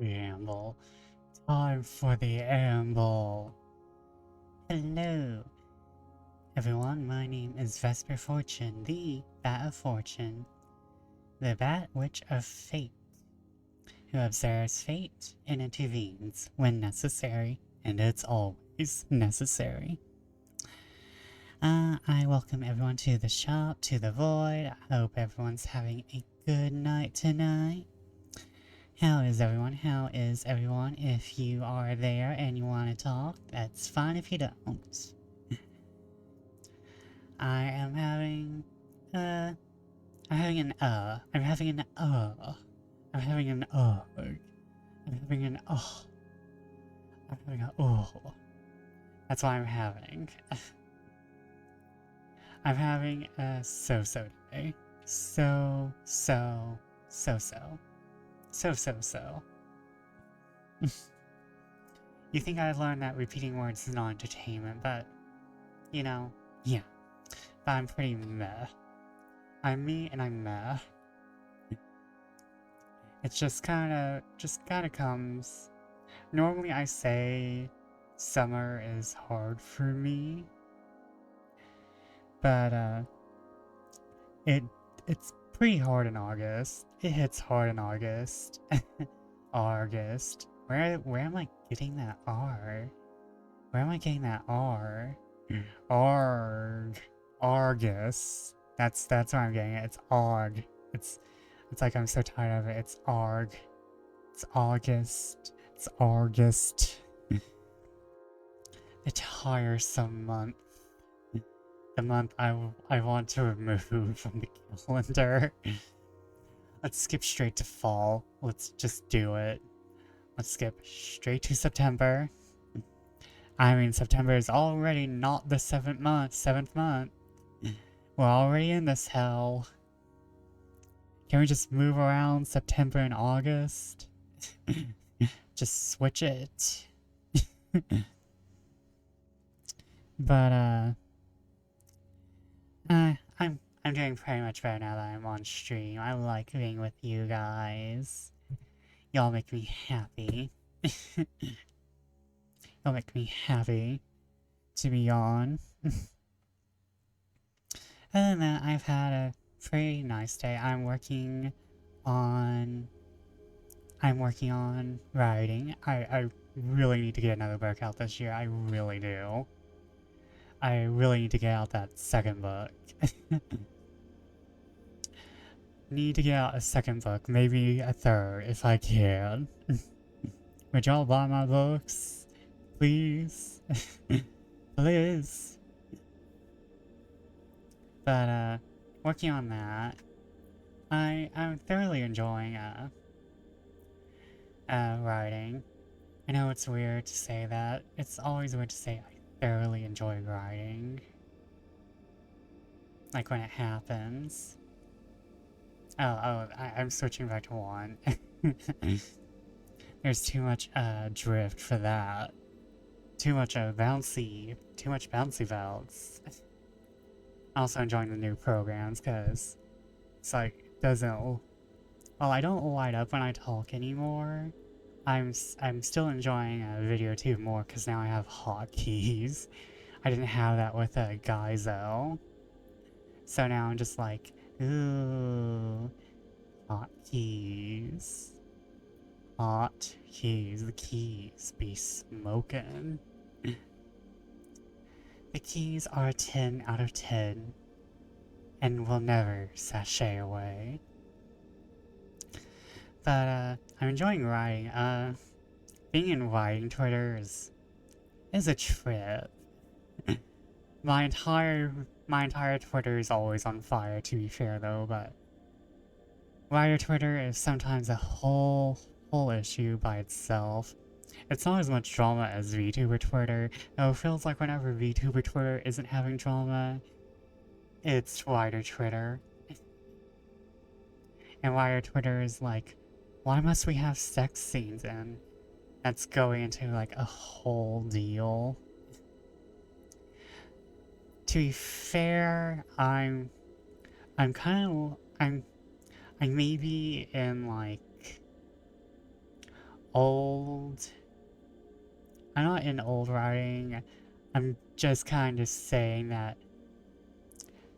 preamble. Time for the amble. Hello, everyone. My name is Vesper Fortune, the Bat of Fortune, the Bat Witch of Fate, who observes fate and intervenes when necessary, and it's always necessary. I welcome everyone to the shop, to the void. I hope everyone's having a good night tonight. How is everyone? How is everyone? If you are there and you want to talk, that's fine if you don't. I am having, I'm having an I'm having an I'm having an I'm having an I'm having a That's what I'm having. I'm having a so-so day. So. You think I learned that repeating words is not entertainment, but, you know, yeah. But I'm pretty meh. I'm me and I'm meh. It's just kinda comes. Normally I say summer is hard for me, but, it's pretty hard in August. It hits hard in August. August. Where am I getting that R? Where am I getting that R? Argus. That's where I'm getting it. It's Arg. It's like I'm so tired of it. It's Arg. It's August. It's August. The tiresome month. The month I want to remove from the calendar. Let's skip straight to fall. Let's just do it. Let's skip straight to September. I mean, September is already not the 7th month. We're already in this hell. Can we just move around September and August? Just switch it. But, I'm doing pretty much better now that I'm on stream. I like being with you guys. Y'all make me happy. Y'all make me happy to be on. Other than that, I've had a pretty nice day. I'm working on writing. I really need to get another book out this year. I really do. I really need to get out that second book. Need to get out a second book, maybe a third if I can. Would y'all buy my books? Please? Please? But, working on that, I'm thoroughly enjoying, writing. I know it's weird to say that. It's always weird to say I thoroughly enjoy writing. Like when it happens. I'm switching back to 1. There's too much, drift for that. Too much bouncy belts. Also enjoying the new programs, cause it's like, well, I don't light up when I talk anymore. I'm still enjoying VideoTube more, cause now I have hotkeys. I didn't have that with Gaizo. So now I'm just like, ooh, hotkeys. Hotkeys, the keys be smoking. The keys are a 10 out of 10 and will never sashay away. But, I'm enjoying writing. Being in writing Twitter is a trip. My entire Twitter is always on fire, to be fair though, but writer Twitter is sometimes a whole issue by itself. It's not as much drama as VTuber Twitter, though it feels like whenever VTuber Twitter isn't having drama, it's writer Twitter. And writer Twitter is like, why must we have sex scenes in? That's going into like a whole deal. To be fair, I'm maybe in like old... I'm not in old writing. I'm just kind of saying that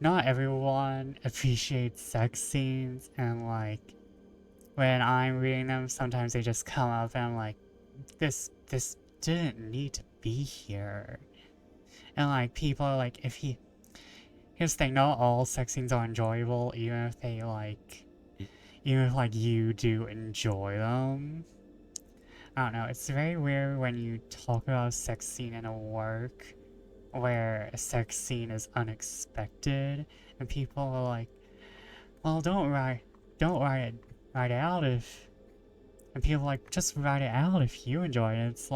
not everyone appreciates sex scenes, and like, when I'm reading them, sometimes they just come up and I'm like, this didn't need to be here. And like, people are like, here's the thing, not all sex scenes are enjoyable, even if you do enjoy them. I don't know, it's very weird when you talk about a sex scene in a work where a sex scene is unexpected, and people are like, well, don't write it out if... And people are like, just write it out if you enjoy it. It's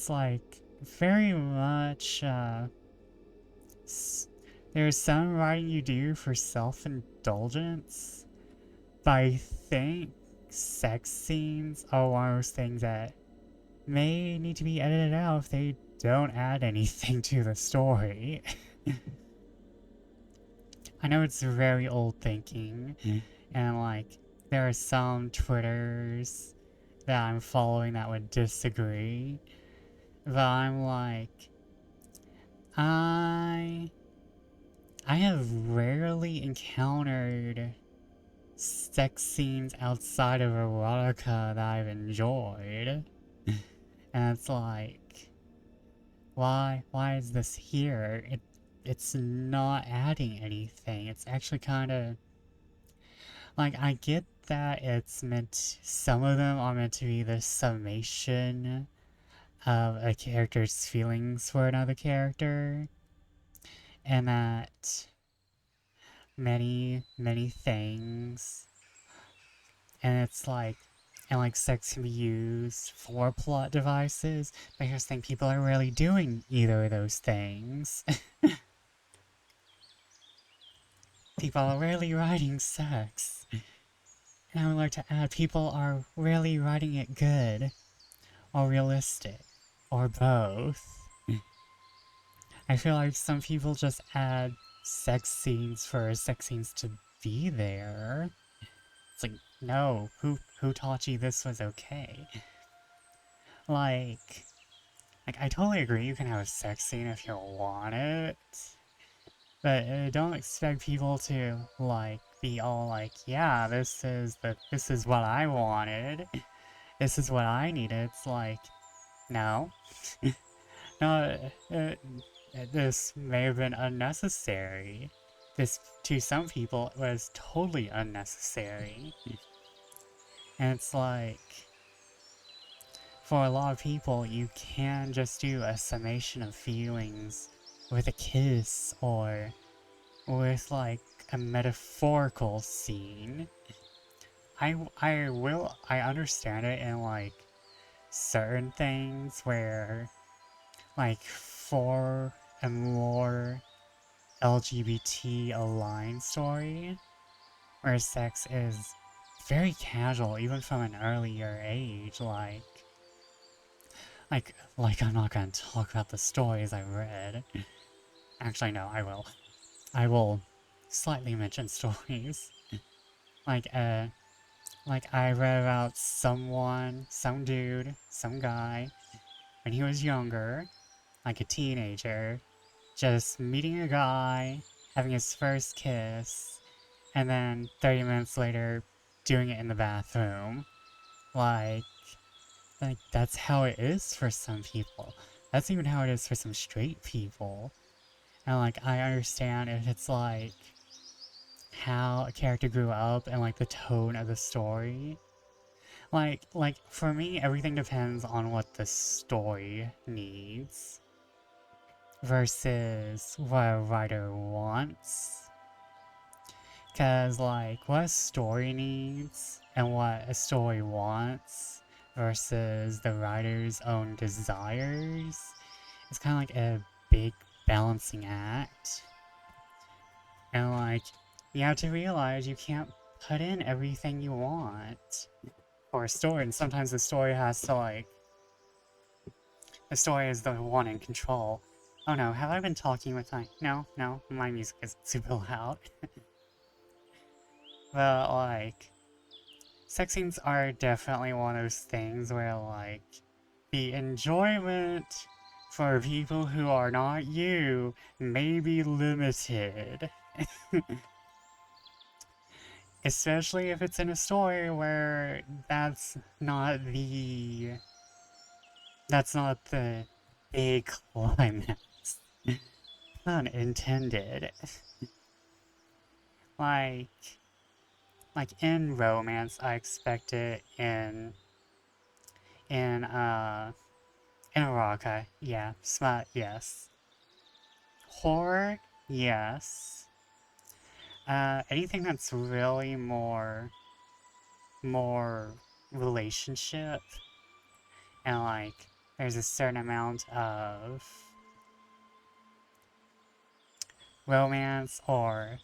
like, very much, there's some writing you do for self-indulgence, but I think sex scenes are one of those things that may need to be edited out if they don't add anything to the story. I know it's very old thinking, and like, there are some Twitters that I'm following that would disagree, but I'm like, I have rarely encountered sex scenes outside of erotica that I've enjoyed. And it's like, why is this here? It's not adding anything. It's actually kind of... Like, I get that some of them are meant to be the summation of a character's feelings for another character, and that many things, and it's like, sex can be used for plot devices, but here's the thing, people are rarely doing either of those things. People are rarely writing sex. And I would like to add, people are rarely writing it good, or realistic, or both. I feel like some people just add sex scenes for sex scenes to be there. It's like, no, who taught you this was okay? Like, I totally agree you can have a sex scene if you want it, but don't expect people to, like, be all like, yeah, this is what I wanted, this is what I needed. It's like, no. No, this may have been unnecessary. This, to some people, was totally unnecessary. And it's like, for a lot of people, you can just do a summation of feelings with a kiss, or with, like, a metaphorical scene. I understand it in, like, certain things where, like, for a more LGBT aligned story, where sex is very casual, even from an earlier age, like I'm not gonna talk about the stories I read. Actually, no, I will. I will slightly mention stories. Like, I read about some dude, some guy, when he was younger, like a teenager, just meeting a guy, having his first kiss, and then 30 minutes later, doing it in the bathroom. Like, that's how it is for some people. That's even how it is for some straight people. And, like, I understand if it's, like, how a character grew up and, like, the tone of the story. Like, for me, everything depends on what the story needs versus what a writer wants. Because, like, what a story needs and what a story wants versus the writer's own desires is kind of like a big balancing act. And, like, you have to realize you can't put in everything you want for a story, and sometimes the story has to, like, the story is the one in control. Oh no, have I been talking with my... No, my music is super loud. But, like, sex scenes are definitely one of those things where, like, the enjoyment for people who are not you may be limited. Especially if it's in a story where that's not the big climax. Pun intended. like in romance, I expect it in erotica, yeah. Smut, yes. Horror, yes. Anything that's really more relationship, and like there's a certain amount of romance or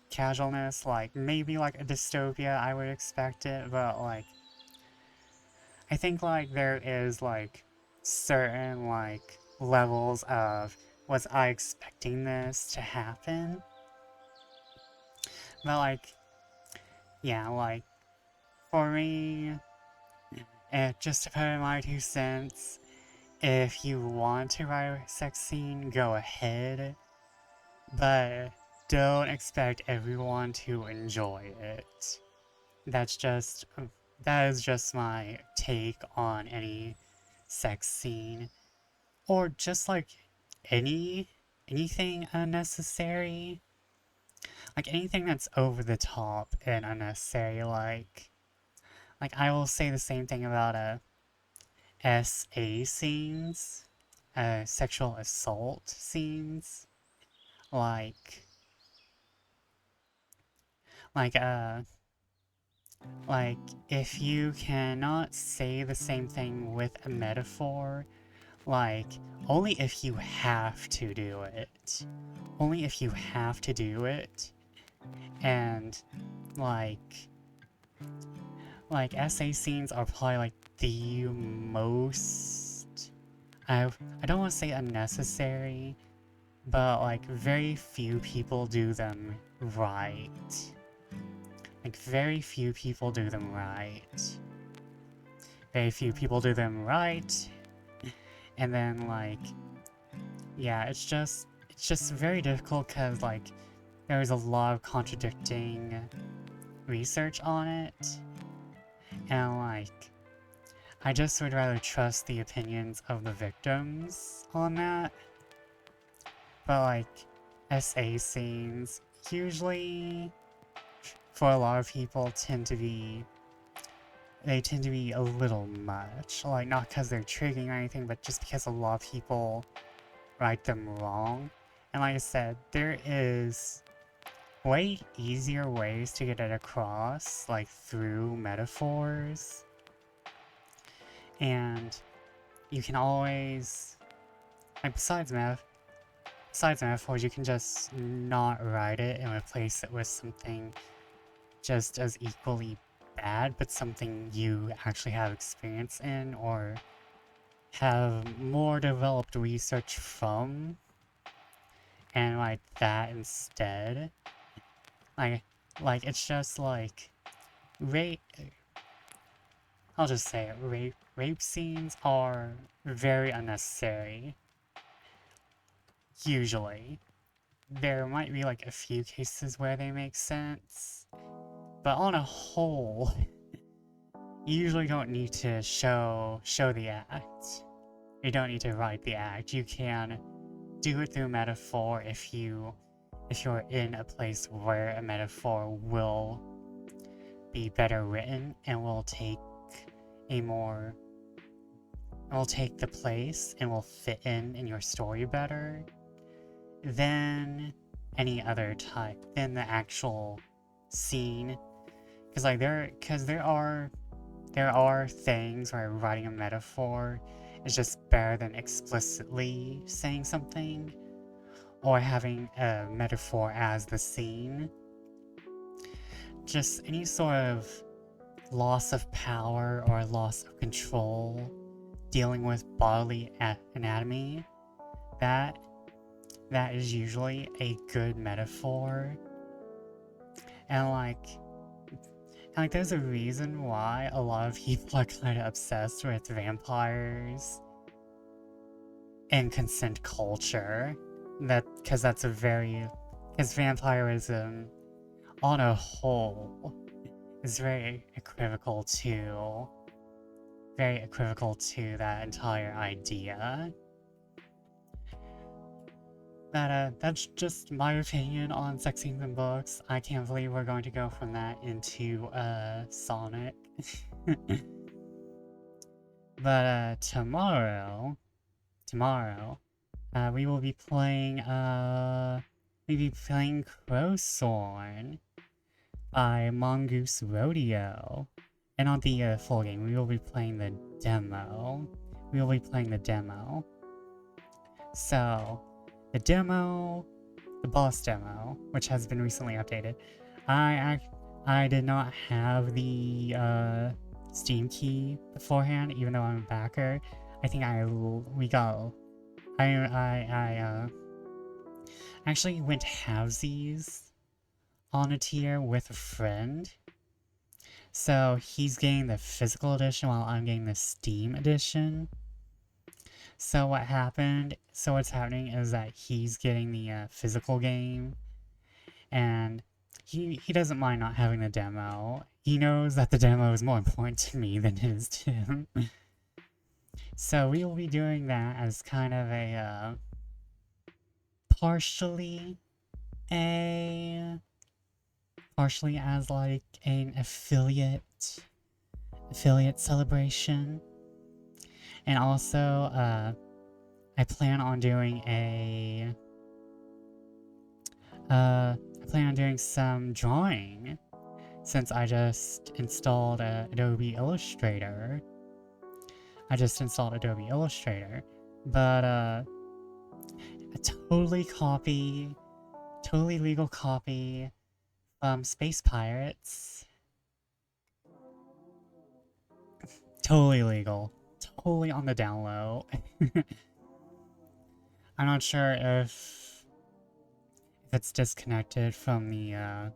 casualness, like maybe like a dystopia, I would expect it, but like I think like there is like certain like levels of was I expecting this to happen? But like yeah, like for me, just to put in my 2 cents, if you want to write a sex scene, go ahead, but don't expect everyone to enjoy it. That's just that is just my take on any sex scene, or just like anything unnecessary, like anything that's over the top and unnecessary. Like I will say the same thing about SA scenes, sexual assault scenes, like like uh like if you cannot say the same thing with a metaphor, like only if you have to do it. Only if you have to do it. And like SA scenes are probably like the most I don't want to say unnecessary, but like very few people do them right. Like very few people do them right. Very few people do them right. And then like yeah, it's just very difficult because like there's a lot of contradicting research on it. And like I just would rather trust the opinions of the victims on that. But like SA scenes usually for a lot of people tend to be a little much. Like not because they're triggering or anything, but just because a lot of people write them wrong. And like I said, there is way easier ways to get it across, like through metaphors. And you can always, like besides metaphors, you can just not write it and replace it with something just as equally bad, but something you actually have experience in or have more developed research from, and like that instead. Like it's just like rape. I'll just say it. Rape scenes are very unnecessary. Usually, there might be like a few cases where they make sense, but on a whole, you usually don't need to show the act. You don't need to write the act. You can do it through metaphor if you're in a place where a metaphor will be better written and will take the place and will fit in your story better than any other type, than the actual scene. Because there are things where writing a metaphor is just better than explicitly saying something or having a metaphor as the scene. Just any sort of loss of power or loss of control dealing with bodily anatomy, that is usually a good metaphor. And like Like, there's a reason why a lot of people are kind of obsessed with vampires and consent culture. Because that's a very... Because vampirism, on a whole, is very equivocal to that entire idea. That's just my opinion on sex scenes in books. I can't believe we're going to go from that into Sonic. But tomorrow, we will be playing Crowthorn by Mongoose Rodeo. And on the full game, we will be playing the demo. So, the boss demo, which has been recently updated. I did not have the Steam key beforehand, even though I'm a backer. I think I actually went halvesies on a tier with a friend. So he's getting the physical edition while I'm getting the Steam edition. So what's happening is that he's getting the physical game, and he doesn't mind not having the demo. He knows that the demo is more important to me than it is to him. So we will be doing that as kind of a partially as like an affiliate celebration. And also, I plan on doing some drawing, since I just installed Adobe Illustrator. But a totally legal copy from Space Pirates. Totally legal. Totally on the down low. I'm not sure if it's disconnected from the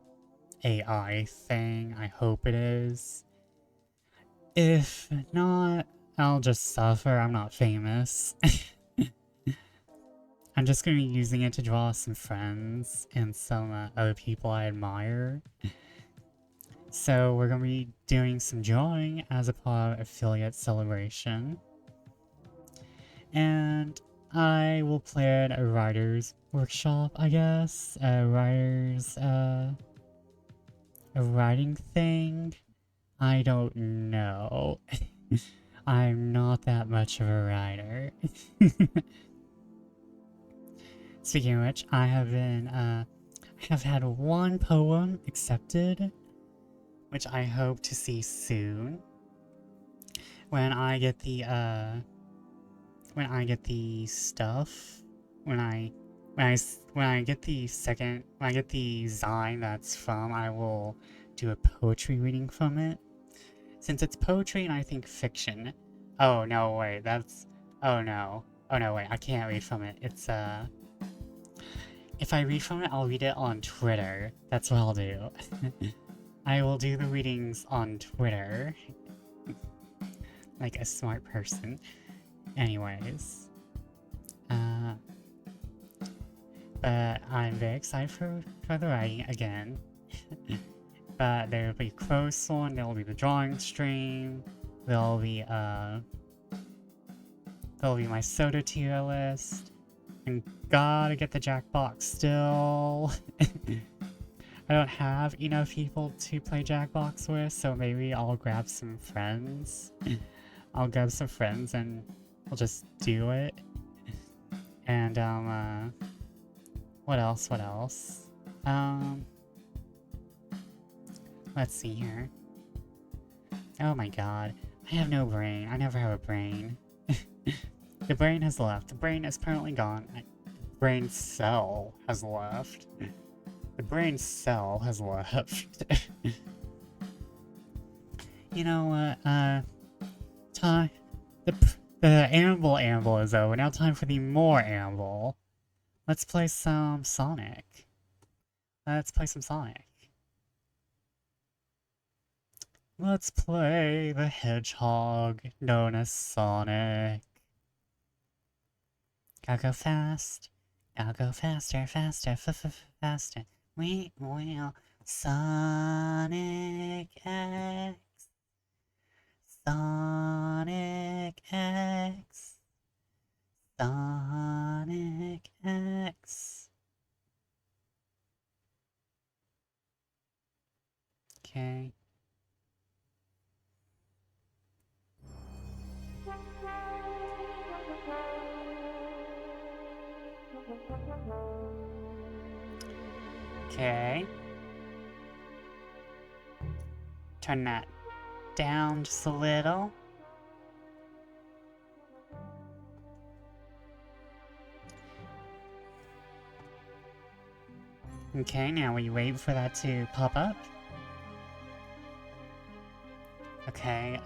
AI thing. I hope it is. If not, I'll just suffer. I'm not famous. I'm just going to be using it to draw some friends and some other people I admire. So we're going to be doing some drawing as a part of affiliate celebration. And I will plan a writer's workshop, I guess. A writing thing. I don't know. I'm not that much of a writer. Speaking of which, I have had one poem accepted, which I hope to see soon. When I get the Zine that's from, I will do a poetry reading from it. Since it's poetry and I think fiction. Oh no, wait, oh no, wait, I can't read from it. It's if I read from it, I'll read it on Twitter. That's what I'll do. I will do the readings on Twitter. Like a smart person. Anyways. But I'm very excited for the writing again. But there will be Crowthorn, there will be the drawing stream, there'll be my soda tier list, and gotta get the Jackbox still. I don't have enough people to play Jackbox with, so maybe I'll grab some friends. I'll grab some friends and we'll just do it. And what else? Let's see here. Oh my god. I have no brain. I never have a brain. The brain has left. The brain is permanently gone. The brain cell has left. The brain cell has left. You know what? Time. The amble is over. Now time for the more amble. Let's play some Sonic. Let's play the Hedgehog, known as Sonic. Gotta go fast. Gotta go faster, faster, faster. We will Sonic X. Sonic X. Sonic X. Okay. Okay. Turn that down just a little. Okay, now we wait for that to pop up. Okay,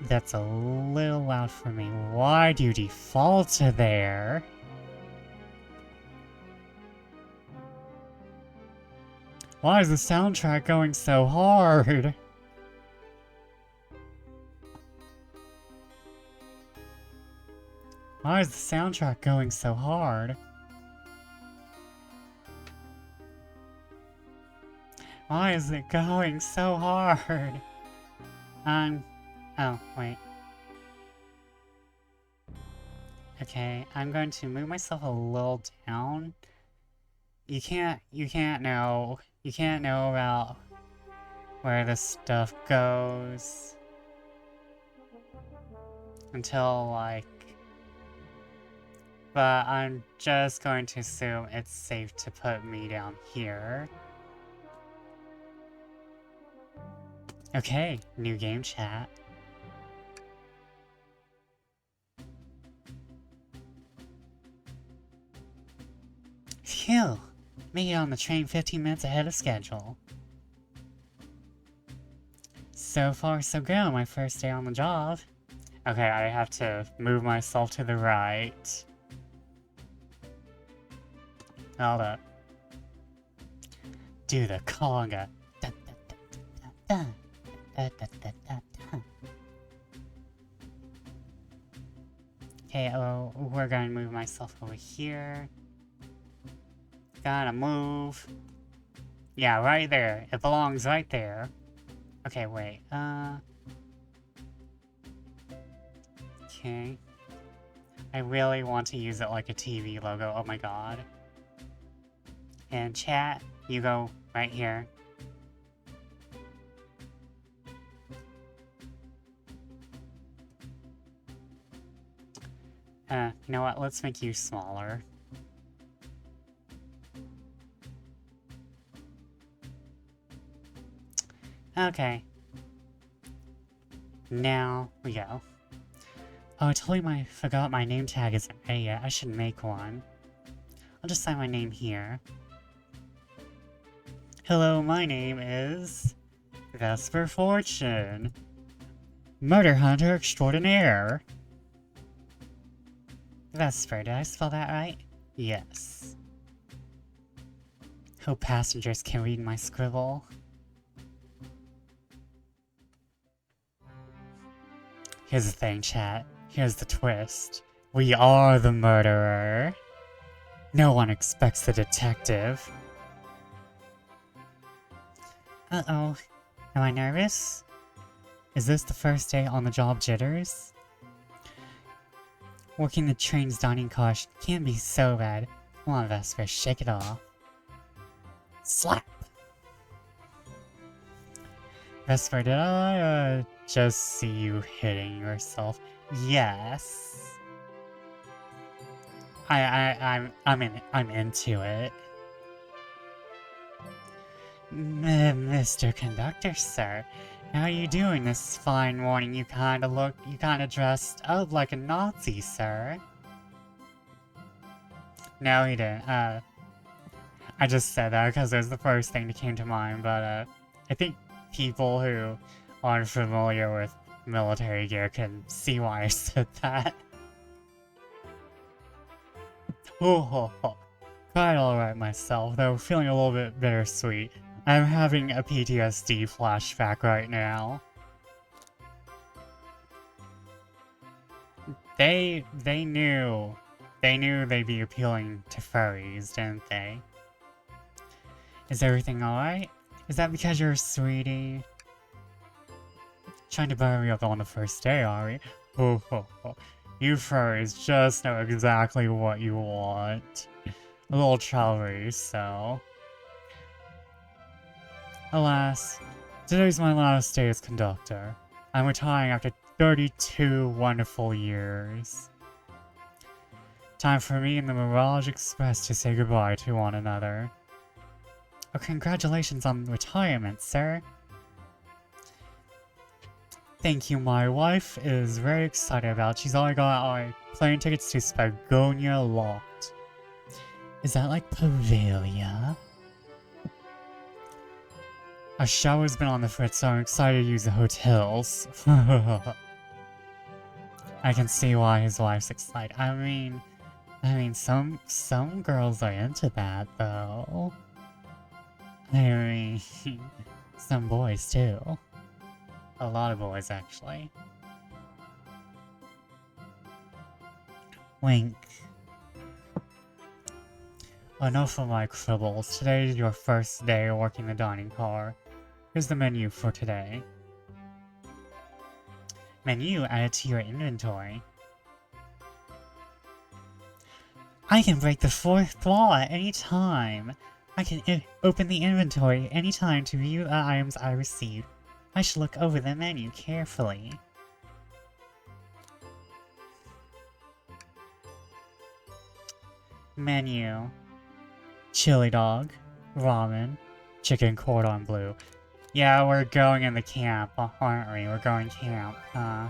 that's a little loud for me. Why do you default to there? Why is the soundtrack going so hard? Why is the soundtrack going so hard? Why is it going so hard? Oh, wait. Okay, I'm going to move myself a little down. You can't know about where this stuff goes until, like... But I'm just going to assume it's safe to put me down here. Okay, new game chat. Phew! Made it on the train 15 minutes ahead of schedule. So far so good on my first day on the job. Okay, I have to move myself to the right. Hold up. Do the conga. Okay, oh, we're gonna move myself over here. Gotta move. Yeah, right there. It belongs right there. Okay, wait. Okay. I really want to use it like a TV logo. Oh my god. And chat, you go right here. You know what? Let's make you smaller. Okay. Now we go. Oh, I totally forgot my name tag isn't ready yet. I should make one. I'll just sign my name here. Hello, my name is... Vesper Fortune. Murder Hunter Extraordinaire. Vesper, did I spell that right? Yes. Hope passengers can read my scribble. Here's the thing, chat. Here's the twist. We are the murderer. No one expects the detective. Uh-oh. Am I nervous? Is this the first day on the job jitters? Working the train's dining car can't be so bad. Come on, Vesper, shake it off. Slap! Vesper, did I, just see you hitting yourself? Yes. I'm into it. Mr. Conductor, sir. How are you doing this fine morning? You kinda dressed up like a Nazi, sir. No, he didn't. I just said that because it was the first thing that came to mind, but, I think people who aren't familiar with military gear can see why I said that. Oh, quite alright myself, though feeling a little bit bittersweet. I'm having a PTSD flashback right now. They knew they'd be appealing to furries, didn't they? Is everything alright? Is that because you're a sweetie? Trying to butter me up on the first day, are we? Ho ho ho. You furries just know exactly what you want. A little childish, so. Alas, today's my last day as conductor. I'm retiring after 32 wonderful years. Time for me and the Mirage Express to say goodbye to one another. Oh, congratulations on retirement, sir. Thank you, my wife is very excited about. She's already got our plane tickets to Spagonia locked. Is that like Pavalia? Our shower's been on the fritz, so I'm excited to use the hotels. I can see why his wife's excited. I mean, some girls are into that, though. I mean, some boys, too. A lot of boys, actually. Wink. Enough of my cribbles. Today is your first day working the dining car. Here's the menu for today. Menu added to your inventory. I can break the fourth wall at any time. I can open the inventory anytime to view the items I received. I should look over the menu carefully. Menu. Chili dog. Ramen. Chicken cordon bleu. Yeah, we're going in the camp, aren't we? We're going camp, huh?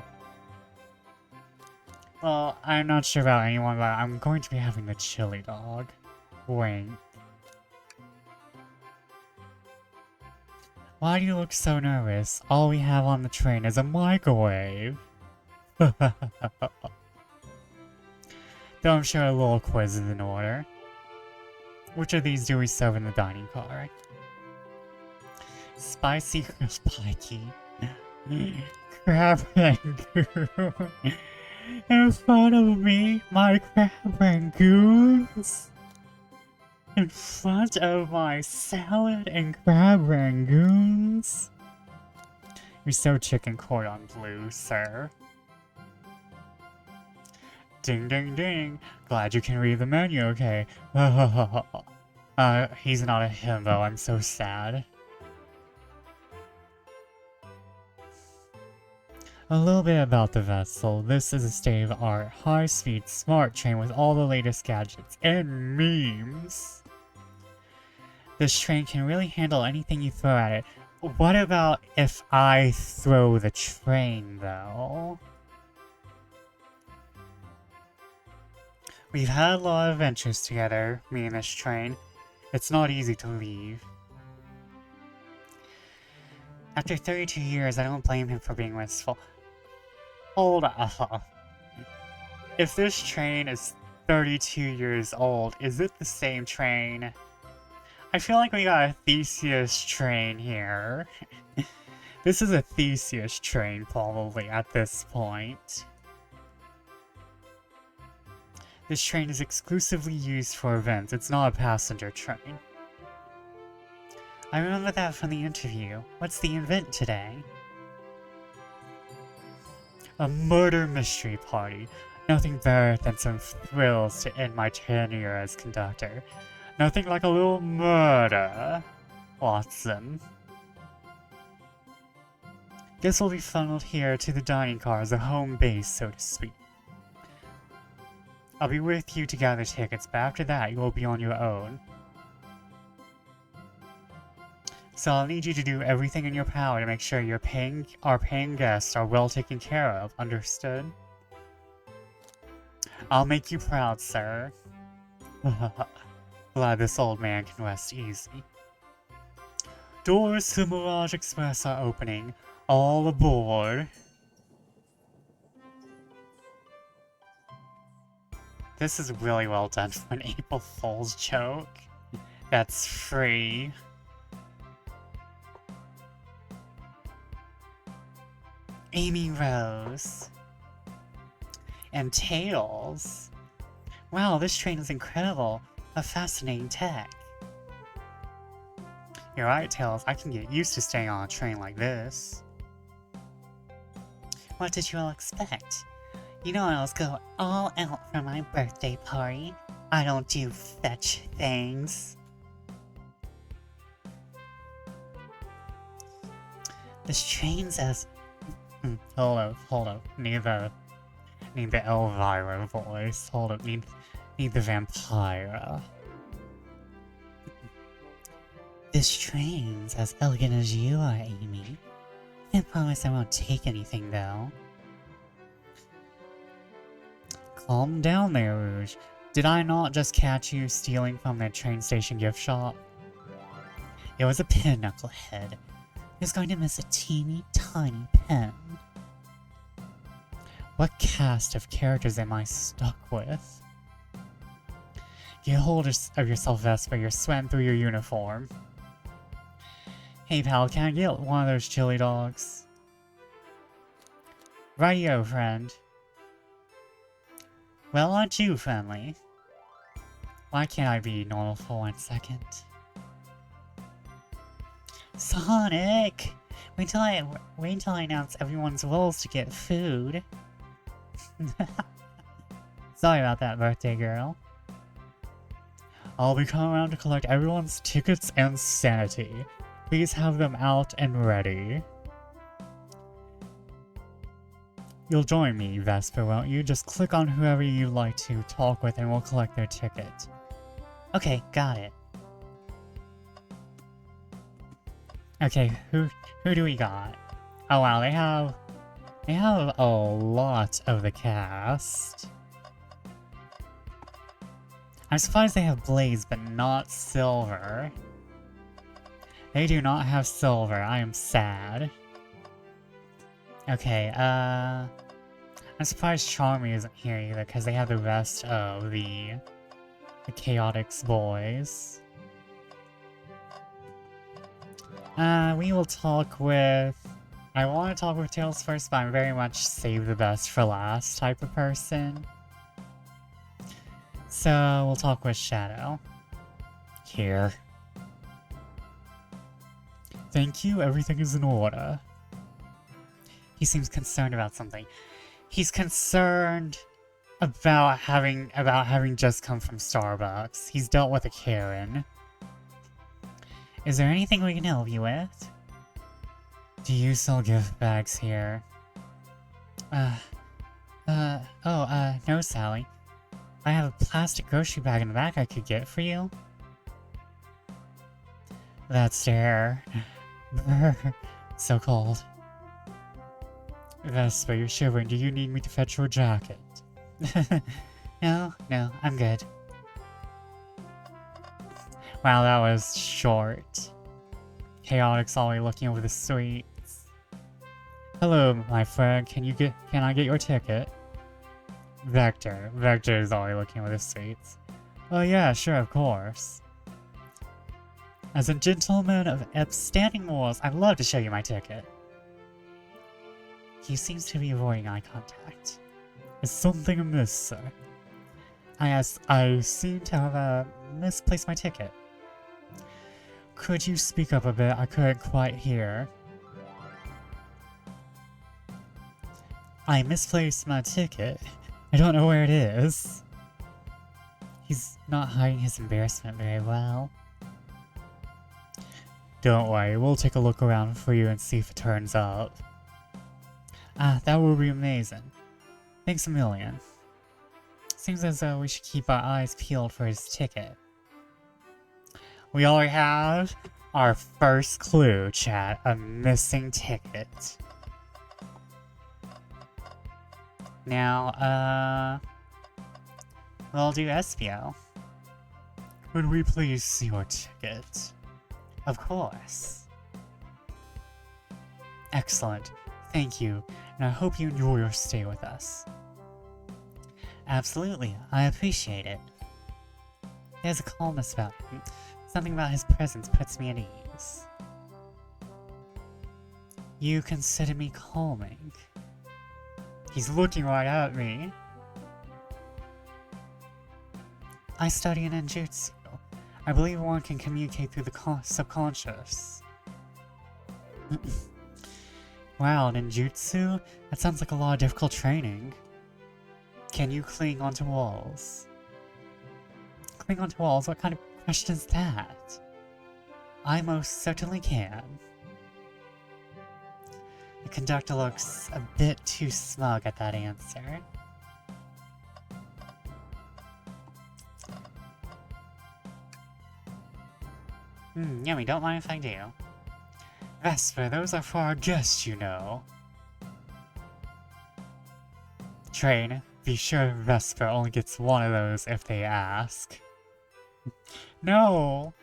Well, I'm not sure about anyone, but I'm going to be having the chili dog. Wink. Why do you look so nervous? All we have on the train is a microwave. Though I'm sure a little quiz is in order. Which of these do we serve in the dining car? Spicy spiky. Crab rangoon. In front of me, my crab rangoons. In front of my salad and crab rangoons. You're so chicken cordon bleu, sir. Ding ding ding. Glad you can read the menu, okay. He's not a himbo, I'm so sad. A little bit about the vessel. This is a state-of-the-art, high-speed, smart train with all the latest gadgets and memes. This train can really handle anything you throw at it. What about if I throw the train, though? We've had a lot of adventures together, me and this train. It's not easy to leave. After 32 years, I don't blame him for being wistful. Hold up. If this train is 32 years old, is it the same train? I feel like we got a Theseus train here. This is a Theseus train, probably, at this point. This train is exclusively used for events. It's not a passenger train. I remember that from the interview. What's the event today? A murder mystery party. Nothing better than some thrills to end my tenure as conductor. Nothing like a little murder, Watson. This will be funneled here to the dining car as a home base, so to speak. I'll be with you to gather tickets, but after that you will be on your own. So I'll need you to do everything in your power to make sure our paying guests are well taken care of, understood? I'll make you proud, sir. Glad this old man can rest easy. Doors to the Mirage Express are opening. All aboard. This is really well done for an April Fool's joke. That's free. Amy Rose. And Tails. Wow, this train is incredible. A fascinating tech. You're right, Tails. I can get used to staying on a train like this. What did you all expect? You know I always go all out for my birthday party. I don't do fetch things. This train's as... hold up. Need the Elvira voice. Hold up, need the vampire. This train's as elegant as you are, Amy. Can't promise I won't take anything, though. Calm down there, Rouge. Did I not just catch you stealing from that train station gift shop? It was a pen, knucklehead. He was going to miss a teeny tiny pen. What cast of characters am I stuck with? Get hold of yourself, Vespa. You're sweating through your uniform. Hey pal, can I get one of those chili dogs? Rightio, friend. Well, aren't you friendly? Why can't I be normal for 1 second? Sonic! Wait till I announce everyone's roles to get food. Sorry about that, birthday girl. I'll be coming around to collect everyone's tickets and sanity. Please have them out and ready. You'll join me, Vesper, won't you? Just click on whoever you'd like to talk with and we'll collect their ticket. Okay, got it. Okay, who do we got? Oh wow, they have a lot of the cast. I'm surprised they have Blaze, but not Silver. They do not have Silver. I am sad. Okay, I'm surprised Charmy isn't here either, because they have the rest of the Chaotix boys. We will talk with... I want to talk with Tails first, but I'm very much save the best for last type of person. So, we'll talk with Shadow. Here. Thank you, everything is in order. He seems concerned about something. He's concerned about having just come from Starbucks. He's dealt with a Karen. Is there anything we can help you with? Do you sell gift bags here? No, Sally. I have a plastic grocery bag in the back I could get for you. That stare. Brr. So cold. Vespa, you're shivering. Do you need me to fetch your jacket? No, I'm good. Wow, that was short. Chaotix always looking over the sweets. Hello, my friend. Can I get your ticket? Vector is always looking over the sweets. Oh yeah, sure, of course. As a gentleman of upstanding morals, I'd love to show you my ticket. He seems to be avoiding eye contact. Is something amiss, sir? I seem to have misplaced my ticket. Could you speak up a bit? I couldn't quite hear. I misplaced my ticket. I don't know where it is. He's not hiding his embarrassment very well. Don't worry, we'll take a look around for you and see if it turns up. That would be amazing. Thanks a million. Seems as though we should keep our eyes peeled for his ticket. We already have our first clue, chat. A missing ticket. Now, we'll do Espio. Could we please see your ticket? Of course. Excellent. Thank you, and I hope you enjoy your stay with us. Absolutely, I appreciate it. There's a calmness about him. Something about his presence puts me at ease. You consider me calming. He's looking right at me. I study in ninjutsu. I believe one can communicate through the subconscious. Wow, ninjutsu? That sounds like a lot of difficult training. Can you cling onto walls? Cling onto walls? What kind of question is that? I most certainly can. The conductor looks a bit too smug at that answer. Yummy, don't mind if I do. Vesper, those are for our guests, you know. Train, be sure Vesper only gets one of those if they ask. No!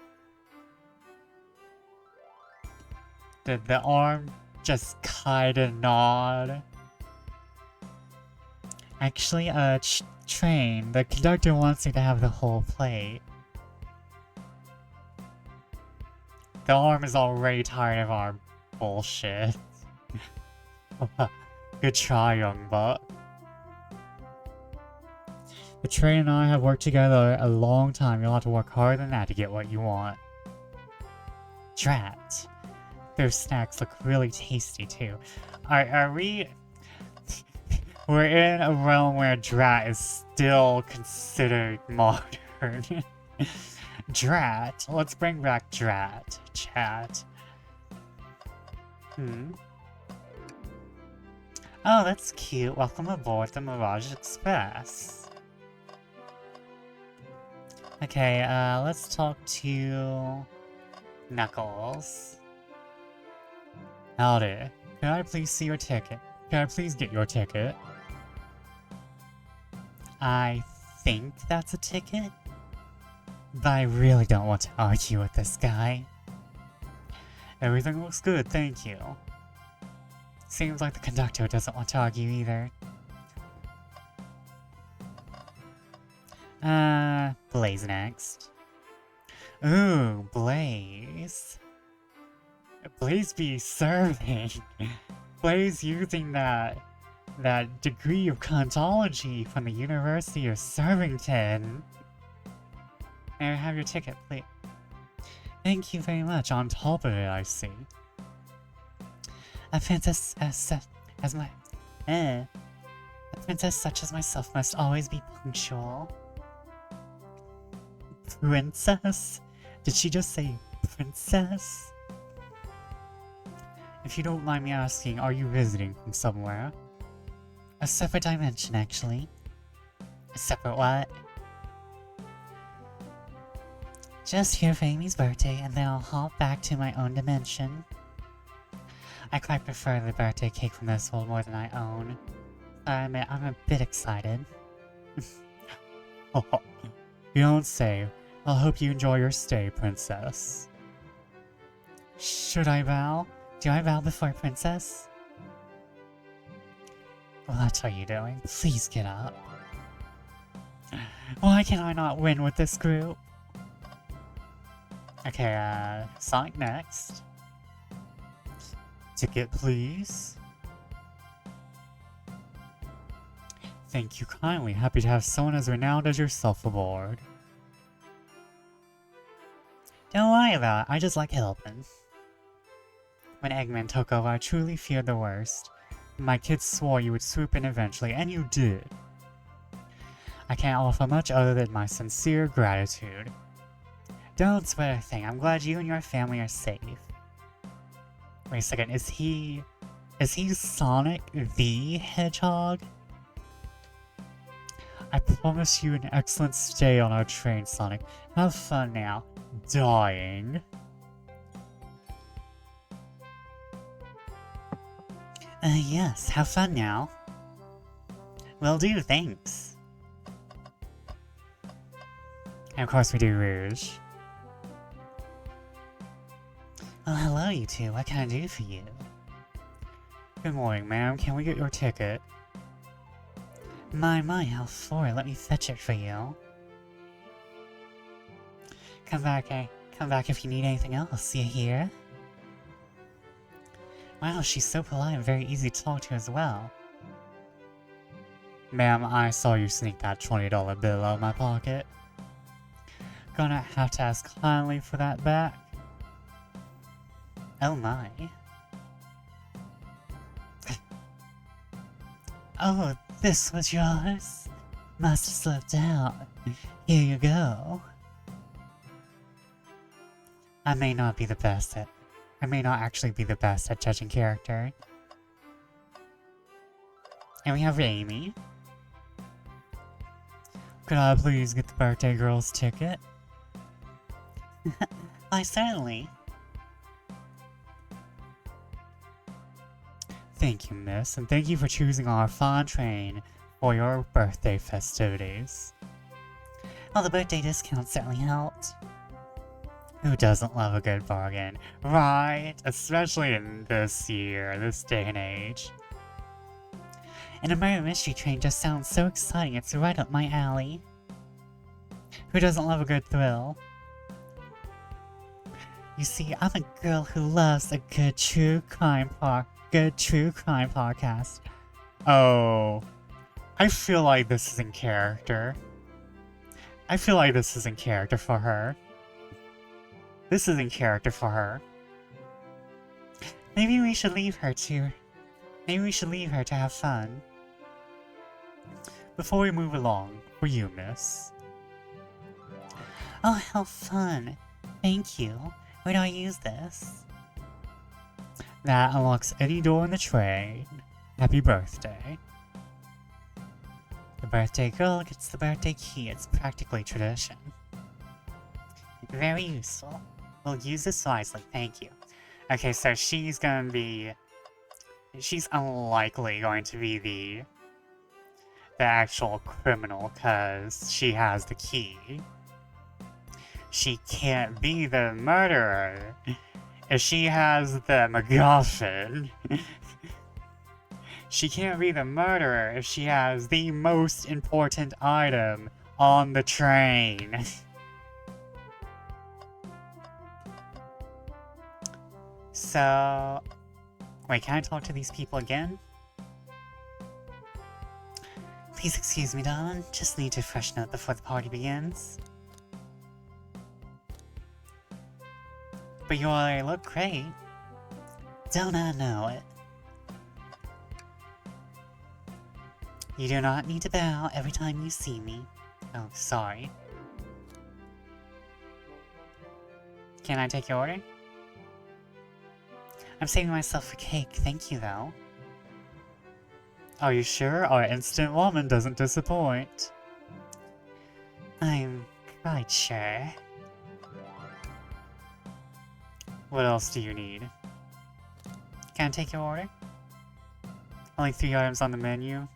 Did the arm just kinda nod? Actually, Train, the conductor wants me to have the whole plate. The arm is already tired of our bullshit. Good try, young buck. The Train and I have worked together a long time. You'll have to work harder than that to get what you want. Drat. Those snacks look really tasty too. Are we... We're in a realm where Drat is still considered modern. Drat. Let's bring back Drat. Chat. Oh, that's cute. Welcome aboard the Mirage Express. Okay, let's talk to Knuckles. Howdy. Can I please see your ticket? Can I please get your ticket? I think that's a ticket? But I really don't want to argue with this guy. Everything looks good, thank you. Seems like the conductor doesn't want to argue either. Blaze next. Ooh, Blaze. Blaze be serving. Blaze using that degree of Contology from the University of Servington. May I have your ticket, please? Thank you very much. On top of it, I see. A princess a princess such as myself must always be punctual. Princess? Did she just say princess? If you don't mind me asking, are you visiting from somewhere? A separate dimension, actually. A separate what? Just here for Amy's birthday, and then I'll hop back to my own dimension. I quite prefer the birthday cake from this world more than I own. I admit, I'm a bit excited. You don't say. I'll hope you enjoy your stay, princess. Should I bow? Do I bow before princess? What are you doing? Please get up. Why can I not win with this group? Okay, Sonic next. Ticket, please. Thank you kindly. Happy to have someone as renowned as yourself aboard. Don't worry about it. I just like helping. When Eggman took over, I truly feared the worst. My kids swore you would swoop in eventually, and you did. I can't offer much other than my sincere gratitude. Don't sweat a thing. I'm glad you and your family are safe. Wait a second, is he Sonic the Hedgehog? I promise you an excellent stay on our train, Sonic. Have fun now. Dying. Yes, have fun now. Will do, thanks. And of course we do Rouge. Well, hello you two. What can I do for you? Good morning, ma'am. Can we get your ticket? My, how for? Let me fetch it for you. Come back if you need anything else. You hear? Wow, she's so polite and very easy to talk to as well. Ma'am, I saw you sneak that $20 bill out of my pocket. Gonna have to ask kindly for that back. Oh my. Oh, this was yours? Must have slipped out. Here you go. I may not actually be the best at judging character. And we have Amy. Could I please get the birthday girl's ticket? Why, certainly. Thank you, miss, and thank you for choosing our fun train for your birthday festivities. Well, the birthday discount certainly helped. Who doesn't love a good bargain, right? Especially in this year, this day and age. And a murder mystery train just sounds so exciting, it's right up my alley. Who doesn't love a good thrill? You see, I'm a girl who loves a good true crime podcast. Oh, I feel like this is in character. I feel like this is in character for her. This is in character for her. Maybe we should leave her to have fun. Before we move along, for you, miss. Oh, how fun. Thank you. Where do I use this? That unlocks any door in the train. Happy birthday. The birthday girl gets the birthday key. It's practically tradition. Very useful. We'll use this wisely, thank you. Okay, so she's unlikely going to be the actual criminal, because she has the key. She can't be the murderer if she has the MacGuffin. She can't be the murderer if she has the most important item on the train. So, wait, can I talk to these people again? Please excuse me, darling. Just need to freshen up before the party begins. But you already look great. Don't I know it? You do not need to bow every time you see me. Oh, sorry. Can I take your order? I'm saving myself a cake, thank you though. Are you sure? Our instant woman doesn't disappoint. I'm quite sure. What else do you need? Can I take your order? Only 3 items on the menu.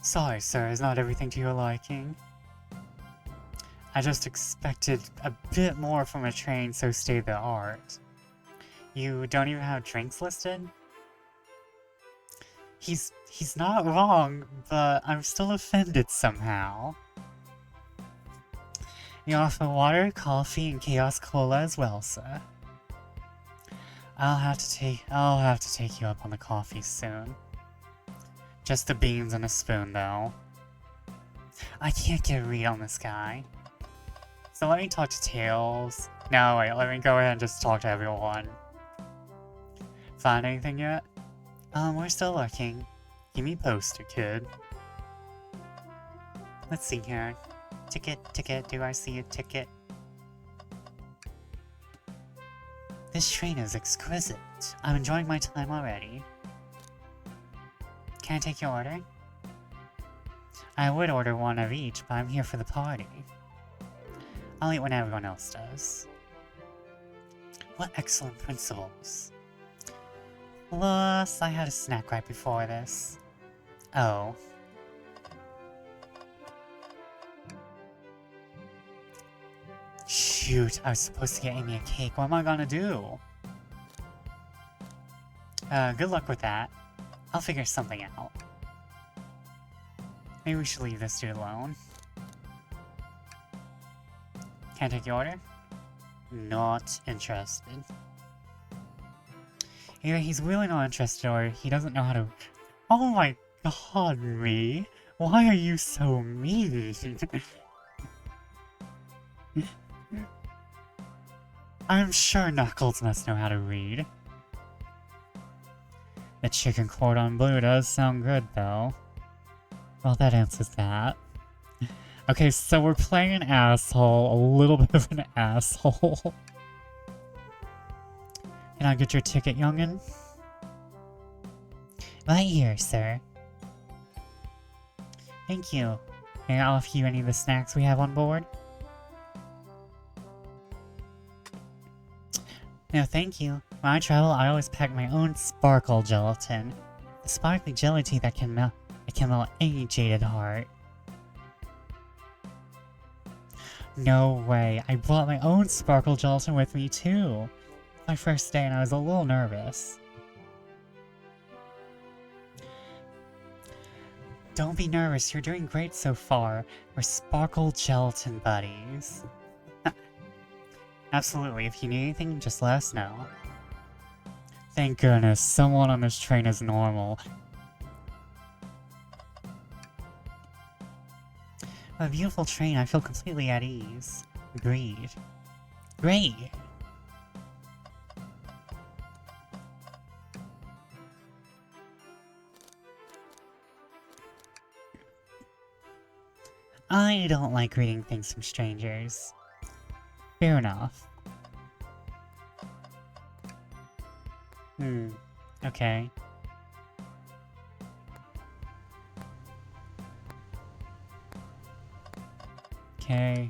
Sorry, sir, is not everything to your liking. I just expected a bit more from a train so state-of-the-art. You don't even have drinks listed? He's not wrong, but I'm still offended somehow. You offer water, coffee, and chaos cola as well, sir. I'll have to take you up on the coffee soon. Just the beans and a spoon, though. I can't get a read on this guy. So let me talk to Tails. No, wait, let me go ahead and just talk to everyone. Find anything yet? We're still looking. Keep me posted, kid. Let's see here. Ticket, do I see a ticket? This train is exquisite. I'm enjoying my time already. Can I take your order? I would order one of each, but I'm here for the party. I'll eat when everyone else does. What excellent principles. Plus, I had a snack right before this. Oh. Shoot, I was supposed to get Amy a cake. What am I gonna do? Good luck with that. I'll figure something out. Maybe we should leave this dude alone. Can I take your order? Not interested. Either he's really not interested or he doesn't know how to... Oh my god, me! Why are you so mean? I'm sure Knuckles must know how to read. The chicken cordon bleu does sound good, though. Well, that answers that. Okay, so we're playing an asshole, a little bit of an asshole. Can I get your ticket, youngin'? Right here, sir. Thank you. May I offer you any of the snacks we have on board? No, thank you. When I travel, I always pack my own sparkle gelatin. The sparkly gelatin that can melt any jaded heart. No way. I brought my own sparkle gelatin with me too. My first day and I was a little nervous. Don't be nervous, you're doing great so far. We're sparkle gelatin buddies. Absolutely, if you need anything, just let us know. Thank goodness, someone on this train is normal. A beautiful train, I feel completely at ease. Agreed. Great! I don't like reading things from strangers. Fair enough. Okay. Okay.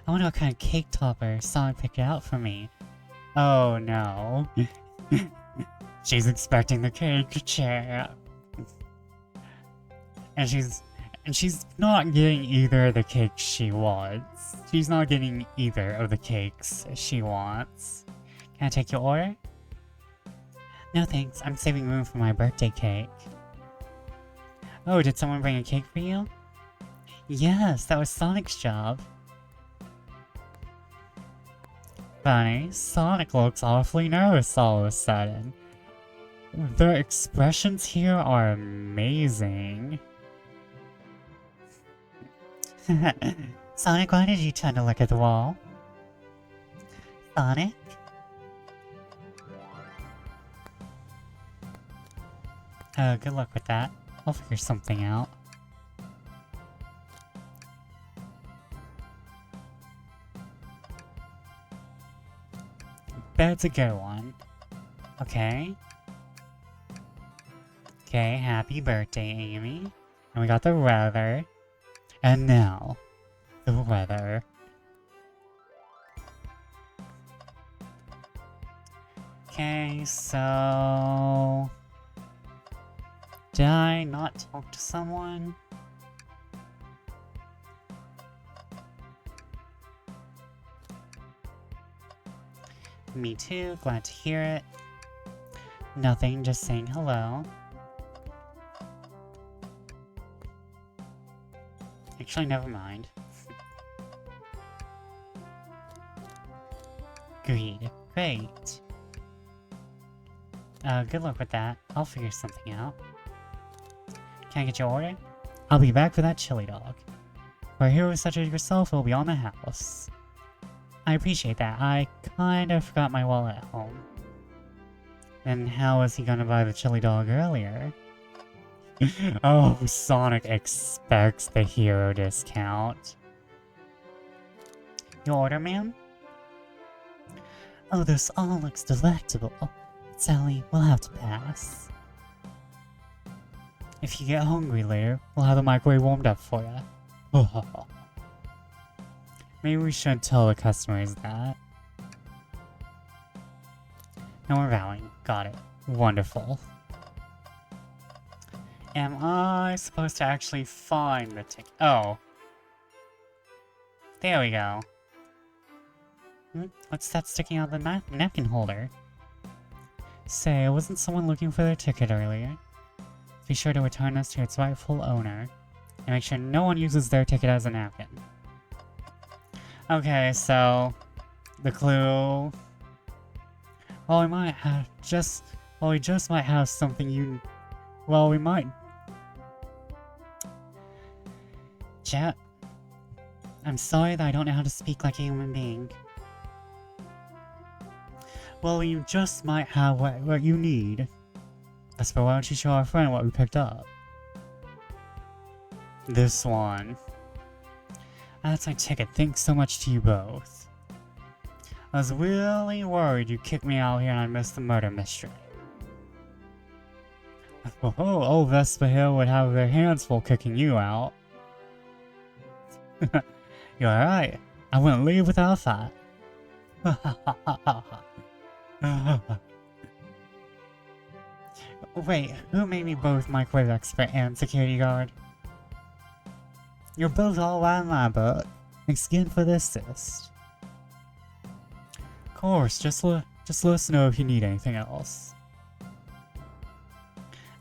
I wonder what kind of cake topper Sonic picked out for me. Oh no. She's expecting the cake chair. And she's not getting either of the cakes she wants. She's not getting either of the cakes she wants. Can I take your order? No thanks, I'm saving room for my birthday cake. Oh, did someone bring a cake for you? Yes, that was Sonic's job. Funny, Sonic looks awfully nervous all of a sudden. The expressions here are amazing. Sonic, why did you turn to look at the wall? Sonic? Good luck with that. I'll figure something out. That's a good one. Okay. Okay, happy birthday, Amy. And we got the weather. And now, the weather. Okay, so... Did I not talk to someone? Me too, glad to hear it. Nothing, just saying hello. Actually, never mind. Great. Good luck with that. I'll figure something out. Can I get your order? I'll be back for that chili dog. For a hero such as yourself, it'll be on the house. I appreciate that. I kind of forgot my wallet at home. Then how was he gonna buy the chili dog earlier? Oh, Sonic expects the hero discount. Your order, ma'am? Oh, this all looks delectable. Sally, we'll have to pass. If you get hungry later, we'll have the microwave warmed up for you. Maybe we shouldn't tell the customers that. No more bowing. Got it. Wonderful. Am I supposed to actually find the ticket? Oh. There we go. What's that sticking out of the napkin holder? Say, wasn't someone looking for their ticket earlier? Be sure to return this to its rightful owner. And make sure no one uses their ticket as a napkin. Okay, so... the clue Well, we might have just... Well, we just might have something you... Well, we might... Chat. I'm sorry that I don't know how to speak like a human being. Well, you just might have what you need. Vesper, why don't you show our friend what we picked up? This one. That's my ticket. Thanks so much to you both. I was really worried you kicked me out here and I missed the murder mystery. Oh, old Vespa here would have their hands full kicking you out. You're right. I wouldn't leave without a fight. Wait, who made me both microwave expert and security guard? You're both all right in my book. Excuse for the assist. Of course, just let us know if you need anything else.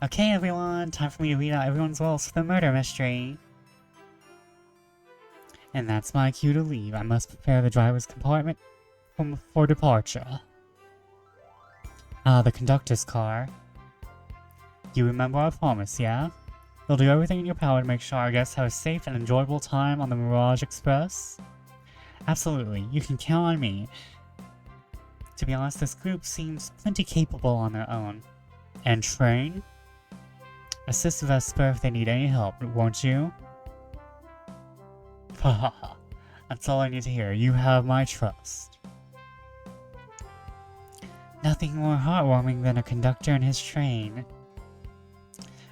Okay, everyone, time for me to read out everyone's roles for the murder mystery. And that's my cue to leave. I must prepare the driver's compartment for departure. The conductor's car. You remember our promise, yeah? You'll do everything in your power to make sure our guests have a safe and enjoyable time on the Mirage Express? Absolutely, you can count on me. To be honest, this group seems plenty capable on their own. And train? Assist Vesper if they need any help, won't you? Haha, that's all I need to hear. You have my trust. Nothing more heartwarming than a conductor and his train.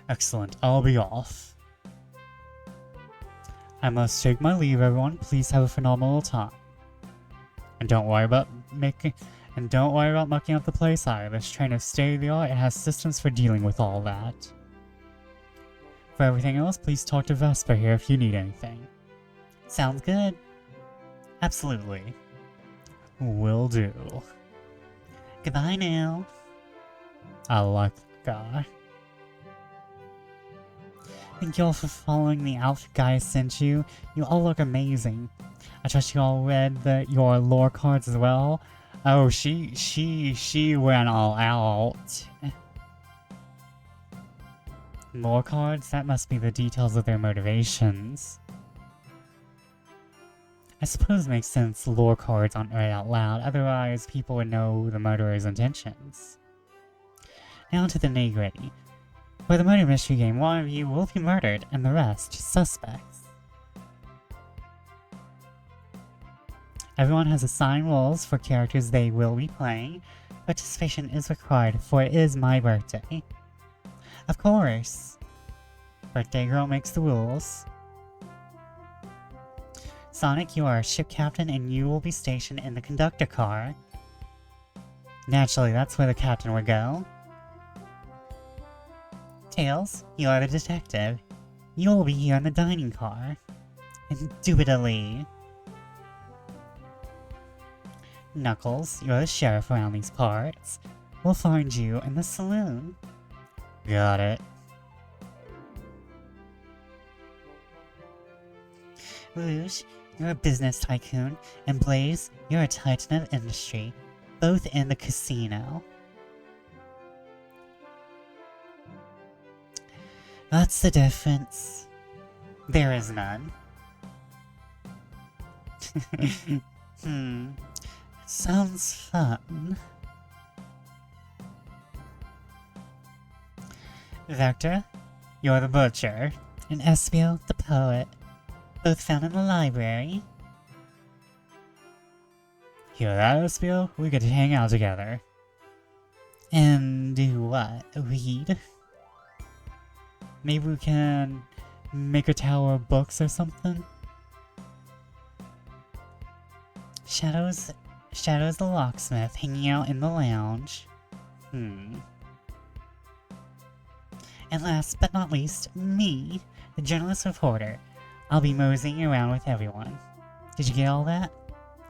Excellent, I'll be off. I must take my leave, everyone. Please have a phenomenal time. And don't worry about mucking up the place either. This train is state-of-the-art and has systems for dealing with all that. For everything else, please talk to Vesper here if you need anything. Sounds good. Absolutely. Will do. Goodbye now. I like that guy. Thank you all for following the outfit guys sent you. You all look amazing. I trust you all read your lore cards as well. Oh, she went all out. Lore cards? That must be the details of their motivations. I suppose it makes sense lore cards aren't read out loud, otherwise people would know the murderer's intentions. Now to the nitty-gritty. For the murder mystery game, one of you will be murdered, and the rest, suspects. Everyone has assigned roles for characters they will be playing. Participation is required, for it is my birthday. Of course! Birthday girl makes the rules. Sonic, you are a ship captain and you will be stationed in the conductor car. Naturally, that's where the captain would go. Tails, you are the detective. You will be here in the dining car. Indubitably. Knuckles, you're the sheriff around these parts. We'll find you in the saloon. Got it. Rouge, you're a business tycoon, and Blaze, you're a titan of industry, both in the casino. What's the difference? There is none. Sounds fun. Vector, you're the butcher, and Espio, the poet. Both found in the library. Hear that, Espio? We get to hang out together. And do what? Read? Maybe we can make a tower of books or something? Shadows the locksmith hanging out in the lounge. And last but not least, me, the journalist reporter. I'll be moseying around with everyone. Did you get all that?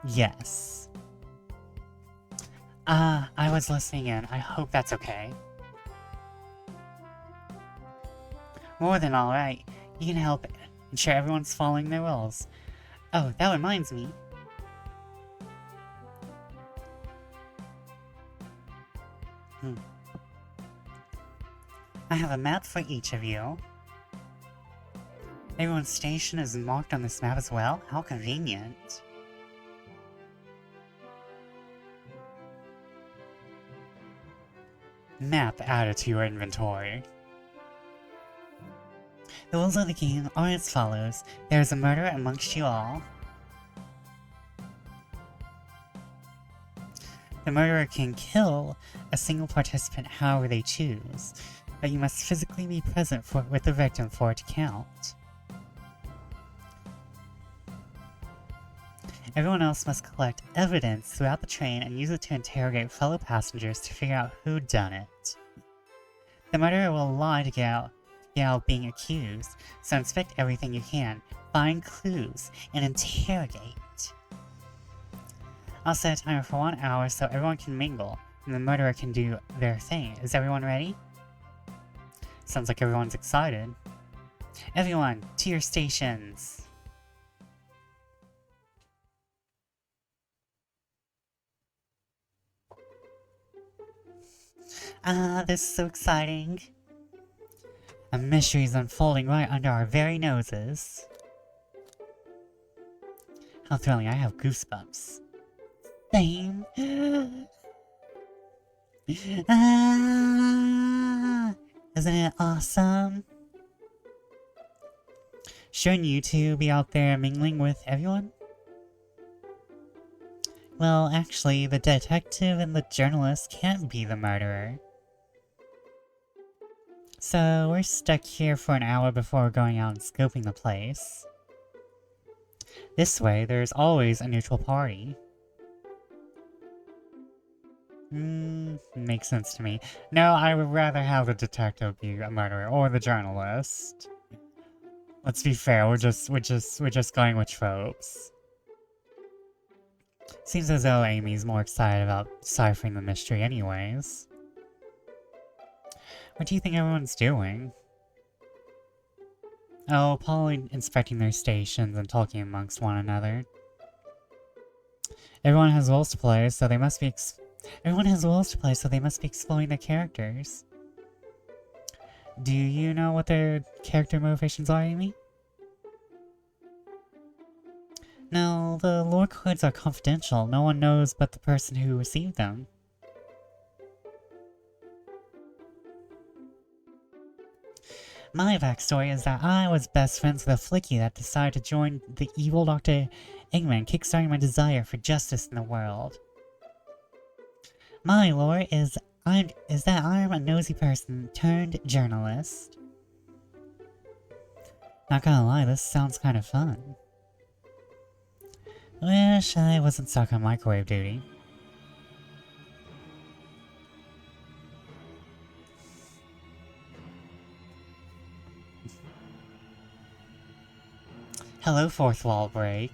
Yes. I was listening in. I hope that's okay. More than alright. You can help ensure everyone's following their rules. Oh, that reminds me. I have a map for each of you. Everyone's station is marked on this map as well? How convenient. Map added to your inventory. The rules of the game are as follows. There is a murderer amongst you all. The murderer can kill a single participant however they choose, but you must physically be present with the victim for it to count. Everyone else must collect evidence throughout the train and use it to interrogate fellow passengers to figure out who done it. The murderer will lie to get out being accused, so inspect everything you can, find clues, and interrogate. I'll set a timer for 1 hour so everyone can mingle, and the murderer can do their thing. Is everyone ready? Sounds like everyone's excited. Everyone, to your stations! Ah, this is so exciting. A mystery is unfolding right under our very noses. How thrilling, I have goosebumps. Same. Ah, isn't it awesome? Shouldn't you two be out there mingling with everyone? Well, actually, the detective and the journalist can't be the murderer. So, we're stuck here for an hour before going out and scoping the place. This way, there's always a neutral party. Makes sense to me. No, I would rather have the detective be a murderer, or the journalist. Let's be fair, we're just going with tropes. Seems as though Amy's more excited about deciphering the mystery anyways. What do you think everyone's doing? Oh, probably inspecting their stations and talking amongst one another. Everyone has roles to play, so they must be exploring their characters. Do you know what their character motivations are, Amy? No, the lore codes are confidential. No one knows but the person who received them. My backstory is that I was best friends with a flicky that decided to join the evil Dr. Eggman, kickstarting my desire for justice in the world. My lore is that I'm a nosy person turned journalist. Not gonna lie, this sounds kind of fun. Wish I wasn't stuck on microwave duty. Hello, fourth wall break.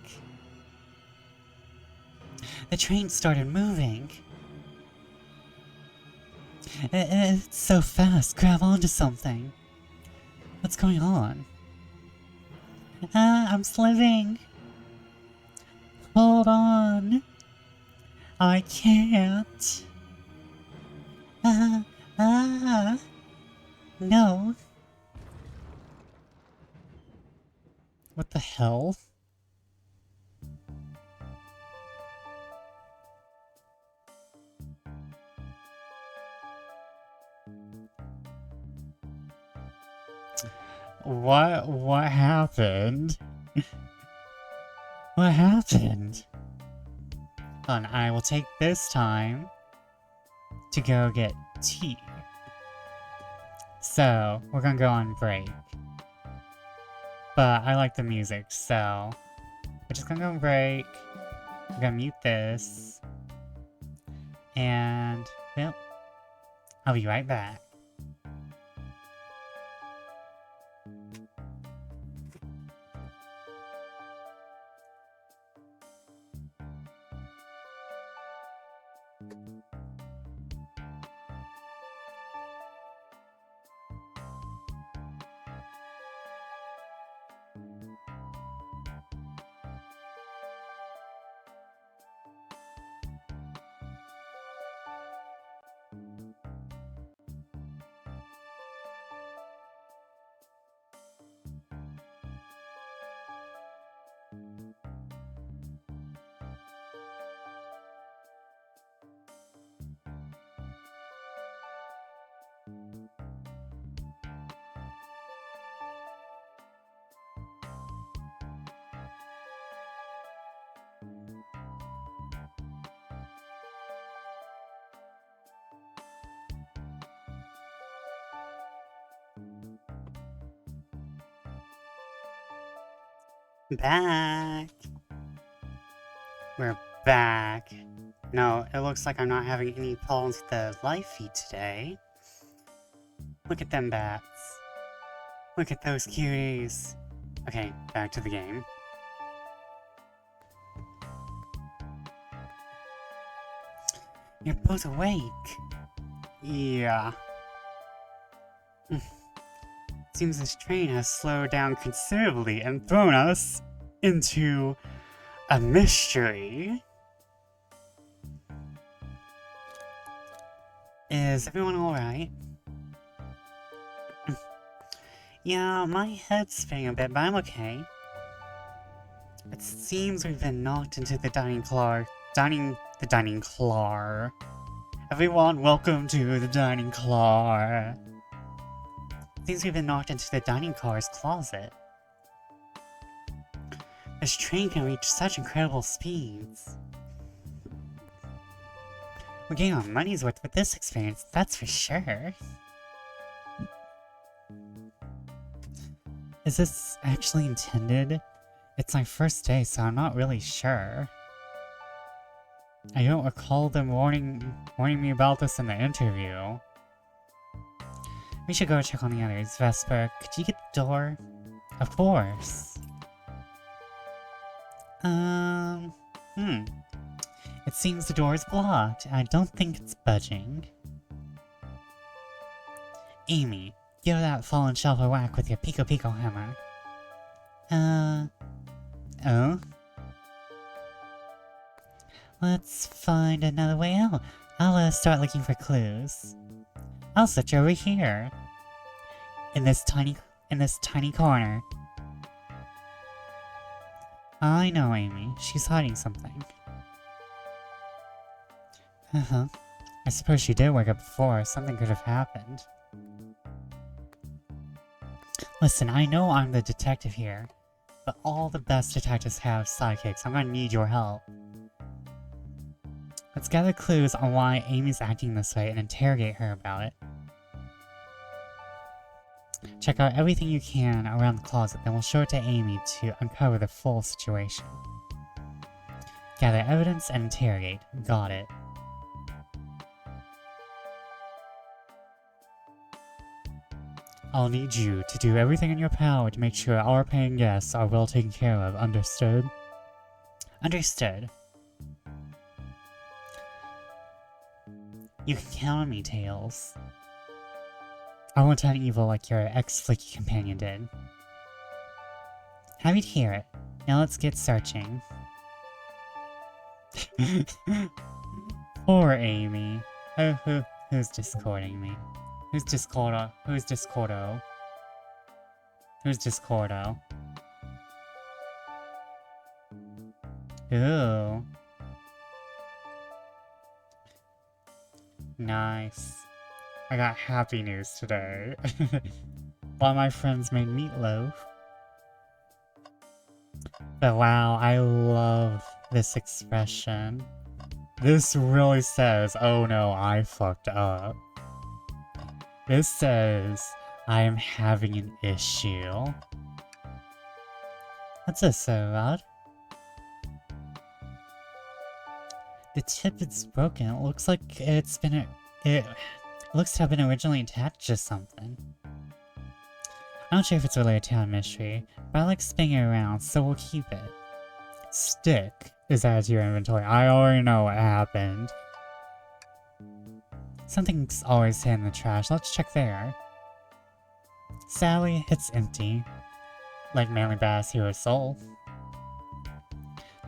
The train started moving. It's so fast. Grab onto something. What's going on? I'm slipping. Hold on. I can't. No. What the hell? What happened? What happened? Hold on, I will take this time to go get tea. So, we're gonna go on break. But I like the music, so we're just gonna go on break. I'm gonna mute this. And, well, I'll be right back. Back! We're back. No, it looks like I'm not having any problems with the live feed today. Look at them bats. Look at those cuties. Okay, back to the game. You're both awake. Yeah. Seems this train has slowed down considerably and thrown us into a mystery. Is everyone alright? Yeah, my head's spinning a bit, but I'm okay. It seems we've been knocked into the dining car. Everyone, welcome to the dining car. Seems we've been knocked into the dining car's closet. This train can reach such incredible speeds. We're getting our money's worth with this experience, that's for sure. Is this actually intended? It's my first day, so I'm not really sure. I don't recall them warning me about this in the interview. We should go check on the others. Vesper, could you get the door? Of course. It seems the door is blocked. I don't think it's budging. Amy, give that fallen shelf a whack with your Pico Pico hammer. Oh? Let's find another way out. I'll start looking for clues. I'll search over here. In this tiny corner. I know Amy. She's hiding something. I suppose she did wake up before. Something could have happened. Listen, I know I'm the detective here, but all the best detectives have sidekicks. I'm gonna need your help. Let's gather clues on why Amy's acting this way and interrogate her about it. Check out everything you can around the closet, then we'll show it to Amy to uncover the full situation. Gather evidence and interrogate. Got it. I'll need you to do everything in your power to make sure our paying guests are well taken care of, understood? Understood. You can count on me, Tails. I won't turn evil like your ex-flicky companion did. Happy to hear it. Now let's get searching. Poor Amy. Who's discording me? Who's Discordo? Who's Discordo? Who's Discordo? Ooh. Nice. I got happy news today. One of my friends made meatloaf. But wow, I love this expression. This really says, oh no, I fucked up. This says, I am having an issue. What's this so odd? The tip is broken. It looks like it looks to have been originally attached to something. I'm not sure if it's related to a mystery, but I like spinning it around, so we'll keep it. Stick is added to your inventory. I already know what happened. Something's always hidden in the trash. Let's check there. Sadly, it's empty. Like Manly Bass Hero's soul.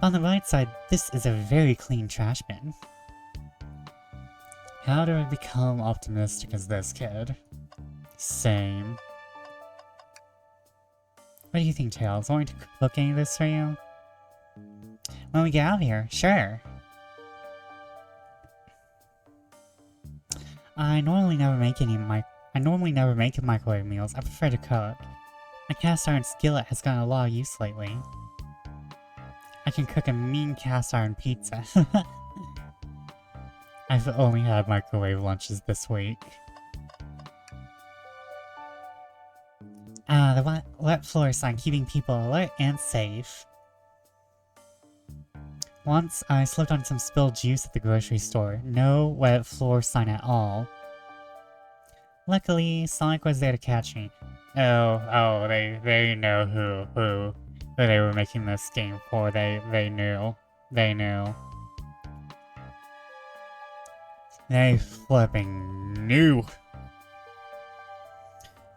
On the right side, this is a very clean trash bin. How do I become optimistic as this kid? Same. What do you think, Tails? Want me to cook any of this for you? When we get out of here, sure. I normally never make microwave meals. I prefer to cook. My cast iron skillet has gotten a lot of use lately. I can cook a mean cast iron pizza. I've only had microwave lunches this week. Ah, the wet floor sign keeping people alert and safe. Once I slipped on some spilled juice at the grocery store. No wet floor sign at all. Luckily, Sonic was there to catch me. Oh, they know who they were making this game for. They knew. They knew. They flipping knew.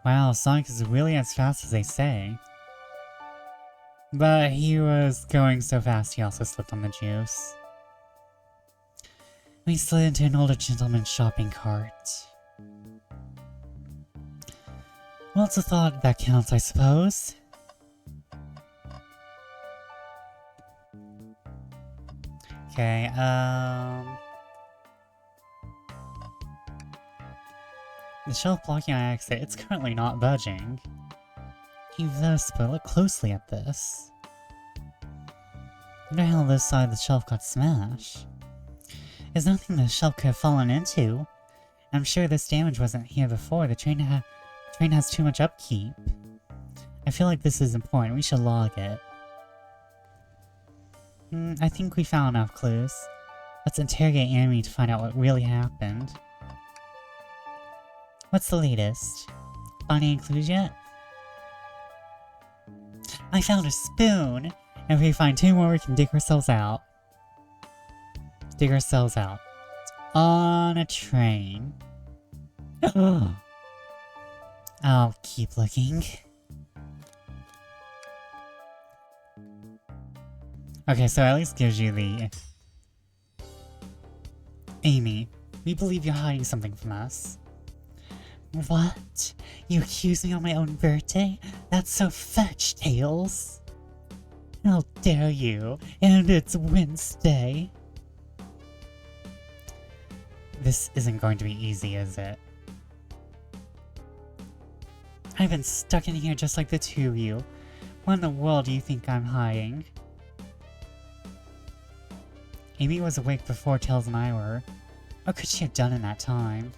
Wow, Sonic is really as fast as they say. But he was going so fast he also slipped on the juice. We slid into an older gentleman's shopping cart. Well, it's a thought that counts, I suppose. Okay, the shelf blocking our exit, it's currently not budging. Even this, but look closely at this. I wonder how this side of the shelf got smashed. There's nothing the shelf could have fallen into. I'm sure this damage wasn't here before. The train has too much upkeep. I feel like this is important. We should log it. I think we found enough clues. Let's interrogate Amy to find out what really happened. What's the latest? Found any clues yet? I found a spoon! And if we find 2 more, we can dig ourselves out. Dig ourselves out. On a train. I'll keep looking. Okay, so at least gives you the... Amy, we believe you're hiding something from us. What? You accuse me on my own birthday? That's so fetch, Tails. How dare you? And it's Wednesday. This isn't going to be easy, is it? I've been stuck in here just like the 2 of you. What in the world do you think I'm hiding? Amy was awake before Tails and I were. What could she have done in that time?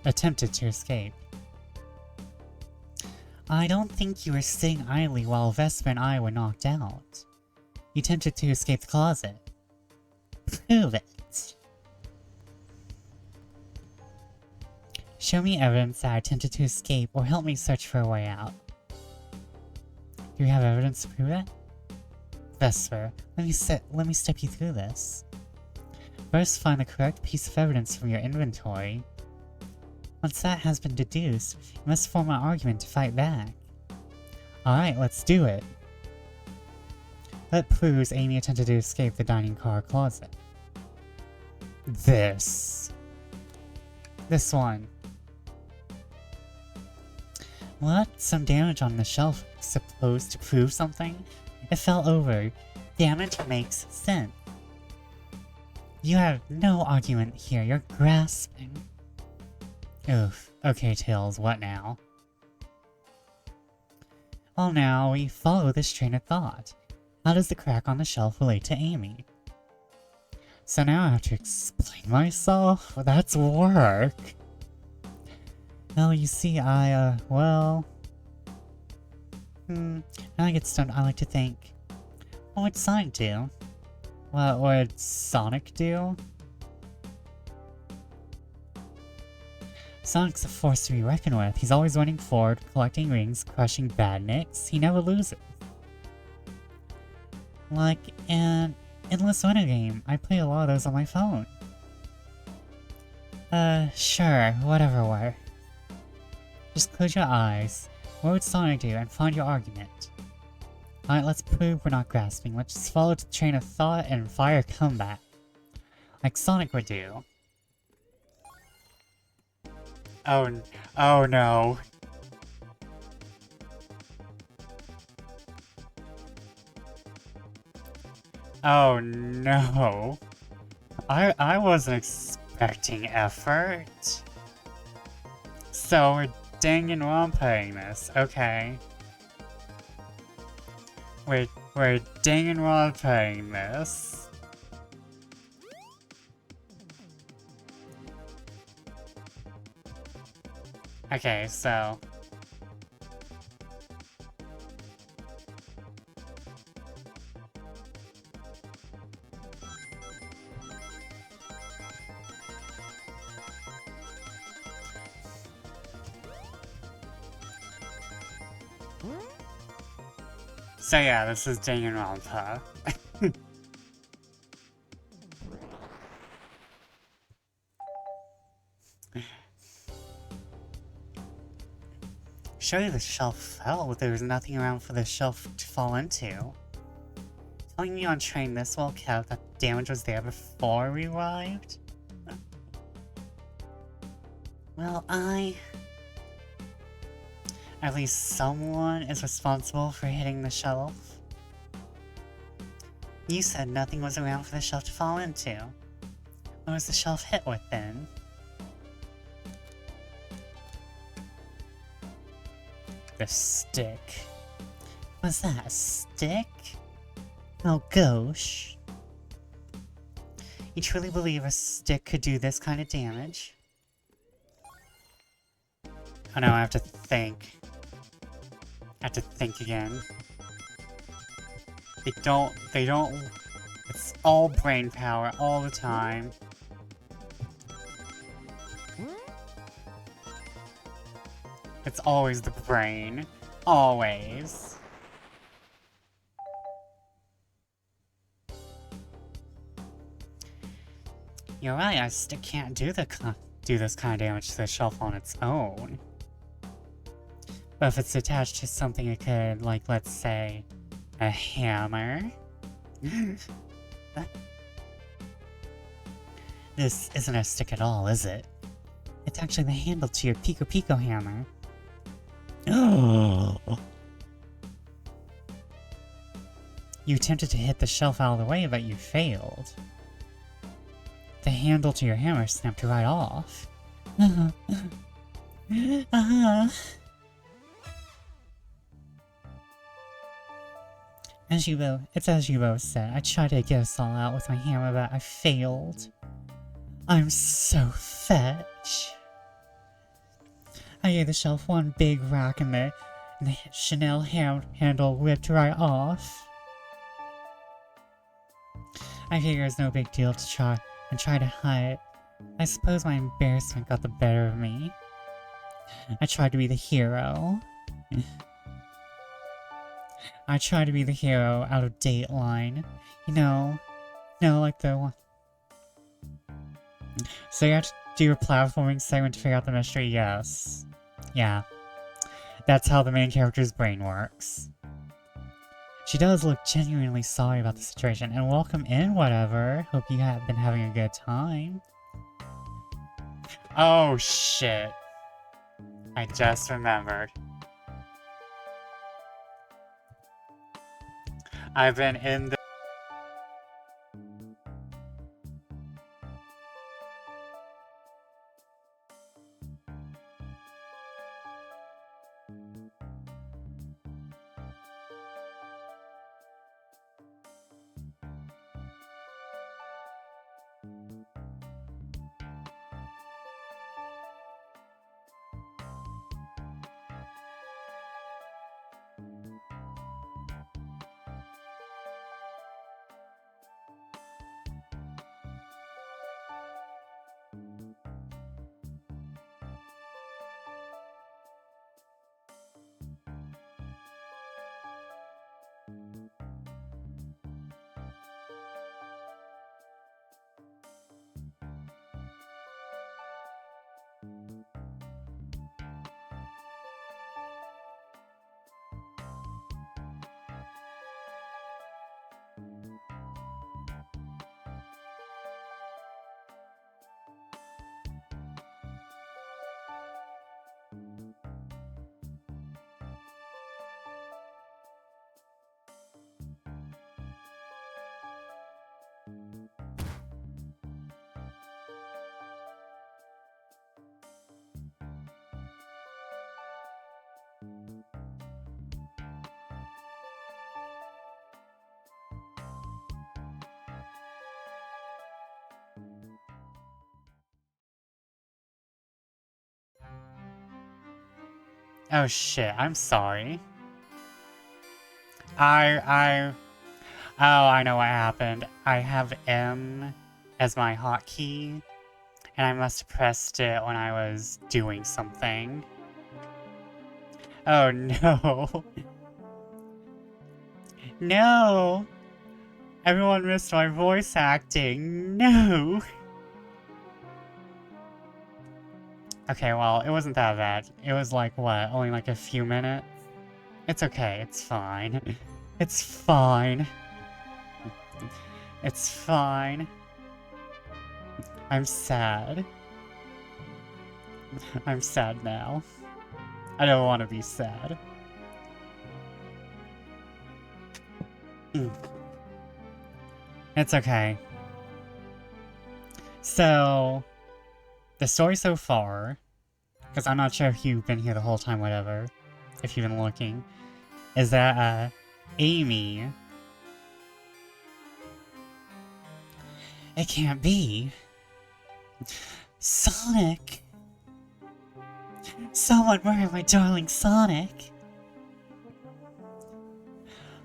Attempted to escape. I don't think you were sitting idly while Vesper and I were knocked out. You attempted to escape the closet. Prove it. Show me evidence that I attempted to escape or help me search for a way out. Do you have evidence to prove it? Vesper, let me step you through this. First, find the correct piece of evidence from your inventory. Once that has been deduced, you must form an argument to fight back. Alright, let's do it. That proves Amy attempted to escape the dining car closet. This one. What? Some damage on the shelf supposed to prove something? It fell over. Damage makes sense. You have no argument here, you're grasping. Oof. Okay, Tails, what now? Well now, we follow this train of thought. How does the crack on the shelf relate to Amy? So now I have to explain myself? That's work! Well, you see, when I get stoned, I like to think, what would Sonic do? What would Sonic do? Sonic's a force to be reckoned with. He's always running forward, collecting rings, crushing badniks. He never loses. Like an endless winter game. I play a lot of those on my phone. Sure, whatever works. Just close your eyes. What would Sonic do? And find your argument. Alright, let's prove we're not grasping. Let's just follow the train of thought and fire a comeback. Like Sonic would do. Oh no. Oh no. I wasn't expecting effort. So we're dang well playing this, okay. We're dang well playing this. Okay, so... So yeah, this is Danganronpa. Surely the shelf fell, but there was nothing around for the shelf to fall into. Telling me on train this well kept that the damage was there before we arrived? Well, at least someone is responsible for hitting the shelf. You said nothing was around for the shelf to fall into. What was the shelf hit with then? The stick. Was that a stick? Oh gosh. You truly believe a stick could do this kind of damage? Oh no, I have to think. I have to think again. They don't, it's all brain power all the time. It's always the brain. Always. You're right, a stick can't do this kind of damage to the shelf on its own. But if it's attached to something it could, like, let's say, a hammer. This isn't a stick at all, is it? It's actually the handle to your Pico Pico hammer. Oh. You attempted to hit the shelf out of the way, but you failed. The handle to your hammer snapped right off. It's as you both said, I tried to get us all out with my hammer, but I failed. I'm so fetch. I gave the shelf one big rack and the Chanel handle ripped right off. I figure it's no big deal to try to hide it. I suppose my embarrassment got the better of me. I tried to be the hero. I tried to be the hero out of Dateline. You know, like the one. So you have to do your platforming segment to figure out the mystery? Yes. Yeah. That's how the main character's brain works. She does look genuinely sorry about the situation, and welcome in, whatever. Hope you have been having a good time. Oh shit. I just remembered. I've been in the Oh shit, I'm sorry. Oh, I know what happened. I have M as my hotkey, and I must have pressed it when I was doing something. Oh no. No! Everyone missed my voice acting. No! Okay, well, it wasn't that bad. It was like, what, only like a few minutes? It's okay, it's fine. It's fine. It's fine. I'm sad. I'm sad now. I don't want to be sad. It's okay. So, the story so far, because I'm not sure if you've been here the whole time, whatever, if you've been looking, is that, Amy... It can't be. Sonic! Someone murdered my darling Sonic!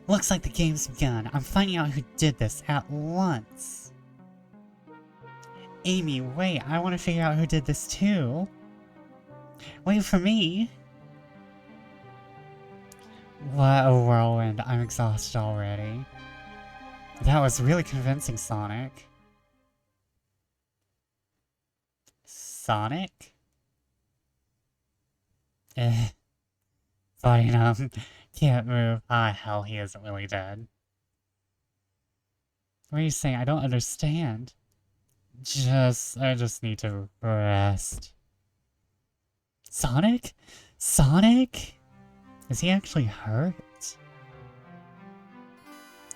Looks like the game's begun. I'm finding out who did this at once. Amy, wait, I want to figure out who did this too. Wait for me. What a whirlwind. I'm exhausted already. That was really convincing, Sonic. Sonic? Body numb. Can't move. Ah, hell, he isn't really dead. What are you saying? I don't understand. I just need to rest. Sonic? Sonic? Is he actually hurt?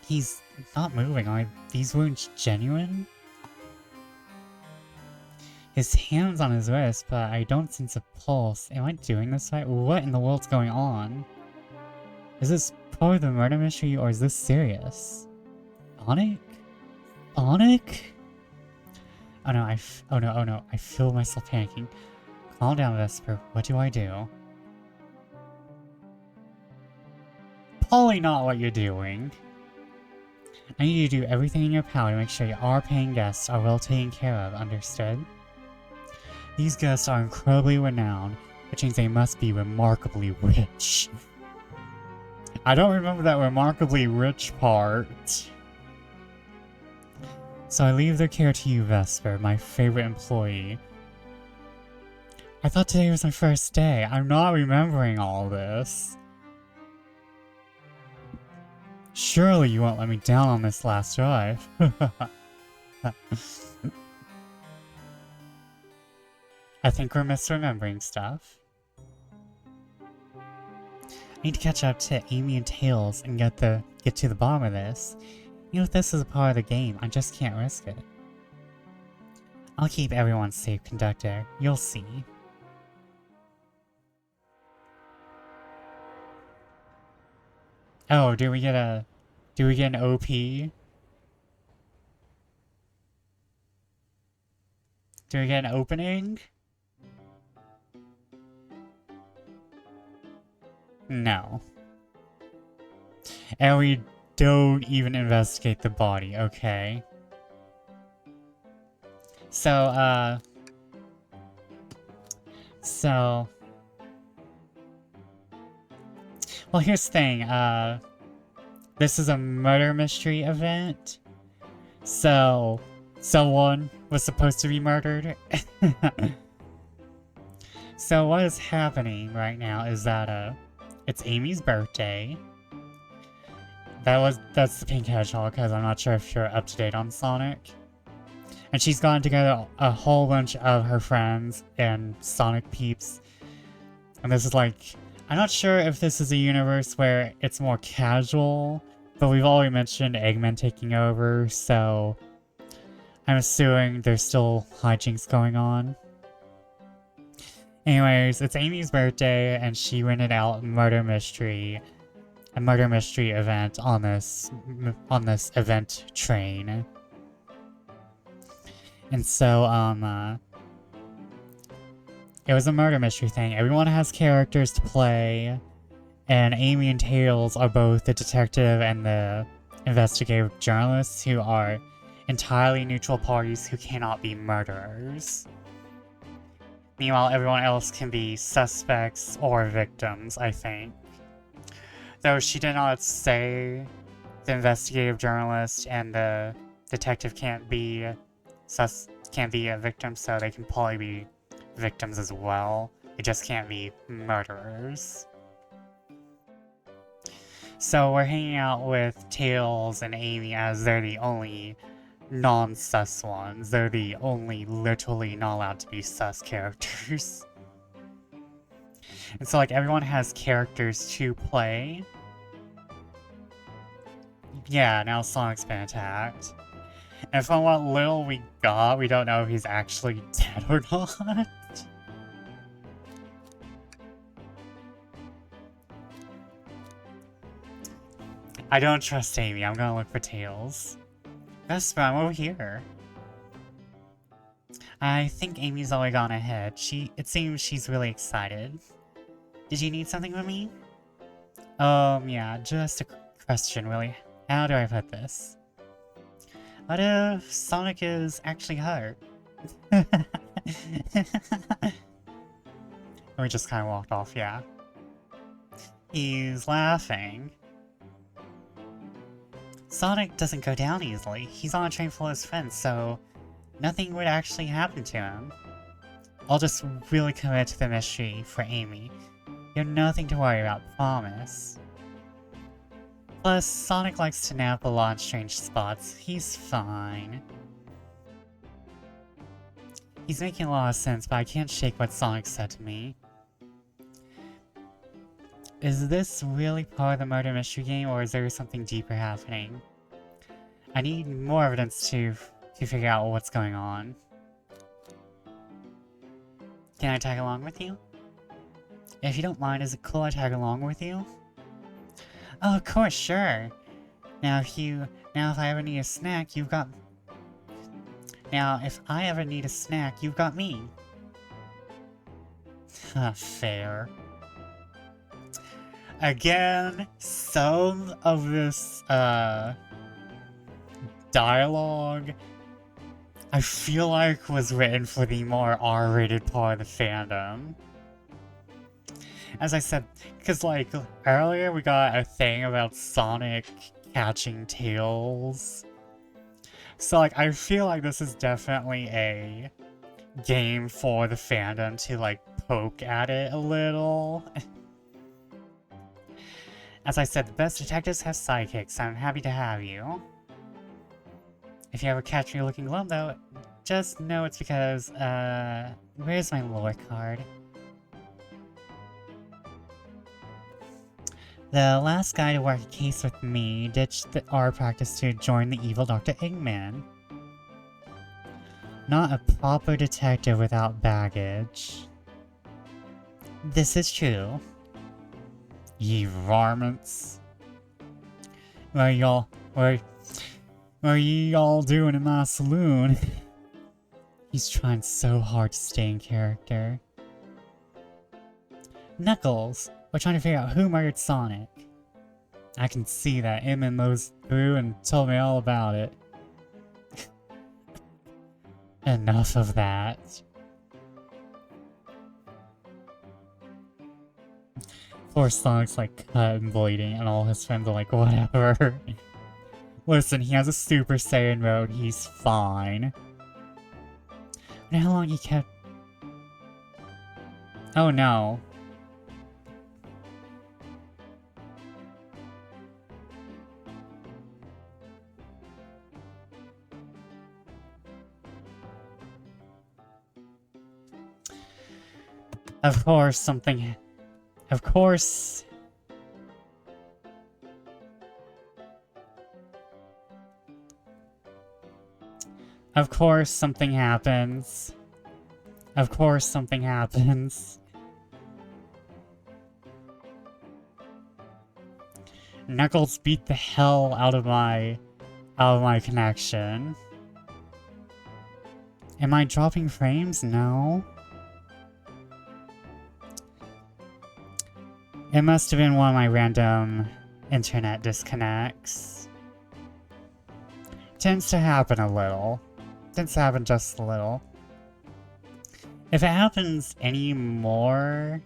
He's not moving. Are these wounds genuine? His hand's on his wrist, but I don't sense a pulse. Am I doing this right? What in the world's going on? Is this part of the murder mystery, or is this serious? Sonic? Sonic? Oh no, oh no, I feel myself panicking. Calm down, Vesper. What do I do? Probably not what you're doing. I need you to do everything in your power to make sure our paying guests are well taken care of, understood? These guests are incredibly renowned, which means they must be remarkably rich. I don't remember that remarkably rich part. So I leave their care to you, Vesper, my favorite employee. I thought today was my first day. I'm not remembering all this. Surely you won't let me down on this last drive. I think we're misremembering stuff. I need to catch up to Amy and Tails and get to the bottom of this. Even if this is a part of the game, I just can't risk it. I'll keep everyone safe, Conductor. You'll see. Oh, do we get an OP? Do we get an opening? No. And we don't even investigate the body, okay. So, well, here's the thing, this is a murder mystery event, so someone was supposed to be murdered. So what is happening right now is that, it's Amy's birthday. That's the pink hedgehog, because I'm not sure if you're up to date on Sonic. And she's gotten together a whole bunch of her friends and Sonic peeps. And this is like, I'm not sure if this is a universe where it's more casual, but we've already mentioned Eggman taking over, so I'm assuming there's still hijinks going on. Anyways, it's Amy's birthday, and she rented out a murder mystery event on this event train. And so, It was a murder mystery thing. Everyone has characters to play, and Amy and Tails are both the detective and the investigative journalists who are entirely neutral parties who cannot be murderers. Meanwhile, everyone else can be suspects or victims, I think. Though she did not say the investigative journalist and the detective can't be a victim, so they can probably be victims as well. They just can't be murderers. So we're hanging out with Tails and Amy as they're the only non-sus ones. They're the only literally not allowed to be sus characters. And so like everyone has characters to play. Yeah, now Sonic's been attacked. And from what little we got, we don't know if he's actually dead or not. I don't trust Amy. I'm gonna look for Tails. Vesper, I'm over here. I think Amy's already gone ahead. It seems she's really excited. Did you need something from me? Yeah, just a question, really. How do I put this? What if Sonic is actually hurt? We just kind of walked off, yeah. He's laughing. Sonic doesn't go down easily. He's on a train full of his friends, so nothing would actually happen to him. I'll just really commit to the mystery for Amy. You have nothing to worry about, promise. Plus, Sonic likes to nap a lot in strange spots. He's fine. He's making a lot of sense, but I can't shake what Sonic said to me. Is this really part of the murder mystery game, or is there something deeper happening? I need more evidence to figure out what's going on. Can I tag along with you? If you don't mind, is it cool I tag along with you? Oh, of course, sure. Now if I ever need a snack, you've got... Now, if I ever need a snack, you've got me. Fair. Again, some of this, dialogue, I feel like was written for the more R-rated part of the fandom. As I said, because, like, earlier we got a thing about Sonic catching Tails. So, like, I feel like this is definitely a game for the fandom to, like, poke at it a little. As I said, the best detectives have sidekicks. I'm happy to have you. If you ever catch me looking glum, though, just know it's because, where's my lore card? The last guy to work a case with me ditched our practice to join the evil Dr. Eggman. Not a proper detective without baggage. This is true. Ye varmints. What are ye all doing in my saloon? He's trying so hard to stay in character. Knuckles, we're trying to figure out who murdered Sonic. I can see that Emin knows through and told me all about it. Enough of that. Poor Sonic's like cut and bleeding and all his friends are like, whatever. Listen, he has a Super Saiyan mode, he's fine. And how long he kept... Oh no. Of course something... Of course... Of course something happens. Of course something happens. Knuckles beat the hell out of my connection. Am I dropping frames? No. It must have been one of my random internet disconnects. Tends to happen a little. Tends to happen just a little. If it happens anymore,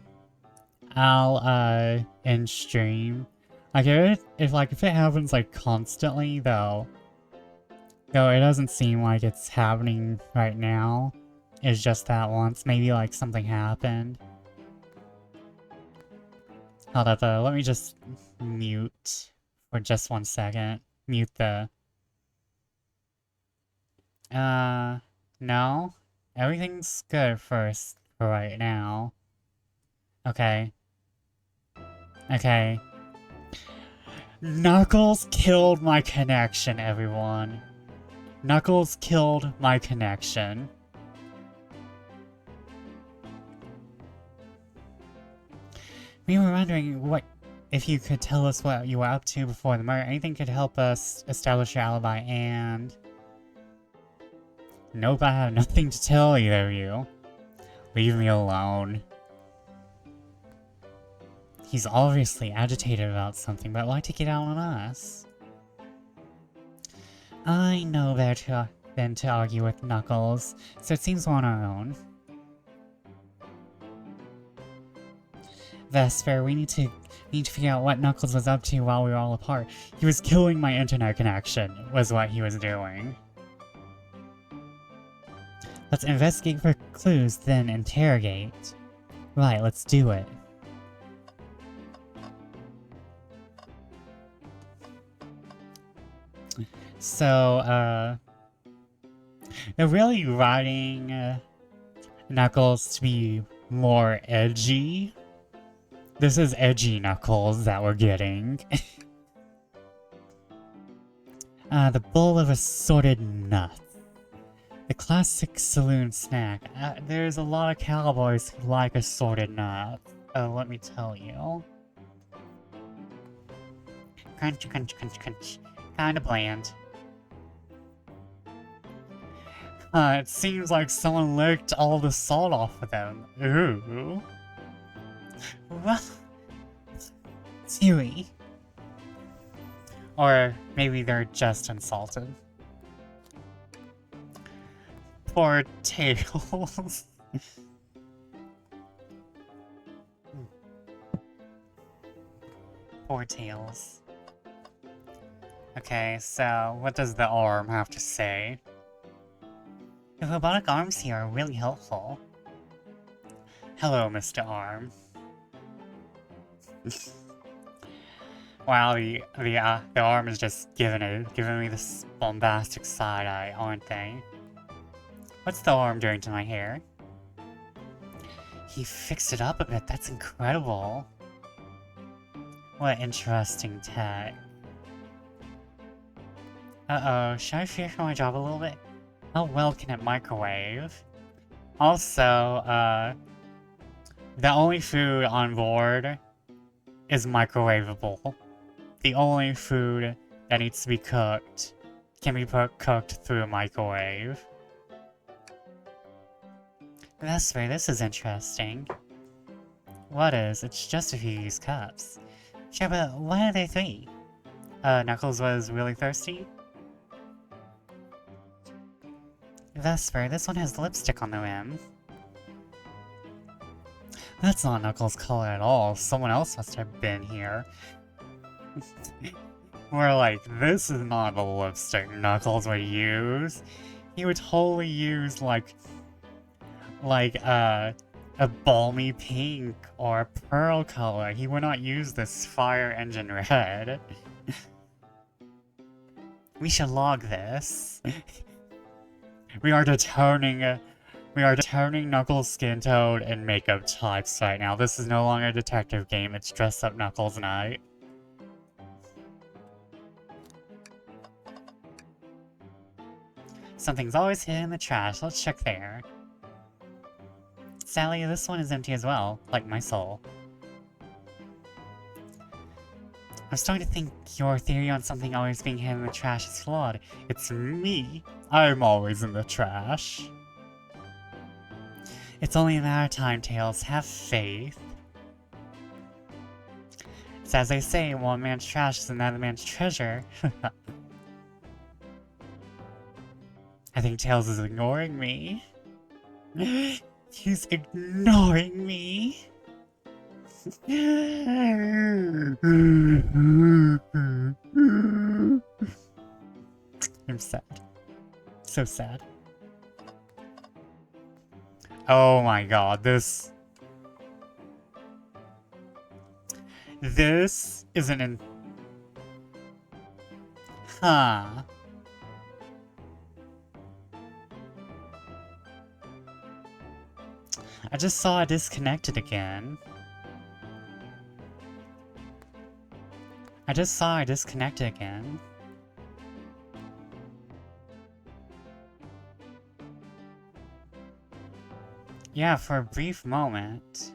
I'll in stream. Like if it happens like constantly though it doesn't seem like it's happening right now. It's just that once. Maybe like something happened. Hold up though, let me just mute for just 1 second. Mute the... no? Everything's good for right now. Okay. Okay. Knuckles killed my connection, everyone. Knuckles killed my connection. We were wondering if you could tell us what you were up to before the murder. Anything could help us establish your alibi and... Nope, I have nothing to tell either of you. Leave me alone. He's obviously agitated about something, but why take it out on us? I know better than to argue with Knuckles, so it seems we're on our own. Vesper, we need to figure out what Knuckles was up to while we were all apart. He was killing my internet connection, was what he was doing. Let's investigate for clues, then interrogate. Right, let's do it. So, they're really writing Knuckles to be more edgy. This is edgy Knuckles that we're getting. The bowl of assorted nuts. The classic saloon snack. There's a lot of cowboys who like assorted nuts. Let me tell you. Crunch, crunch, crunch, crunch. Kinda bland. It seems like someone licked all the salt off of them. Ooh. What? Chewy. Or maybe they're just insulted. Poor Tails. Poor Tails. Okay, so what does the arm have to say? The robotic arms here are really helpful. Hello, Mr. Arm. Wow, the arm is just giving me this bombastic side eye, aren't they? What's the arm doing to my hair? He fixed it up a bit, that's incredible. What interesting tech. Uh-oh, should I fear for my job a little bit? How well can it microwave? Also, the only food on board is microwavable. The only food that needs to be cooked can be cooked through a microwave. That's right, this is interesting. What is? It's just a few used cups. Sure, but why are there 3? Knuckles was really thirsty? Vesper, this one has lipstick on the rim. That's not Knuckles' color at all. Someone else must have been here. We're like, this is not the lipstick Knuckles would use. He would totally use, like a balmy pink or a pearl color. He would not use this fire engine red. We should log this. We are determining Knuckles' skin tone and makeup types right now. This is no longer a detective game, it's dress up Knuckles night. Something's always hidden in the trash, let's check there. Sally, this one is empty as well, like my soul. I'm starting to think your theory on something always being hidden in the trash is flawed. It's me. I'm always in the trash. It's only a matter of time, Tails. Have faith. It's as they say, one man's trash is another man's treasure. I think Tails is ignoring me. He's ignoring me. I'm sad. So sad. Oh my god, this isn't in... Huh. I just saw I disconnected again. Yeah, for a brief moment.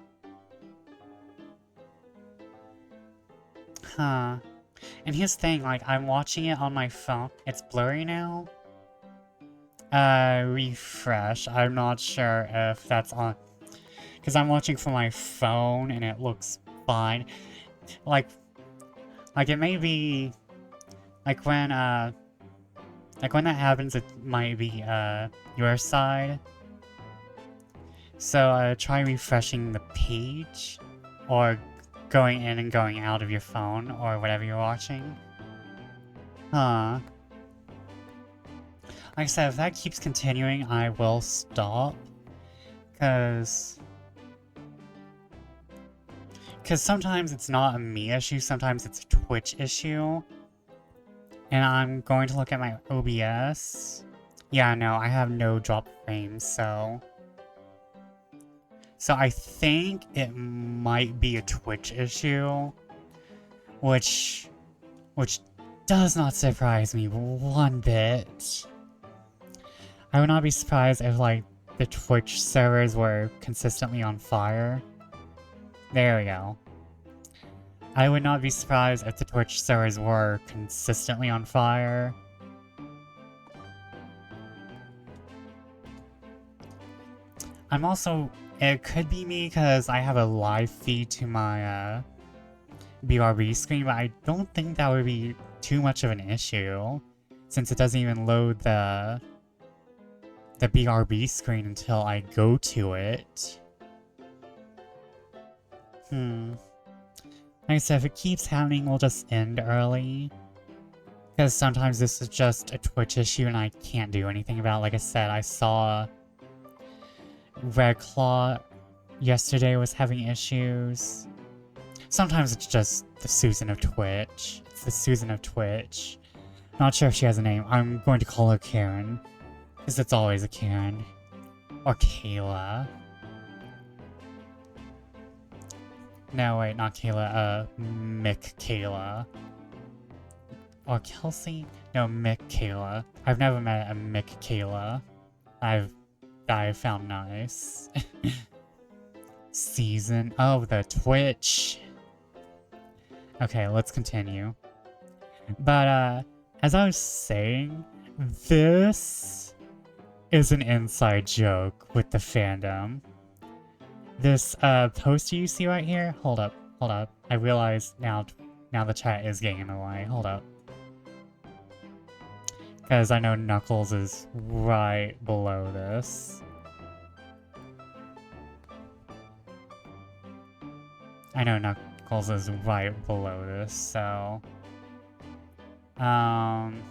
Huh. And here's the thing, like, I'm watching it on my phone. It's blurry now. Refresh. I'm not sure if that's on... Because I'm watching from my phone and it looks fine. Like it may be... Like when that happens, it might be, your side. So, try refreshing the page. Or going in and going out of your phone, or whatever you're watching. Huh. Like I said, if that keeps continuing, I will stop. Because sometimes it's not a me issue, sometimes it's a Twitch issue. And I'm going to look at my OBS. Yeah, no, I have no drop frames, so... So I think it might be a Twitch issue. Which does not surprise me one bit. I would not be surprised if, like, the Twitch servers were consistently on fire. There we go. I would not be surprised if the Twitch servers were consistently on fire. I'm also... It could be me because I have a live feed to my BRB screen, but I don't think that would be too much of an issue, since it doesn't even load the BRB screen until I go to it. Like I said, if it keeps happening, we'll just end early. Because sometimes this is just a Twitch issue and I can't do anything about it. Like I said, I saw Red Claw yesterday was having issues. Sometimes it's just the Susan of Twitch. It's the Susan of Twitch. Not sure if she has a name. I'm going to call her Karen. Because it's always a Karen. Or Kayla. No, wait, not Kayla. Mick Kayla. Or Kelsey? No, Mick Kayla. I've never met a Mick Kayla. I found nice. Season of the Twitch. Okay, let's continue. But, as I was saying, this is an inside joke with the fandom. This, poster you see right here? Hold up. I realize now the chat is getting in the way. Hold up. Because I know Knuckles is right below this. I know Knuckles is right below this, so... And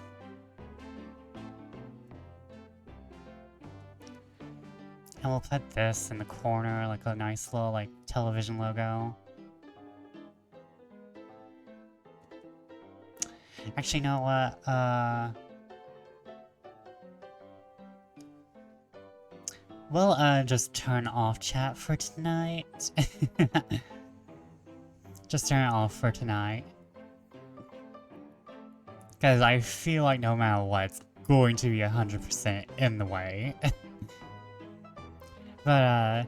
we'll put this in the corner, like a nice little, like, television logo. Actually, you know what, we'll, just turn off chat for tonight. Just turn it off for tonight. Because I feel like no matter what, it's going to be 100% in the way. But,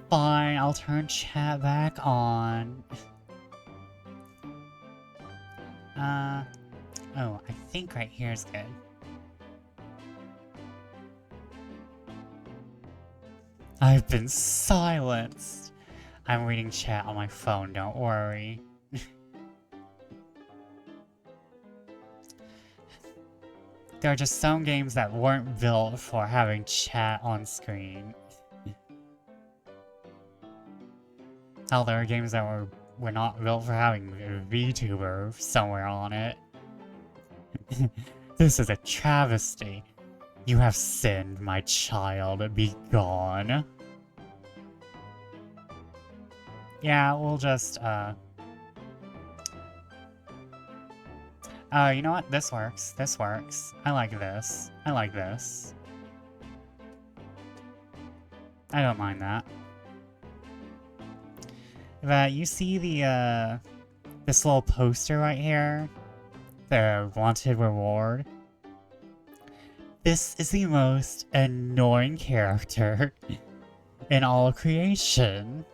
fine, I'll turn chat back on. Oh, I think right here is good. I've been silenced. I'm reading chat on my phone, don't worry. There are just some games that weren't built for having chat on screen. Hell, there are games that were not built for having VTuber somewhere on it. This is a travesty. You have sinned, my child. Be gone. Yeah, we'll just, you know what? This works. This works. I like this. I like this. I don't mind that. But you see the, this little poster right here? The wanted reward? This is the most annoying character in all of creation.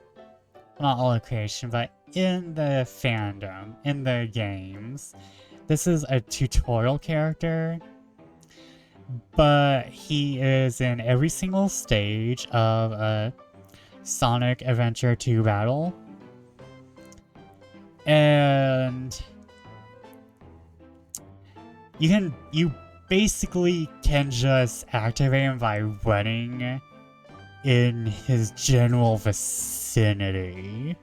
Not all of creation, but in the fandom, in the games. This is a tutorial character, but he is in every single stage of a Sonic Adventure 2 battle. And you basically can just activate him by running in his general vicinity.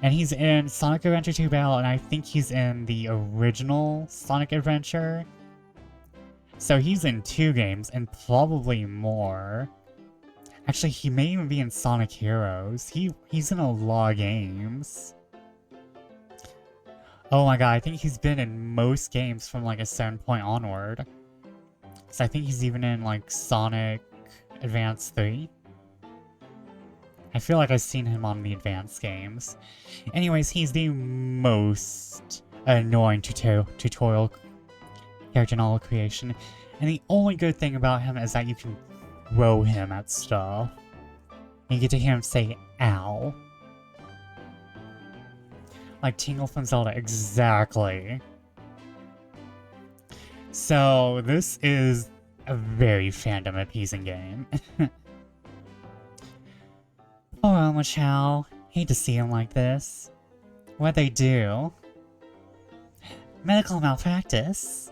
And he's in Sonic Adventure 2 Battle, and I think he's in the original Sonic Adventure. So he's in 2 games, and probably more. Actually, he may even be in Sonic Heroes. He's in a lot of games. Oh my god, I think he's been in most games from like a certain point onward. So I think he's even in like Sonic Advance 3. I feel like I've seen him on the advanced games. Anyways, he's the most annoying tutorial character in all of creation. And the only good thing about him is that you can throw him at stuff. And you get to hear him say, ow. Like Tingle from Zelda, exactly. So, this is a very fandom appeasing game. Oh, Elma Chow. Hate to see him like this. What'd they do? Medical malpractice.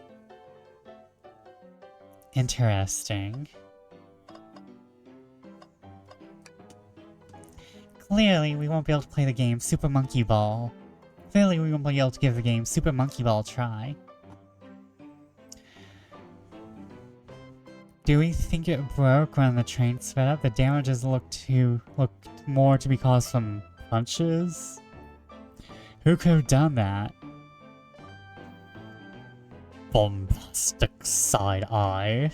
Interesting. Clearly, we won't be able to play the game Super Monkey Ball. Clearly, we won't be able to give the game Super Monkey Ball a try. Do we think it broke when the train sped up? The damages looked more to be caused from punches? Who could have done that? Bombastic side eye.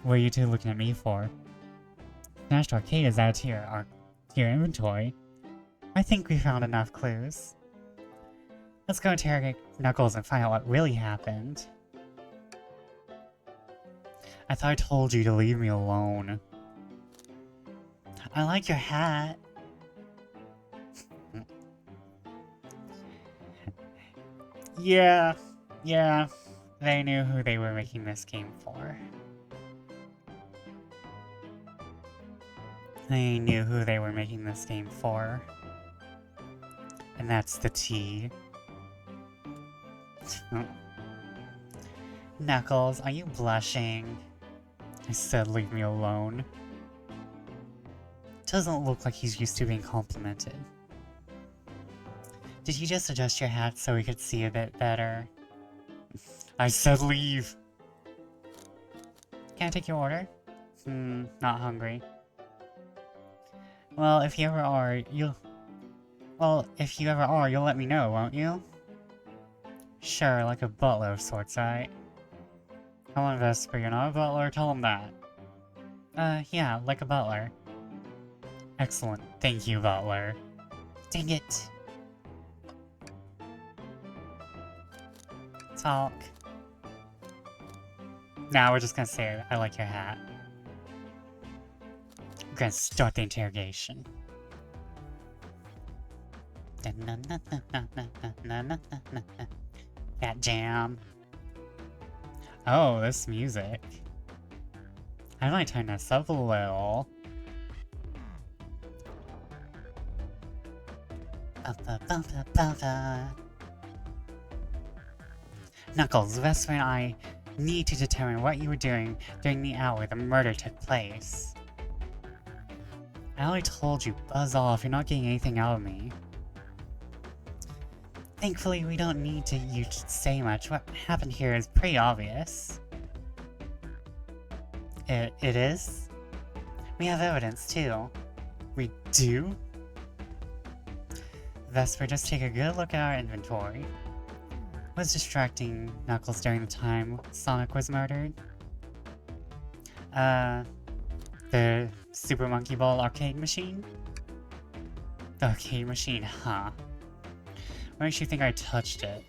What are you two looking at me for? Smashed Arcade is out here, our inventory. I think we found enough clues. Let's go interrogate Knuckles and find out what really happened. I thought I told you to leave me alone. I like your hat. Yeah, they knew who they were making this game for. They knew who they were making this game for. And that's the T. Knuckles, are you blushing? I said leave me alone. Doesn't look like he's used to being complimented. Did you just adjust your hat so we could see a bit better? I said leave! Can I take your order? Not hungry. Well, if you ever are, you'll let me know, won't you? Sure, like a butler of sorts, right? Come on, Vesper, you're not a butler, tell him that. Yeah, like a butler. Excellent, thank you, butler. Dang it! Talk. Nah, we're just gonna say, I like your hat. We're gonna start the interrogation. Cat jam. Oh, this music. I might turn this up a little. Knuckles, Vesper and I need to determine what you were doing during the hour the murder took place. I already told you, buzz off, you're not getting anything out of me. Thankfully, we don't need you to say much. What happened here is pretty obvious. It is? We have evidence, too. We do? Vesper, just take a good look at our inventory. What was distracting Knuckles during the time Sonic was murdered? The Super Monkey Ball arcade machine? The arcade machine, huh? What makes you think I touched it?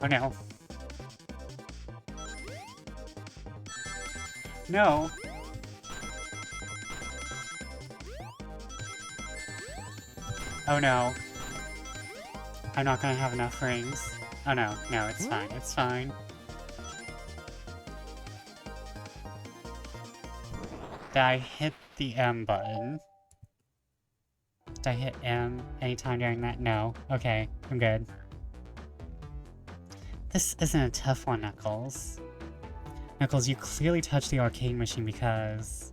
Oh no. No! Oh no. I'm not gonna have enough rings. Oh no, no, it's fine, it's fine. Did I hit the M button? Did I hit M anytime during that? No. Okay, I'm good. This isn't a tough one, Knuckles. Knuckles, you clearly touched the arcade machine because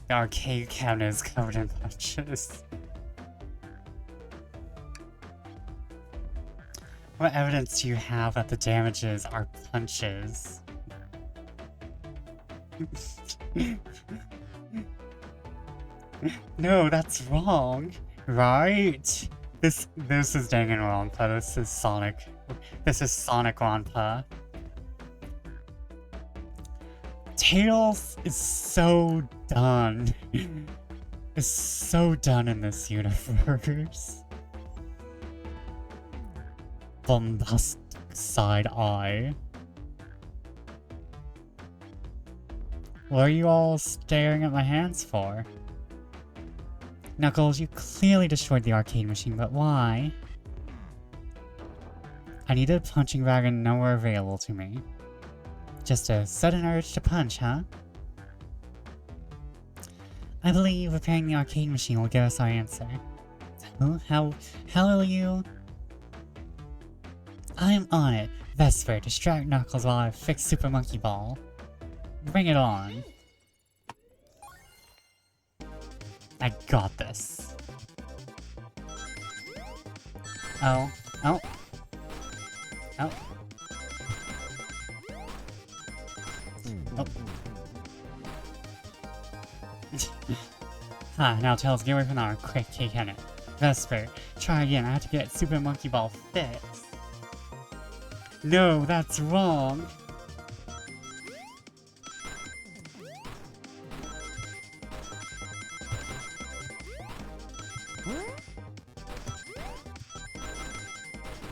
the arcade cabinet is covered in punches. What evidence do you have that the damages are punches? No, that's wrong, right? This is Danganronpa. This is Sonic. This is Sonic Ronpa. Tails is so done. Is so done in this universe. Bombastic side eye. What are you all staring at my hands for? Knuckles, you clearly destroyed the arcade machine, but why? I needed a punching bag and nowhere available to me. Just a sudden urge to punch, huh? I believe repairing the arcade machine will give us our answer. Huh? How will you? I'm on it. Vesper, distract Knuckles while I fix Super Monkey Ball. Bring it on. I got this. Oh. Oh. Oh. Oh. Now Tails, get away from our quick kick in it. Vesper, try again. I have to get Super Monkey Ball fixed. No, that's wrong.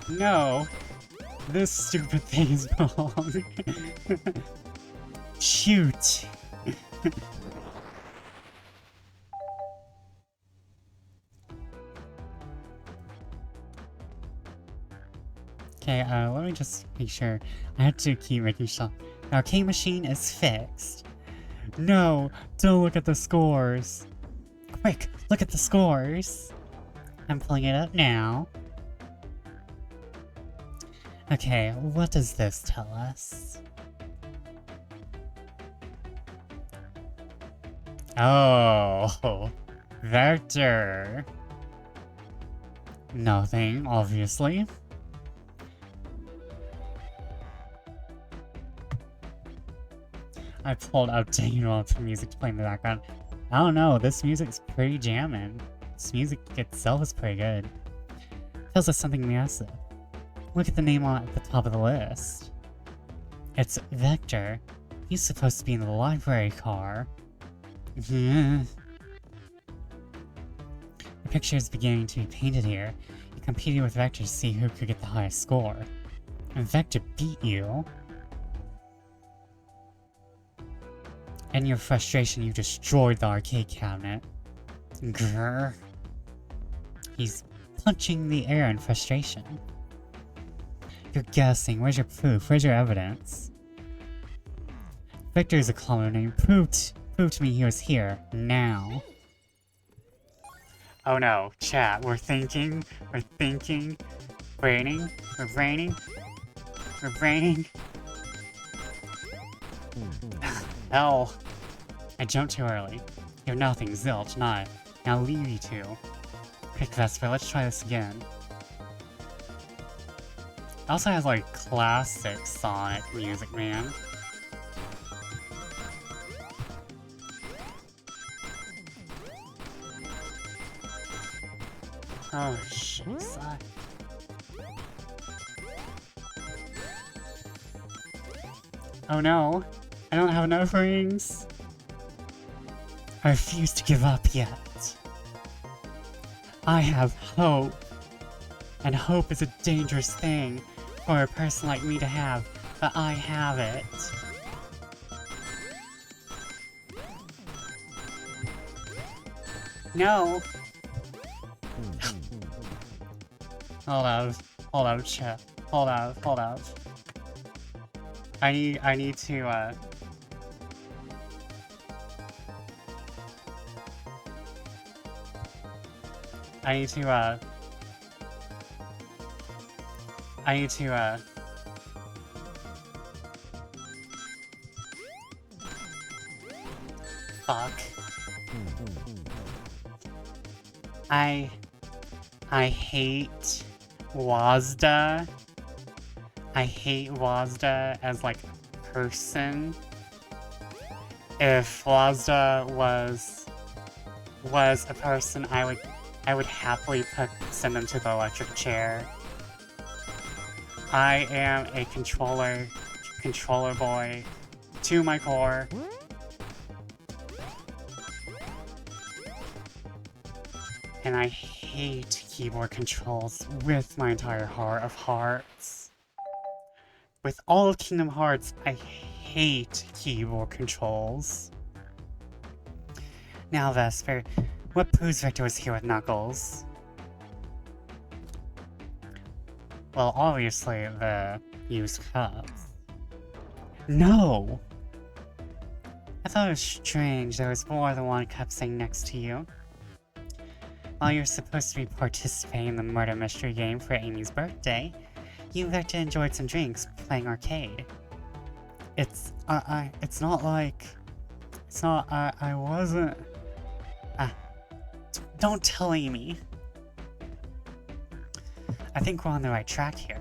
No, this stupid thing is wrong. Shoot. Okay, let me just make sure. I have to keep making sure. The arcade machine is fixed. No, don't look at the scores. Quick, look at the scores. I'm pulling it up now. Okay, what does this tell us? Oh, Vector. Nothing, obviously. I pulled up Danganronpa music to play in the background. I don't know, this music's pretty jammin'. This music itself is pretty good. Tells us something massive. Look at the name at the top of the list. It's Vector. He's supposed to be in the library car. The picture is beginning to be painted here. You competed with Vector to see who could get the highest score. And Vector beat you. In your frustration, you destroyed the arcade cabinet. Grrr. He's punching the air in frustration. You're guessing. Where's your proof? Where's your evidence? Victor is a common name. Prove to me he was here. Now. Oh no, chat. We're thinking. We're braining. We're braining. Hell. I jumped too early. You're nothing, zilch, not. Now leave you two. Quick, Vesper, let's try this again. It also has like classic Sonic music, man. Oh shit. Oh no, I don't have enough rings. I refuse to give up yet. I have hope. And hope is a dangerous thing for a person like me to have, but I have it. No. Hold up, chat. Hold up. I need to, I need to, fuck. I hate Wazda. I hate Wazda as like a person. If Wazda was a person, I would happily send them to the electric chair. I am a controller boy to my core. And I hate keyboard controls with my entire heart of hearts. With all of Kingdom Hearts, I hate keyboard controls. Now, Vesper, what proves Victor was here with Knuckles? Well, obviously, the used cups. No! I thought it was strange there was more than one cup sitting next to you. While you're supposed to be participating in the murder mystery game for Amy's birthday, you and Victor enjoyed some drinks playing arcade. I wasn't... Don't tell Amy. I think we're on the right track here.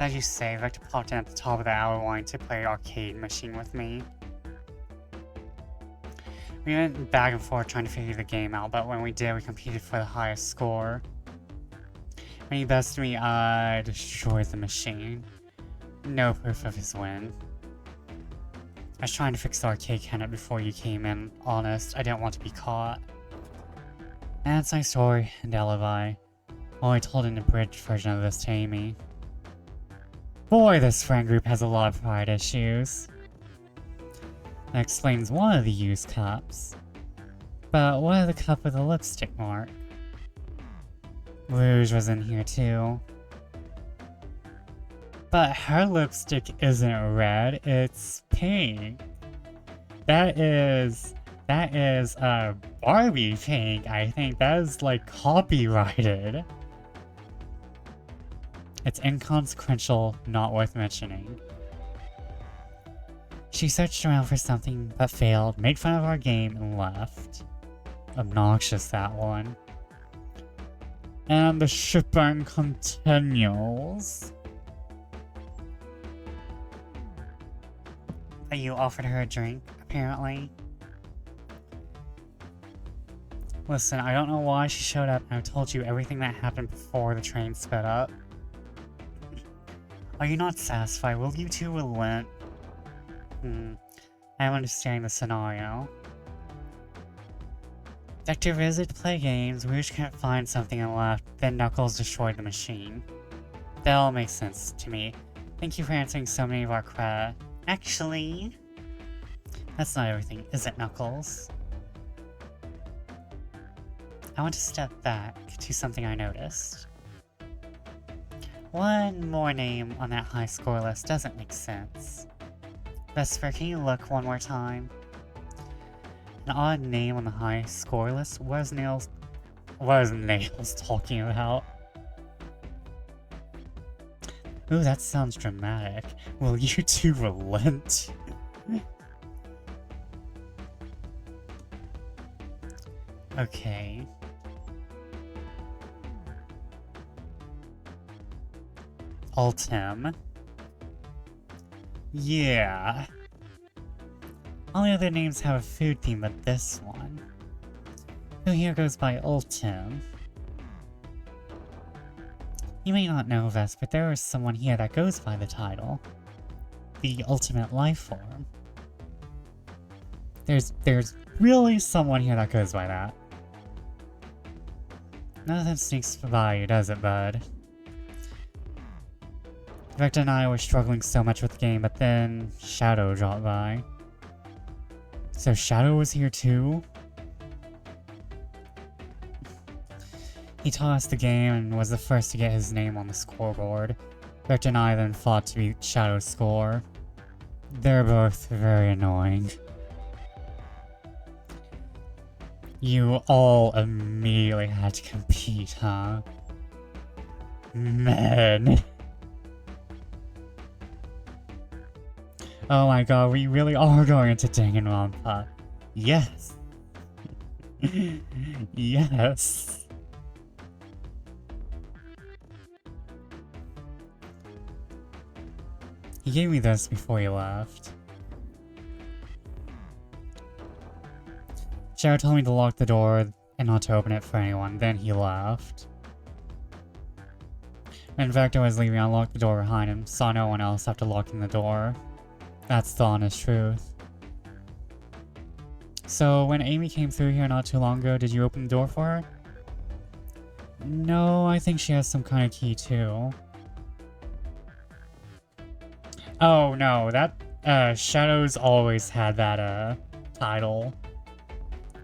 As you say, Victor popped in at the top of the hour wanting to play arcade machine with me. We went back and forth trying to figure the game out, but when we did, we competed for the highest score. When he bested me, I destroyed the machine. No proof of his win. I was trying to fix the arcade cabinet before you came in. Honest, I didn't want to be caught. That's my story and alibi. Only told an abridged version of this to Amy. Boy, this friend group has a lot of pride issues. That explains one of the used cups. But what of the cup with the lipstick mark? Rouge was in here too. But her lipstick isn't red, it's pink. That is Barbie pink, I think. That is like copyrighted. It's inconsequential, not worth mentioning. She searched around for something but failed, made fun of our game, and left. Obnoxious, that one. And the shipping continues. You offered her a drink, apparently. Listen, I don't know why she showed up, and I told you everything that happened before the train sped up. Are you not satisfied? Will you two relent? I am understanding the scenario. Victor visited to play games, Rouge can't find something and left, then Knuckles destroyed the machine. That all makes sense to me. Thank you for answering so many of our questions. Actually, that's not everything, is it, Knuckles? I want to step back to something I noticed. One more name on that high score list doesn't make sense. Vesper, can you look one more time? An odd name on the high score list? What is Nails talking about? Ooh, that sounds dramatic. Will you two relent? Okay. Ultim. Yeah. All the other names have a food theme, but this one. Who here goes by Ultim? You may not know this, but there is someone here that goes by the title. The Ultimate Life Form. There's really someone here that goes by that. Nothing sneaks by you, does it, bud? Vector and I were struggling so much with the game, but then Shadow dropped by. So Shadow was here too? He taught us the game and was the first to get his name on the scoreboard. Vector and I then fought to beat Shadow's score. They're both very annoying. You all immediately had to compete, huh? Man. Oh my god, we really are going into Danganronpa. Yes. Yes. He gave me this before he left. Shadow told me to lock the door and not to open it for anyone, then he left. When Vector was leaving, I locked the door behind him, saw no one else after locking the door. That's the honest truth. So, when Amy came through here not too long ago, did you open the door for her? No, I think she has some kind of key too. Oh no, that, Shadow's always had that, title.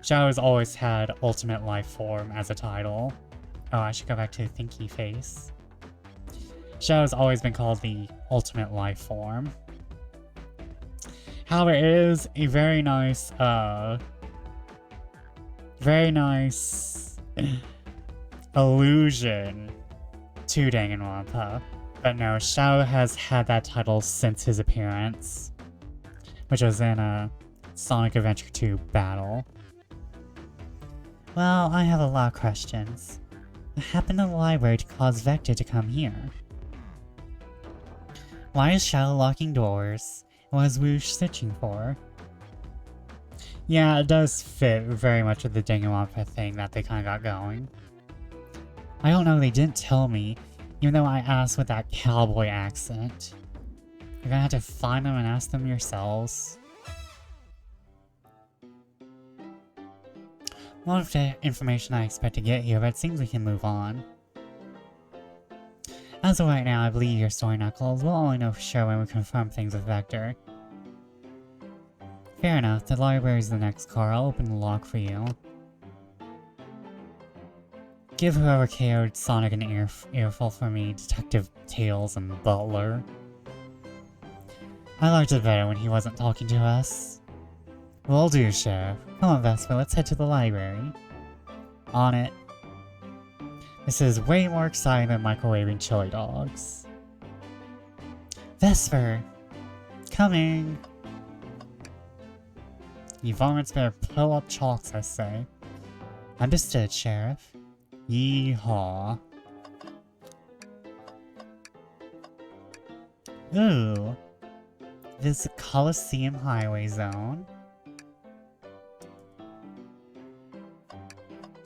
Shadow's always had Ultimate Life Form as a title. Oh, I should go back to Thinky Face. Shadow's always been called the Ultimate Life Form. However, it is a very nice allusion to Danganronpa. But no, Shadow has had that title since his appearance, which was in a Sonic Adventure 2 battle. Well, I have a lot of questions. What happened in the library to cause Vector to come here? Why is Shadow locking doors? What is Woosh stitching for? Yeah, it does fit very much with the Danganronpa thing that they kind of got going. I don't know, they didn't tell me, even though I asked with that cowboy accent. You're gonna have to find them and ask them yourselves. A lot of the information I expect to get here, but it seems we can move on. As of right now, I believe your story, Knuckles. We'll only know for sure when we confirm things with Vector. Fair enough, the library's the next car. I'll open the lock for you. Give whoever KO'd Sonic an earful for me, Detective Tails and Butler. I liked it better when he wasn't talking to us. Will do, Sheriff. Come on, Vesper, let's head to the library. On it. This is way more exciting than microwaving chili dogs. Vesper! Coming! You varmints better pull up chalks, I say. Understood, Sheriff. Yeehaw. Ooh. This is the Coliseum Highway Zone.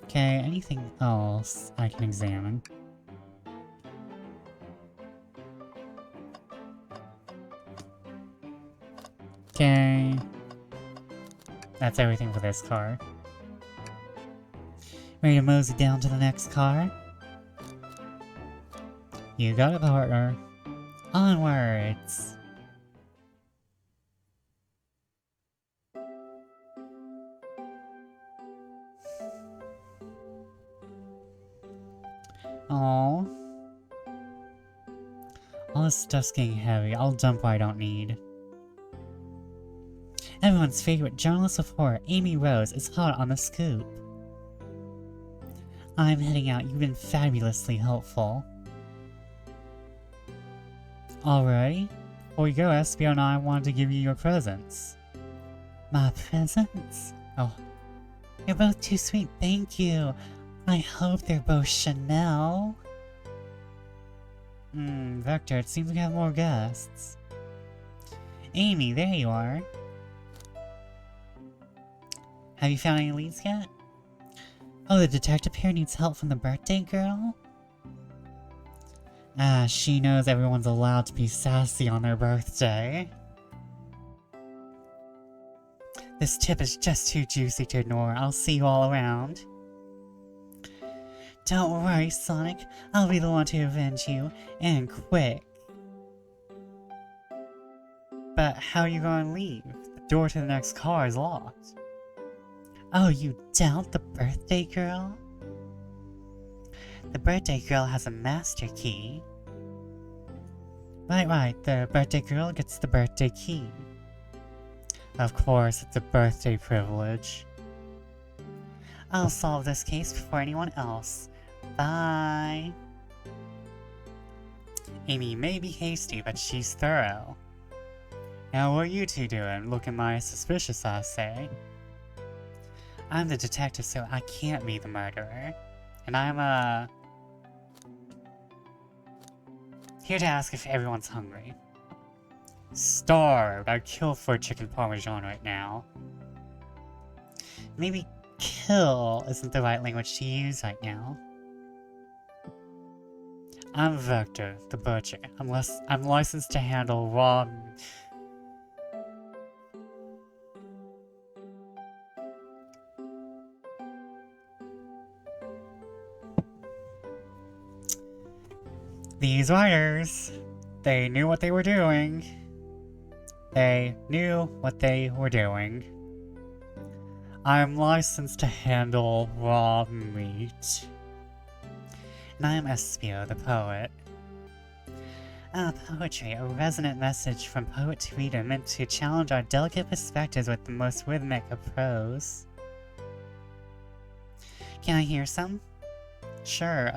Okay, anything else I can examine? Okay. That's everything for this car. Ready to mosey down to the next car? You got it, partner. Onwards! Aww. all this stuff's getting heavy. I'll dump what I don't need. Everyone's favorite journalist of horror, Amy Rose, is hot on the scoop. I'm heading out. You've been fabulously helpful. Alrighty. Before we go, Espio and I wanted to give you your presents. My presents? Oh, you're both too sweet, thank you. I hope they're both Chanel. Vector, it seems we have more guests. Amy, there you are. Have you found any leads yet? Oh, the detective here needs help from the birthday girl? Ah, she knows everyone's allowed to be sassy on their birthday. This tip is just too juicy to ignore. I'll see you all around. Don't worry, Sonic. I'll be the one to avenge you, and quick. But how are you going to leave? The door to the next car is locked. Oh, you doubt the birthday girl? The birthday girl has a master key. Right, the birthday girl gets the birthday key. Of course, it's a birthday privilege. I'll solve this case before anyone else. Bye. Amy may be hasty, but she's thorough. Now what are you two doing? Looking mighty suspicious, I say. I'm the detective, so I can't be the murderer. And I'm, here to ask if everyone's hungry. Starved. I'd kill for chicken parmesan right now. Maybe kill isn't the right language to use right now. I'm Vector, the butcher. I'm licensed to handle raw... These writers, they knew what they were doing. They knew what they were doing. I'm licensed to handle raw meat. And I am Espio, the poet. Poetry, a resonant message from poet to reader meant to challenge our delicate perspectives with the most rhythmic of prose. Can I hear some? Sure,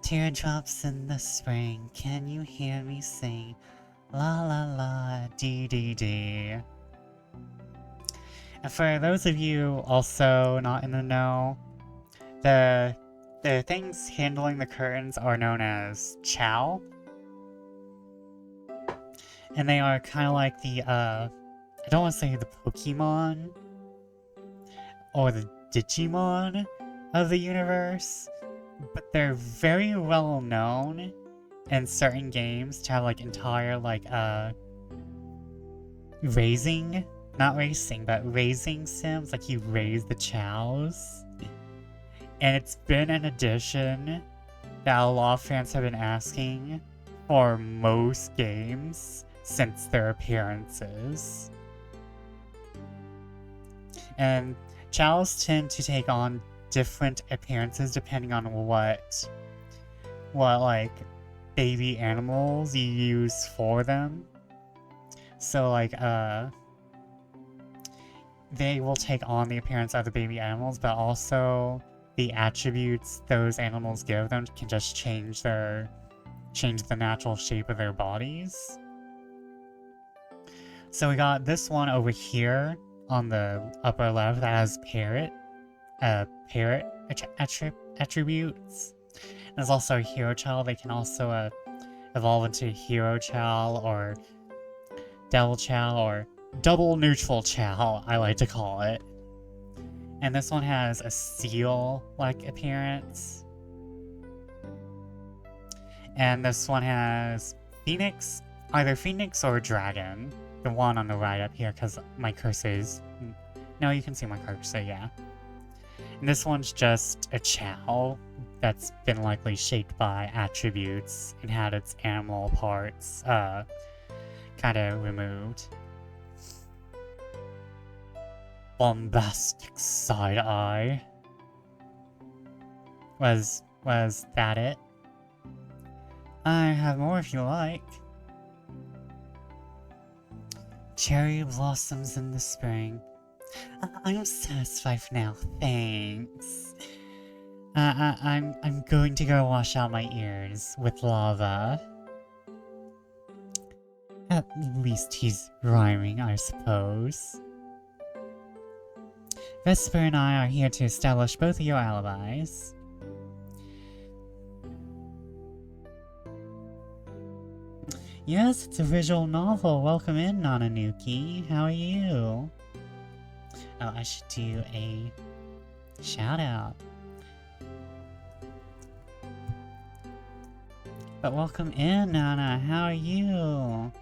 Teardrops in the spring, can you hear me sing? La la la, dee dee dee. And for those of you also not in the know, the things handling the curtains are known as Chow. And they are kind of like the, I don't want to say the Pokemon or the Digimon of the universe, but they're very well known in certain games to have like entire like raising sims, like you raise the chows. And it's been an addition that a lot of fans have been asking for most games since their appearances. And chows tend to take on different appearances depending on what like baby animals you use for them. So like they will take on the appearance of the baby animals, but also the attributes those animals give them can just change the natural shape of their bodies. So we got this one over here on the upper left that has parrot attributes. There's also a hero chow. They can also evolve into hero chow or devil chow or double neutral chow, I like to call it. And this one has a seal-like appearance. And this one has phoenix, either phoenix or dragon. The one on the right up here, because my cursor is... No, you can see my cursor, yeah. And this one's just a chow that's been likely shaped by attributes and had its animal parts kind of removed. Bombastic side eye. Was Was that it? I have more if you like. Cherry blossoms in the spring. I'm satisfied for now, thanks. I'm going to go wash out my ears with lava. At least he's rhyming, I suppose. Vesper and I are here to establish both of your alibis. Yes, it's a visual novel. Welcome in, Nananuki. How are you? Oh, I should do a shout out. But welcome in, Nana. How are you?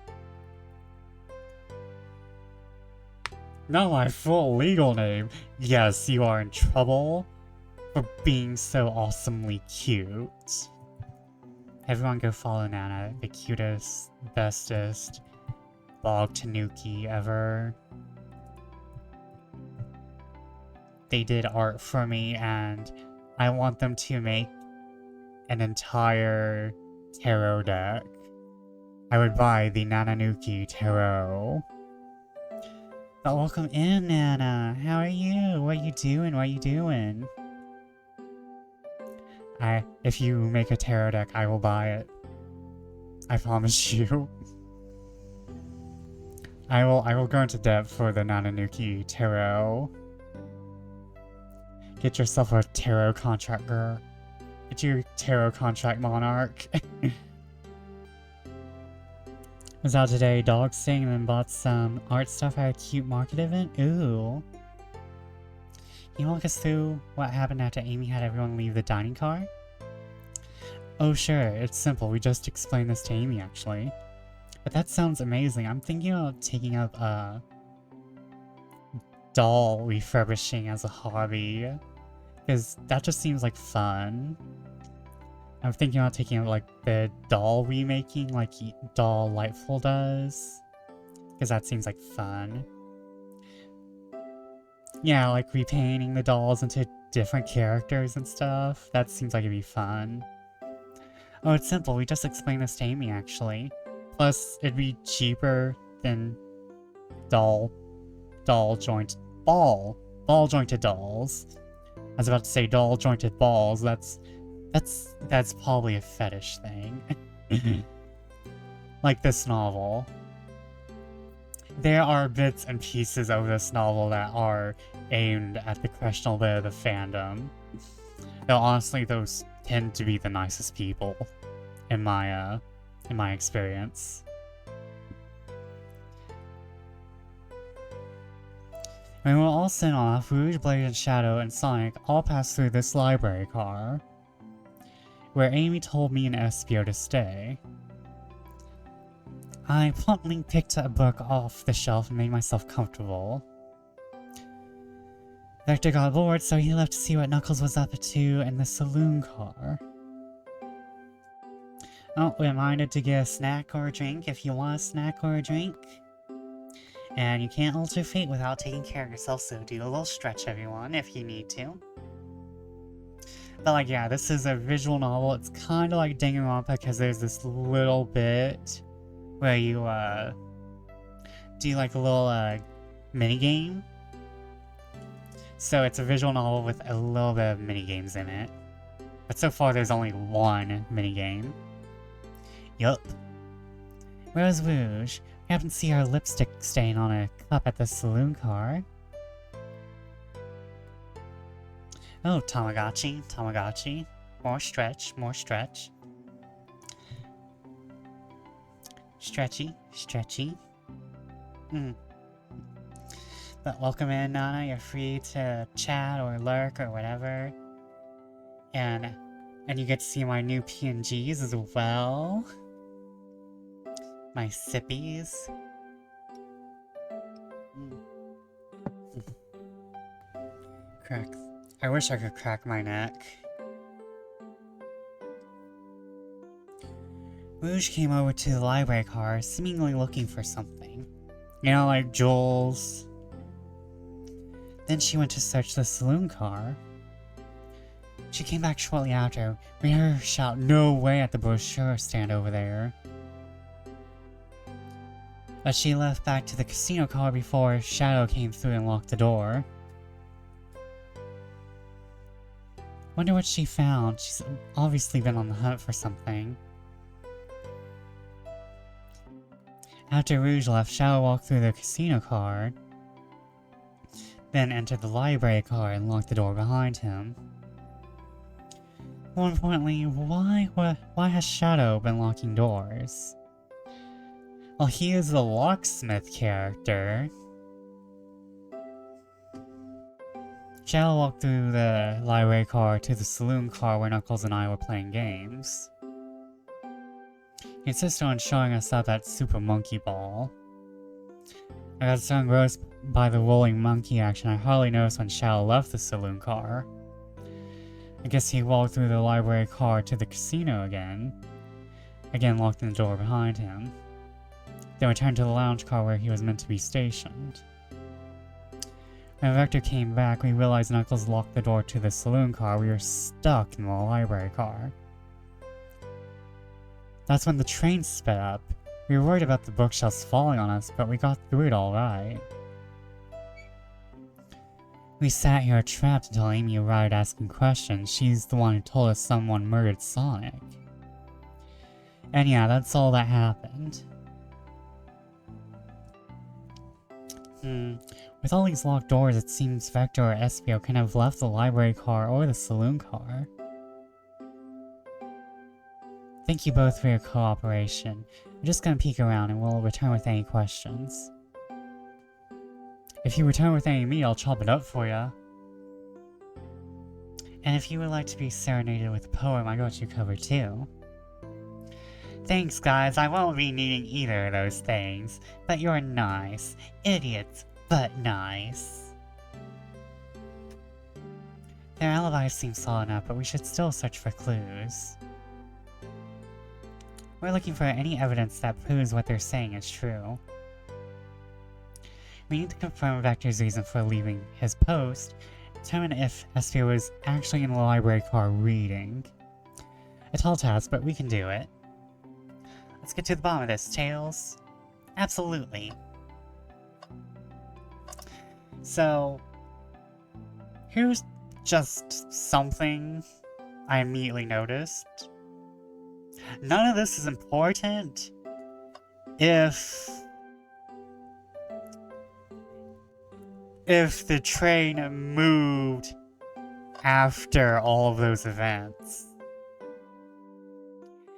Not my full legal name. Yes, you are in trouble for being so awesomely cute. Everyone go follow Nana, the cutest, bestest blog tanuki ever. They did art for me and I want them to make an entire tarot deck. I would buy the Nananuki Tarot. But welcome in, Nana. How are you? What are you doing? What are you doing? If you make a tarot deck, I will buy it. I promise you. I will go into depth for the Nananuki Tarot. Get yourself a tarot contract, girl. Get your tarot contract, monarch. Was out today, dog sitting, and then bought some art stuff at a cute market event. Ooh. Can you walk us through what happened after Amy had everyone leave the dining car? Oh sure, it's simple. We just explained this to Amy, actually. But that sounds amazing. I'm thinking about taking up doll refurbishing as a hobby. Because that just seems like fun. I'm thinking about taking up like the doll remaking like Doll Lightful does. Because that seems like fun. Yeah, like repainting the dolls into different characters and stuff. That seems like it'd be fun. Oh, it's simple. We just explained this to Amy, actually. Plus, it'd be cheaper than ball jointed dolls. I was about to say doll jointed balls. That's probably a fetish thing. Like this novel. There are bits and pieces of this novel that are aimed at the questionable bit of the fandom. Though honestly, those tend to be the nicest people in my experience. When we're all sent off, Rouge, Blade, and Shadow, and Sonic all pass through this library car, where Amy told me and Espio to stay. I promptly picked a book off the shelf and made myself comfortable. Vector got bored, so he left to see what Knuckles was up to in the saloon car. Oh, reminded to get a snack or a drink if you want a snack or a drink. And you can't alter fate without taking care of yourself, so do a little stretch, everyone, if you need to. But like, yeah, this is a visual novel. It's kind of like Danganronpa because there's this little bit where you, do like a little, mini-game. So it's a visual novel with a little bit of mini-games in it. But so far there's only one mini-game. Yup. Where's Rouge? We happen to see her lipstick stain on a cup at the saloon car. Oh, Tamagotchi. More stretch. Stretchy. But welcome in, Nana. You're free to chat or lurk or whatever. And you get to see my new PNGs as well. My sippies. I wish I could crack my neck. Rouge came over to the library car, seemingly looking for something. You know, like jewels. Then she went to search the saloon car. She came back shortly after. We heard her shout, "No way," at the brochure stand over there. But she left back to the casino car before Shadow came through and locked the door. Wonder what she found. She's obviously been on the hunt for something. After Rouge left, Shadow walked through the casino car, then entered the library car and locked the door behind him. More importantly, why has Shadow been locking doors? Well, he is the locksmith character. Shadow walked through the library car to the saloon car where Knuckles and I were playing games. He insisted on showing us up at Super Monkey Ball. I got so engrossed by the rolling monkey action I hardly noticed when Shadow left the saloon car. I guess he walked through the library car to the casino again locking the door behind him. Then returned to the lounge car where he was meant to be stationed. When Vector came back, we realized Knuckles locked the door to the saloon car. We were stuck in the library car. That's when the train sped up. We were worried about the bookshelves falling on us, but we got through it alright. We sat here trapped until Amy arrived asking questions. She's the one who told us someone murdered Sonic. And yeah, that's all that happened. With all these locked doors, it seems Vector or Espio can have left the library car or the saloon car. Thank you both for your cooperation. I'm just gonna peek around and we'll return with any questions. If you return with any meat, I'll chop it up for ya. And if you would like to be serenaded with a poem, I got you covered too. Thanks guys, I won't be needing either of those things, but you're nice. Idiots, but nice. Their alibis seem solid enough, but we should still search for clues. We're looking for any evidence that proves what they're saying is true. We need to confirm Vector's reason for leaving his post, determine if Espio was actually in the library car reading. A tall task, but we can do it. Let's get to the bottom of this, Tails. Absolutely. So, here's just something I immediately noticed. None of this is important if the train moved after all of those events.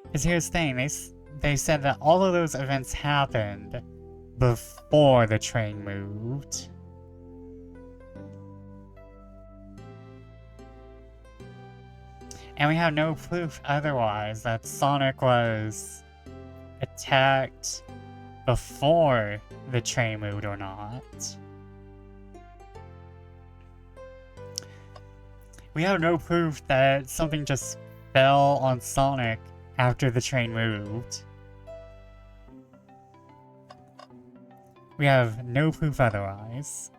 Because here's the thing, they said that all of those events happened before the train moved. And we have no proof otherwise that Sonic was attacked before the train moved or not. We have no proof that something just fell on Sonic after the train moved. We have no proof otherwise.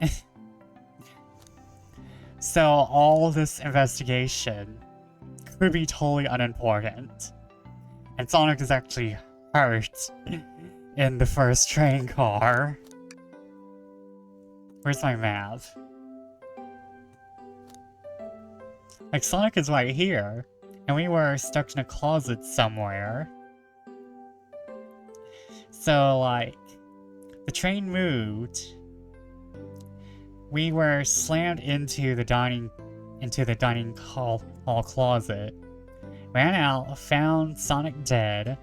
So all this investigation could be totally unimportant. And Sonic is actually hurt in the first train car. Where's my map? Like, Sonic is right here, and we were stuck in a closet somewhere. So, like, the train moved. We were slammed into the dining hall closet. Ran out, found Sonic dead.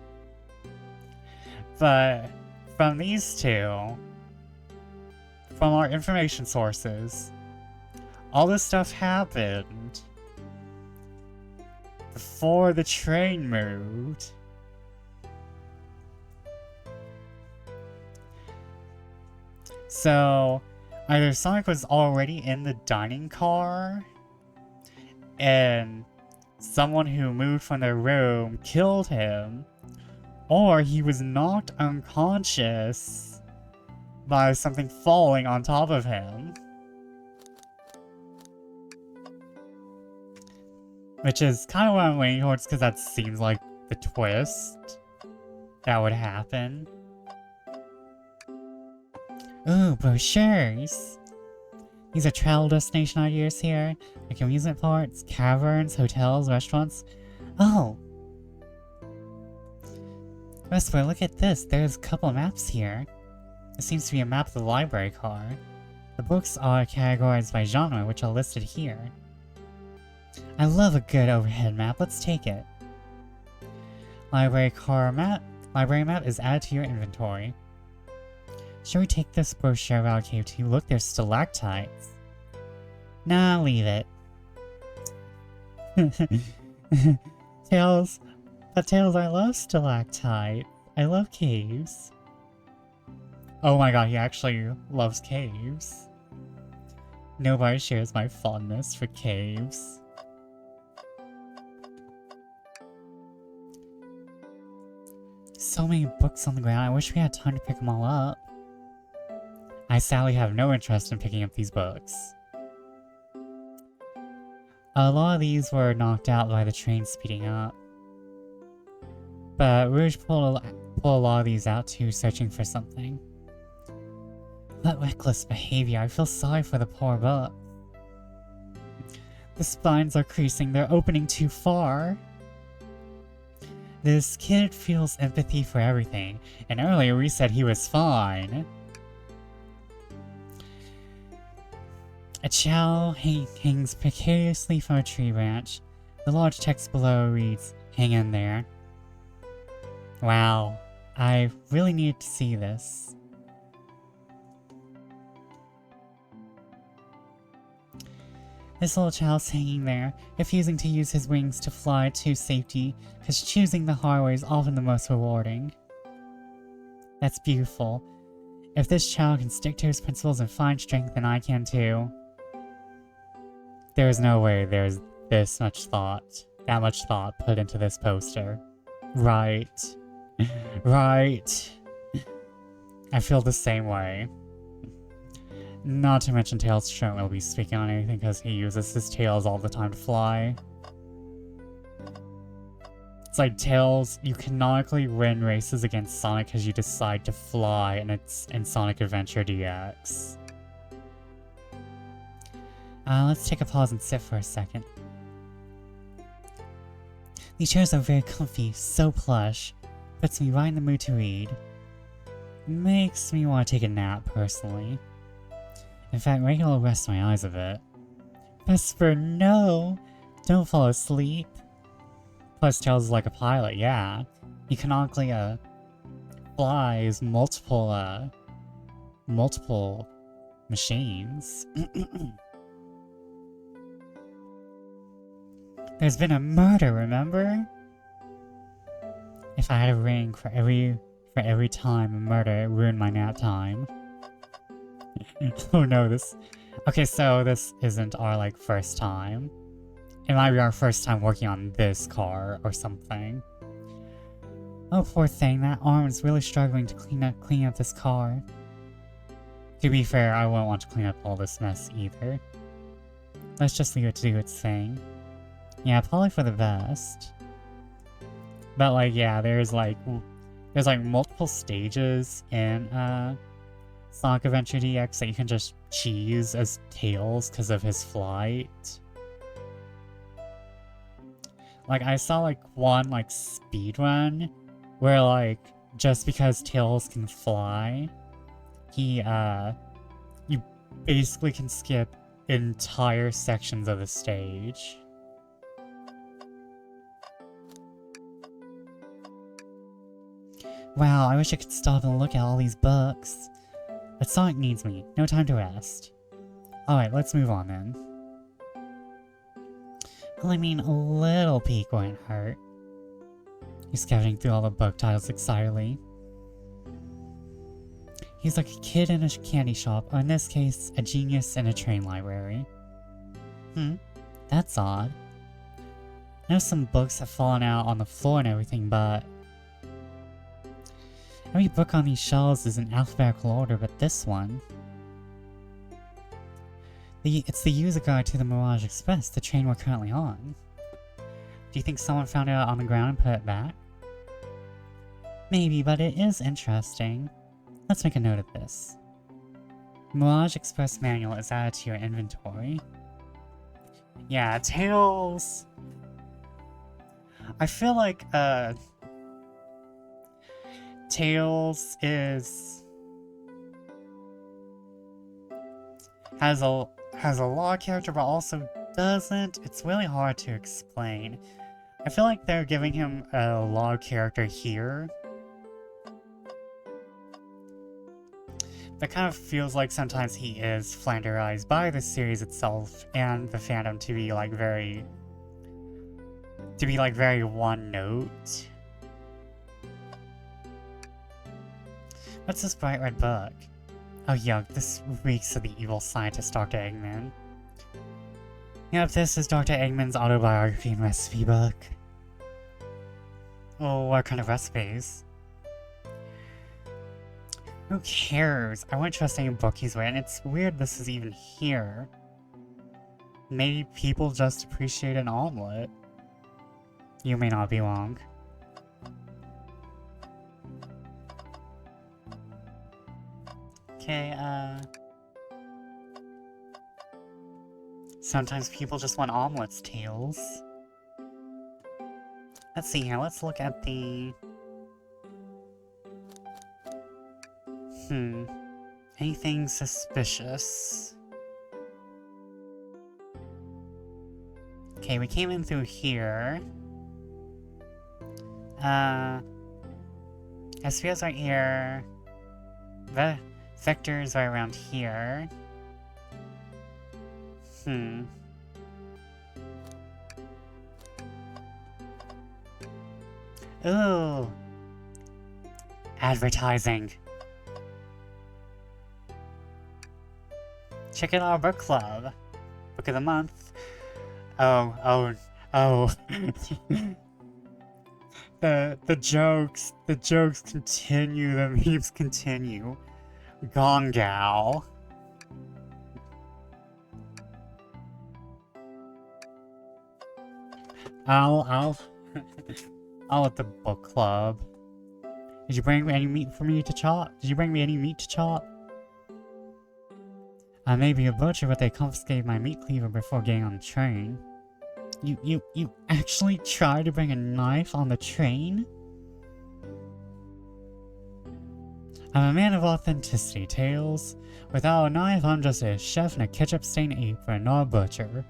But from these two, from our information sources, all this stuff happened before the train moved. So, either Sonic was already in the dining car, and someone who moved from their room killed him, or he was knocked unconscious by something falling on top of him. Which is kind of what I'm leaning towards, because that seems like the twist that would happen. Ooh, brochures! These are travel destination ideas here, like amusement parks, caverns, hotels, restaurants. Oh! Westward, look at this. There's a couple of maps here. It seems to be a map of the library car. The books are categorized by genre, which are listed here. I love a good overhead map. Let's take it. Library map is added to your inventory. Should we take this brochure out of Cave 2? Look, there's stalactites. Nah, leave it. Tails. But Tails, I love stalactites. I love caves. Oh my god, he actually loves caves. Nobody shares my fondness for caves. So many books on the ground, I wish we had time to pick them all up. I sadly have no interest in picking up these books. A lot of these were knocked out by the train speeding up. But Rouge pulled a lot of these out too, searching for something. What reckless behavior, I feel sorry for the poor book. The spines are creasing, they're opening too far. This kid feels empathy for everything, and earlier we said he was fine. A chow hangs precariously from a tree branch. The large text below reads, "Hang in there." Wow, I really need to see this. This little child's hanging there, refusing to use his wings to fly to safety, because choosing the hard way is often the most rewarding. That's beautiful. If this child can stick to his principles and find strength, then I can too. There's no way there's that much thought put into this poster. Right. Right. I feel the same way. Not to mention Tails shouldn't really be speaking on anything because he uses his tails all the time to fly. It's like Tails, you canonically win races against Sonic because you decide to fly and it's in Sonic Adventure DX. Let's take a pause and sit for a second. These chairs are very comfy, so plush. Puts me right in the mood to read. Makes me want to take a nap, personally. In fact, maybe I'll rest my eyes a bit. Vesper, no! Don't fall asleep. Plus, Tails is like a pilot, yeah. He canonically, flies multiple machines. There's been a murder, remember? If I had a ring for every time a murder ruined my nap time. Oh no, okay, so this isn't our, like, first time. It might be our first time working on this car or something. Oh, poor thing, that arm is really struggling to clean up this car. To be fair, I wouldn't want to clean up all this mess either. Let's just leave it to do its thing. Yeah, probably for the best. But, like, yeah, there's multiple stages in, Sonic Adventure DX that you can just cheese as Tails because of his flight. Like, I saw, like, one, like, speedrun where, like, just because Tails can fly, you basically can skip entire sections of the stage. Wow, I wish I could stop and look at all these books. But Sonic needs me. No time to rest. Alright, let's move on then. Well, I mean, a little peek won't hurt. He's scouting through all the book titles excitedly. He's like a kid in a candy shop, or in this case, a genius in a train library. That's odd. I know some books have fallen out on the floor and everything, but every book on these shelves is in alphabetical order, but this one... It's the user guide to the Mirage Express, the train we're currently on. Do you think someone found it on the ground and put it back? Maybe, but it is interesting. Let's make a note of this. Mirage Express Manual is added to your inventory. Yeah, Tails... I feel like, Tails has a law character, but also doesn't. It's really hard to explain. I feel like they're giving him a law character here. That kind of feels like sometimes he is flanderized by the series itself and the fandom to be like very one note. What's this bright red book? Oh yuck, this reeks of the evil scientist Dr. Eggman. Yep, this is Dr. Eggman's autobiography and recipe book. Oh, what kind of recipes? Who cares? I wouldn't trust any book he's read, and it's weird this is even here. Maybe people just appreciate an omelet. You may not be wrong. Okay, sometimes people just want omelets, Tails. Let's see here, let's look at the... Anything suspicious? Okay, we came in through here. Espio's right here. The Vector's right around here. Ooh. Advertising. Check out our book club. Book of the month. Oh. The jokes continue, the memes continue. Gone Gal. I'll at the book club. Did you bring any meat for me to chop? I may be a butcher, but they confiscated my meat cleaver before getting on the train. You actually tried to bring a knife on the train? I'm a man of authenticity, Tails. Without a knife, I'm just a chef in a ketchup-stained apron, not a butcher.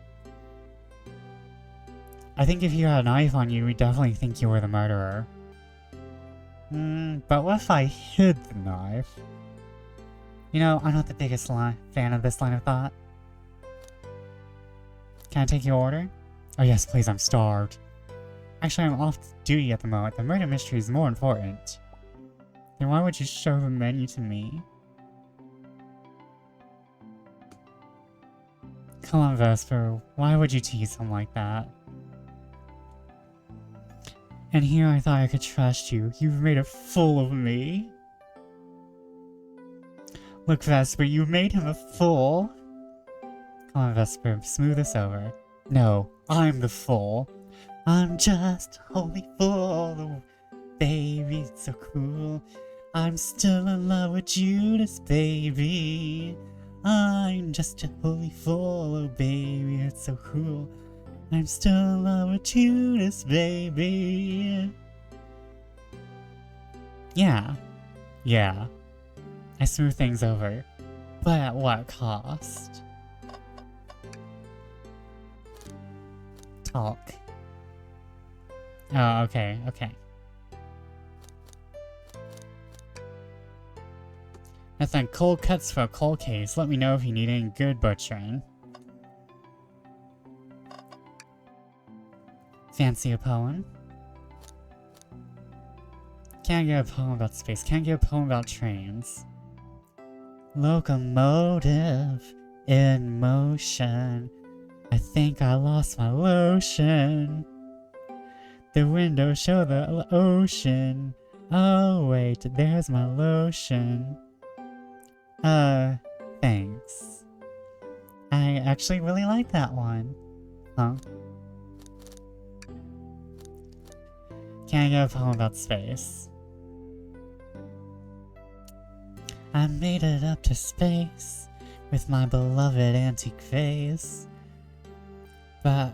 I think if you had a knife on you, we'd definitely think you were the murderer. But what if I hid the knife? You know, I'm not the biggest fan of this line of thought. Can I take your order? Oh yes, please, I'm starved. Actually, I'm off duty at the moment. The murder mystery is more important. Then why would you show the menu to me? Come on, Vesper. Why would you tease him like that? And here I thought I could trust you. You've made a fool of me. Look, Vesper, you made him a fool. Come on, Vesper, smooth this over. No, I'm the fool. I'm just a holy fool. Oh, baby, it's so cool. I'm still in love with Judas, baby. I'm just a holy fool. Oh, baby, it's so cool. I'm still in love with Judas, baby. Yeah. I smooth things over. But at what cost? Talk. Oh, okay. Nothing cold cuts for a cold case. Let me know if you need any good butchering. Fancy a poem? Can't get a poem about space. Can't get a poem about trains. Locomotive in motion. I think I lost my lotion. The windows show the ocean. Oh wait, there's my lotion. Thanks. I actually really like that one. Huh? Can I get a poem about space? I made it up to space with my beloved antique vase. But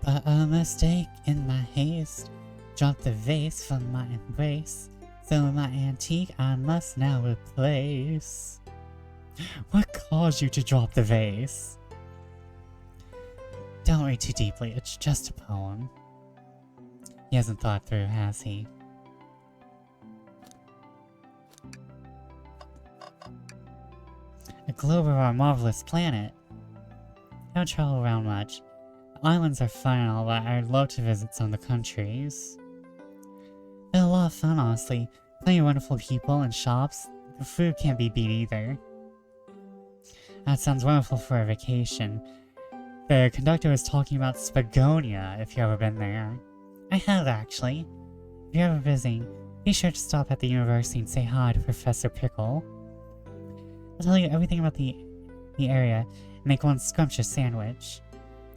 a mistake in my haste dropped the vase from my embrace. So my antique I must now replace. What caused you to drop the vase? Don't read too deeply, it's just a poem. He hasn't thought through, has he? A globe of our marvelous planet. I don't travel around much. The islands are fun and all, but I'd love to visit some of the countries. They're a lot of fun, honestly. Plenty of wonderful people and shops. The food can't be beat either. That sounds wonderful for a vacation. The conductor was talking about Spagonia, if you've ever been there. I have, actually. If you're ever visiting, be sure to stop at the university and say hi to Professor Pickle. I'll tell you everything about the area and make one scrumptious sandwich.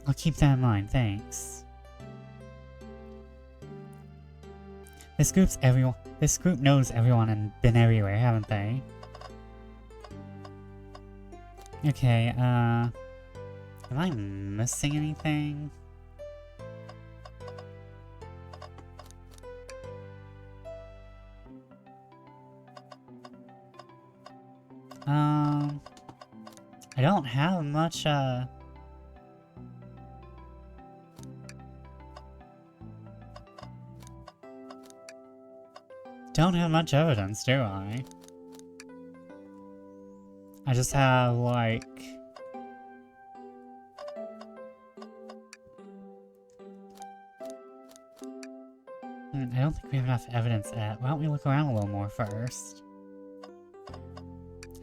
I'll keep that in mind, thanks. This group knows everyone and been everywhere, haven't they? Okay, am I missing anything? I don't have much, don't have much evidence, do I? I just have, like... I don't think we have enough evidence yet. Why don't we look around a little more first?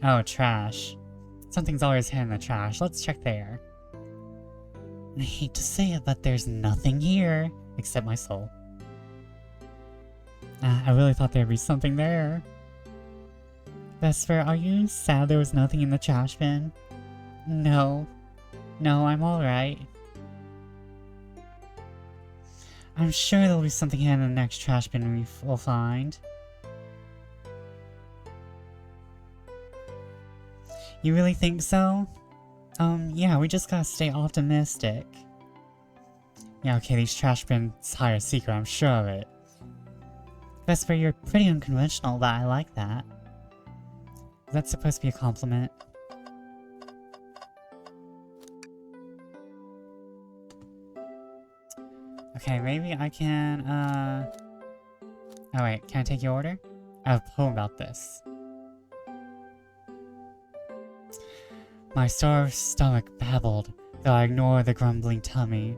Oh, trash. Something's always hidden in the trash. Let's check there. And I hate to say it, but there's nothing here except my soul. I really thought there'd be something there. Vesper, are you sad there was nothing in the trash bin? No. No, I'm alright. I'm sure there'll be something hidden in the next trash bin we'll find. You really think so? Yeah, we just gotta stay optimistic. Yeah, okay, these trash bins hide a secret, I'm sure of it. Vesper, you're pretty unconventional, but I like that. Is that supposed to be a compliment? Okay, maybe I can, Oh wait, can I take your order? I have a poem about this. My starved stomach babbled, though I ignore the grumbling tummy.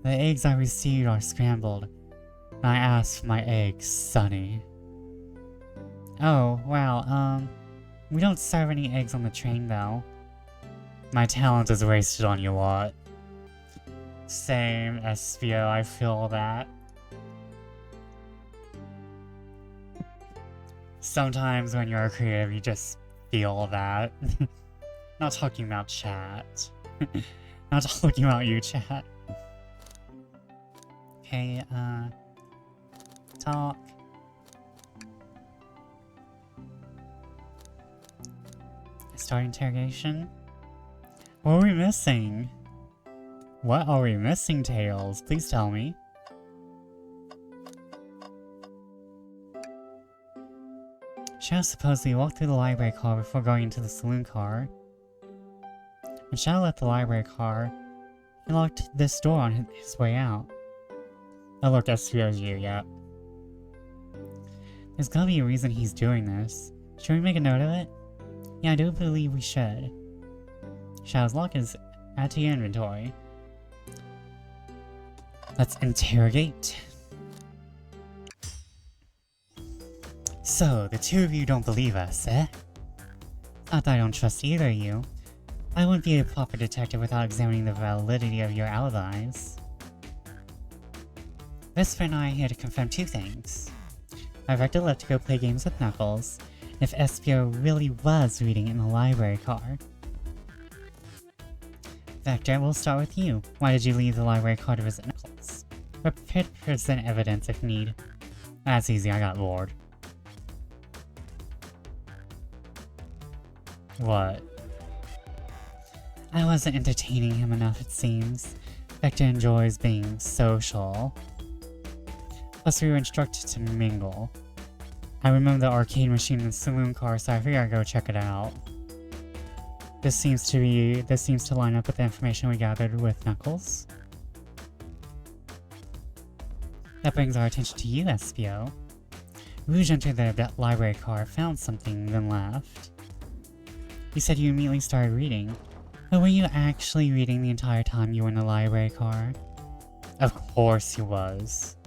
The eggs I received are scrambled, and I asked for my eggs, Sonny. Oh, wow, we don't serve any eggs on the train, though. My talent is wasted on you lot. Same, Espio, I feel that. Sometimes when you're creative, you just feel that. Not talking about chat. Not talking about you, chat. Okay, talk. Start interrogation. What are we missing? What are we missing, Tails? Please tell me. Shadow supposedly walked through the library car before going into the saloon car. When Shadow left the library car, he locked this door on his way out. Oh look, SPO's you, yeah. There's gotta be a reason he's doing this. Should we make a note of it? Yeah, I do believe we should. Shadow's lock is add to your inventory. Let's interrogate. So, the two of you don't believe us, eh? Not that I don't trust either of you. I wouldn't be a proper detective without examining the validity of your alibis. Vesper and I are here to confirm two things. My Vector left to go play games with Knuckles, and if Espio really was reading in the library car. Vector, we'll start with you. Why did you leave the library car to visit Knuckles? We're prepared to present evidence if need. That's easy, I got bored. What? I wasn't entertaining him enough, it seems. Vector enjoys being social. Plus, we were instructed to mingle. I remember the arcade machine in the saloon car, so I figured I'd go check it out. This seems to line up with the information we gathered with Knuckles. That brings our attention to you, SPO. Rouge entered the library car, found something, then left. You said you immediately started reading. But were you actually reading the entire time you were in the library car? Of course he was.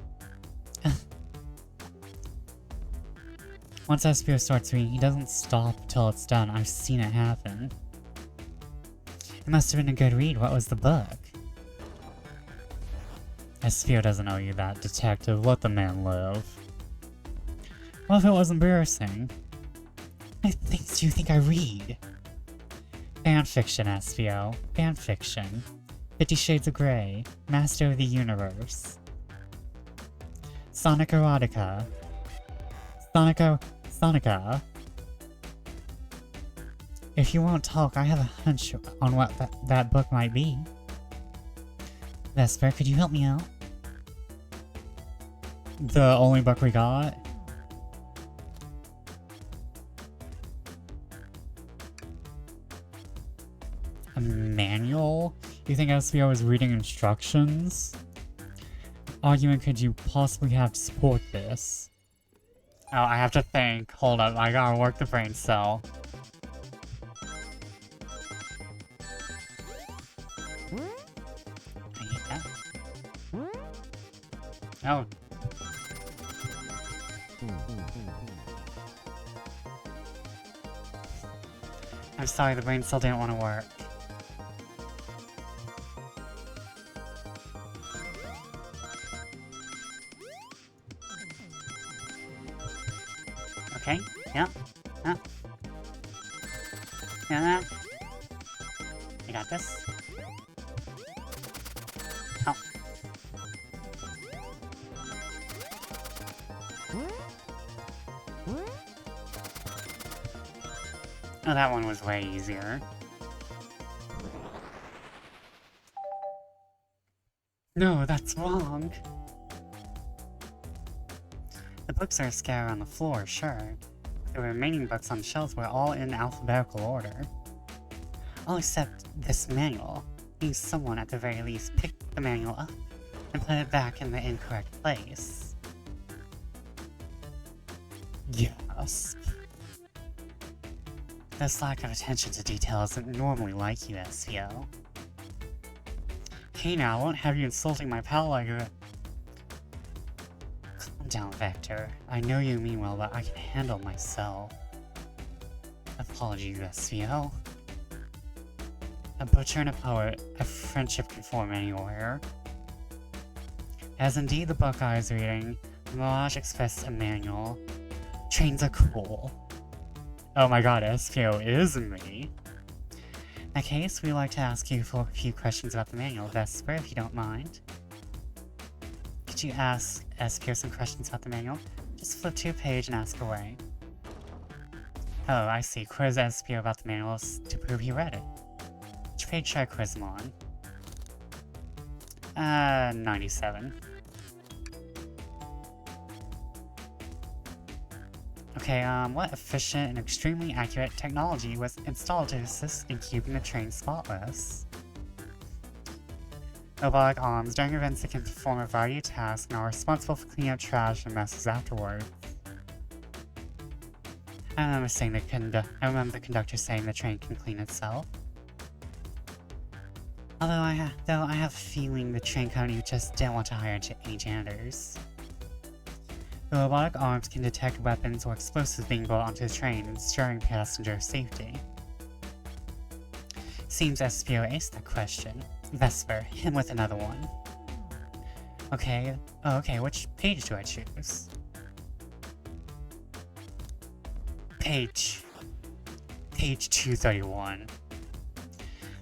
Once SPO starts reading, he doesn't stop till it's done. I've seen it happen. It must have been a good read. What was the book? SPO doesn't owe you that, detective. Let the man live. What if it was embarrassing? What things do you think I read? Fanfiction, SPO. Fanfiction. 50 Shades of Grey. Master of the Universe. Sonic Erotica. Sonica. If you won't talk, I have a hunch on what that book might be. Vesper, could you help me out? The only book we got? A manual? You think SPO was reading instructions? Argument could you possibly have to support this? Oh, I have to think. Hold up, I gotta work the brain cell. I hate that. Oh. I'm sorry, the brain cell didn't want to work. Okay, yeah. Yeah. I got this. Oh. Oh, that one was way easier. No, that's wrong. The books are scattered on the floor, sure. The remaining books on the shelves were all in alphabetical order. All except this manual. Means someone at the very least picked the manual up and put it back in the incorrect place. Yes. This lack of attention to detail isn't normally like you, SPO. Hey now, I won't have you insulting my pal like that. Calm down, Vector. I know you mean well, but I can handle myself. Apologies, SPO. A butcher and a poet, a friendship can form anywhere. As indeed the book I was reading, the Mirage Express a manual. Trains are cool. Oh my god, SPO is me. In that case, we'd like to ask you for a few questions about the manual, Vesper, if you don't mind. Could you ask SPO some questions about the manual? Just flip to a page and ask away. Oh, I see. Quiz SPO about the manual to prove he read it. Which page should I quiz him on? 97. Okay, what efficient and extremely accurate technology was installed to assist in keeping the train spotless? Robotic arms. During events, they can perform a variety of tasks and are responsible for cleaning up trash and messes afterward. I remember the conductor saying the train can clean itself. Although I have a feeling the train company just didn't want to hire any janitors. The robotic arms can detect weapons or explosives being brought onto the train, ensuring passenger safety. Seems SPO aced that question. Vesper, him with another one. Okay, which page do I choose? Page 231.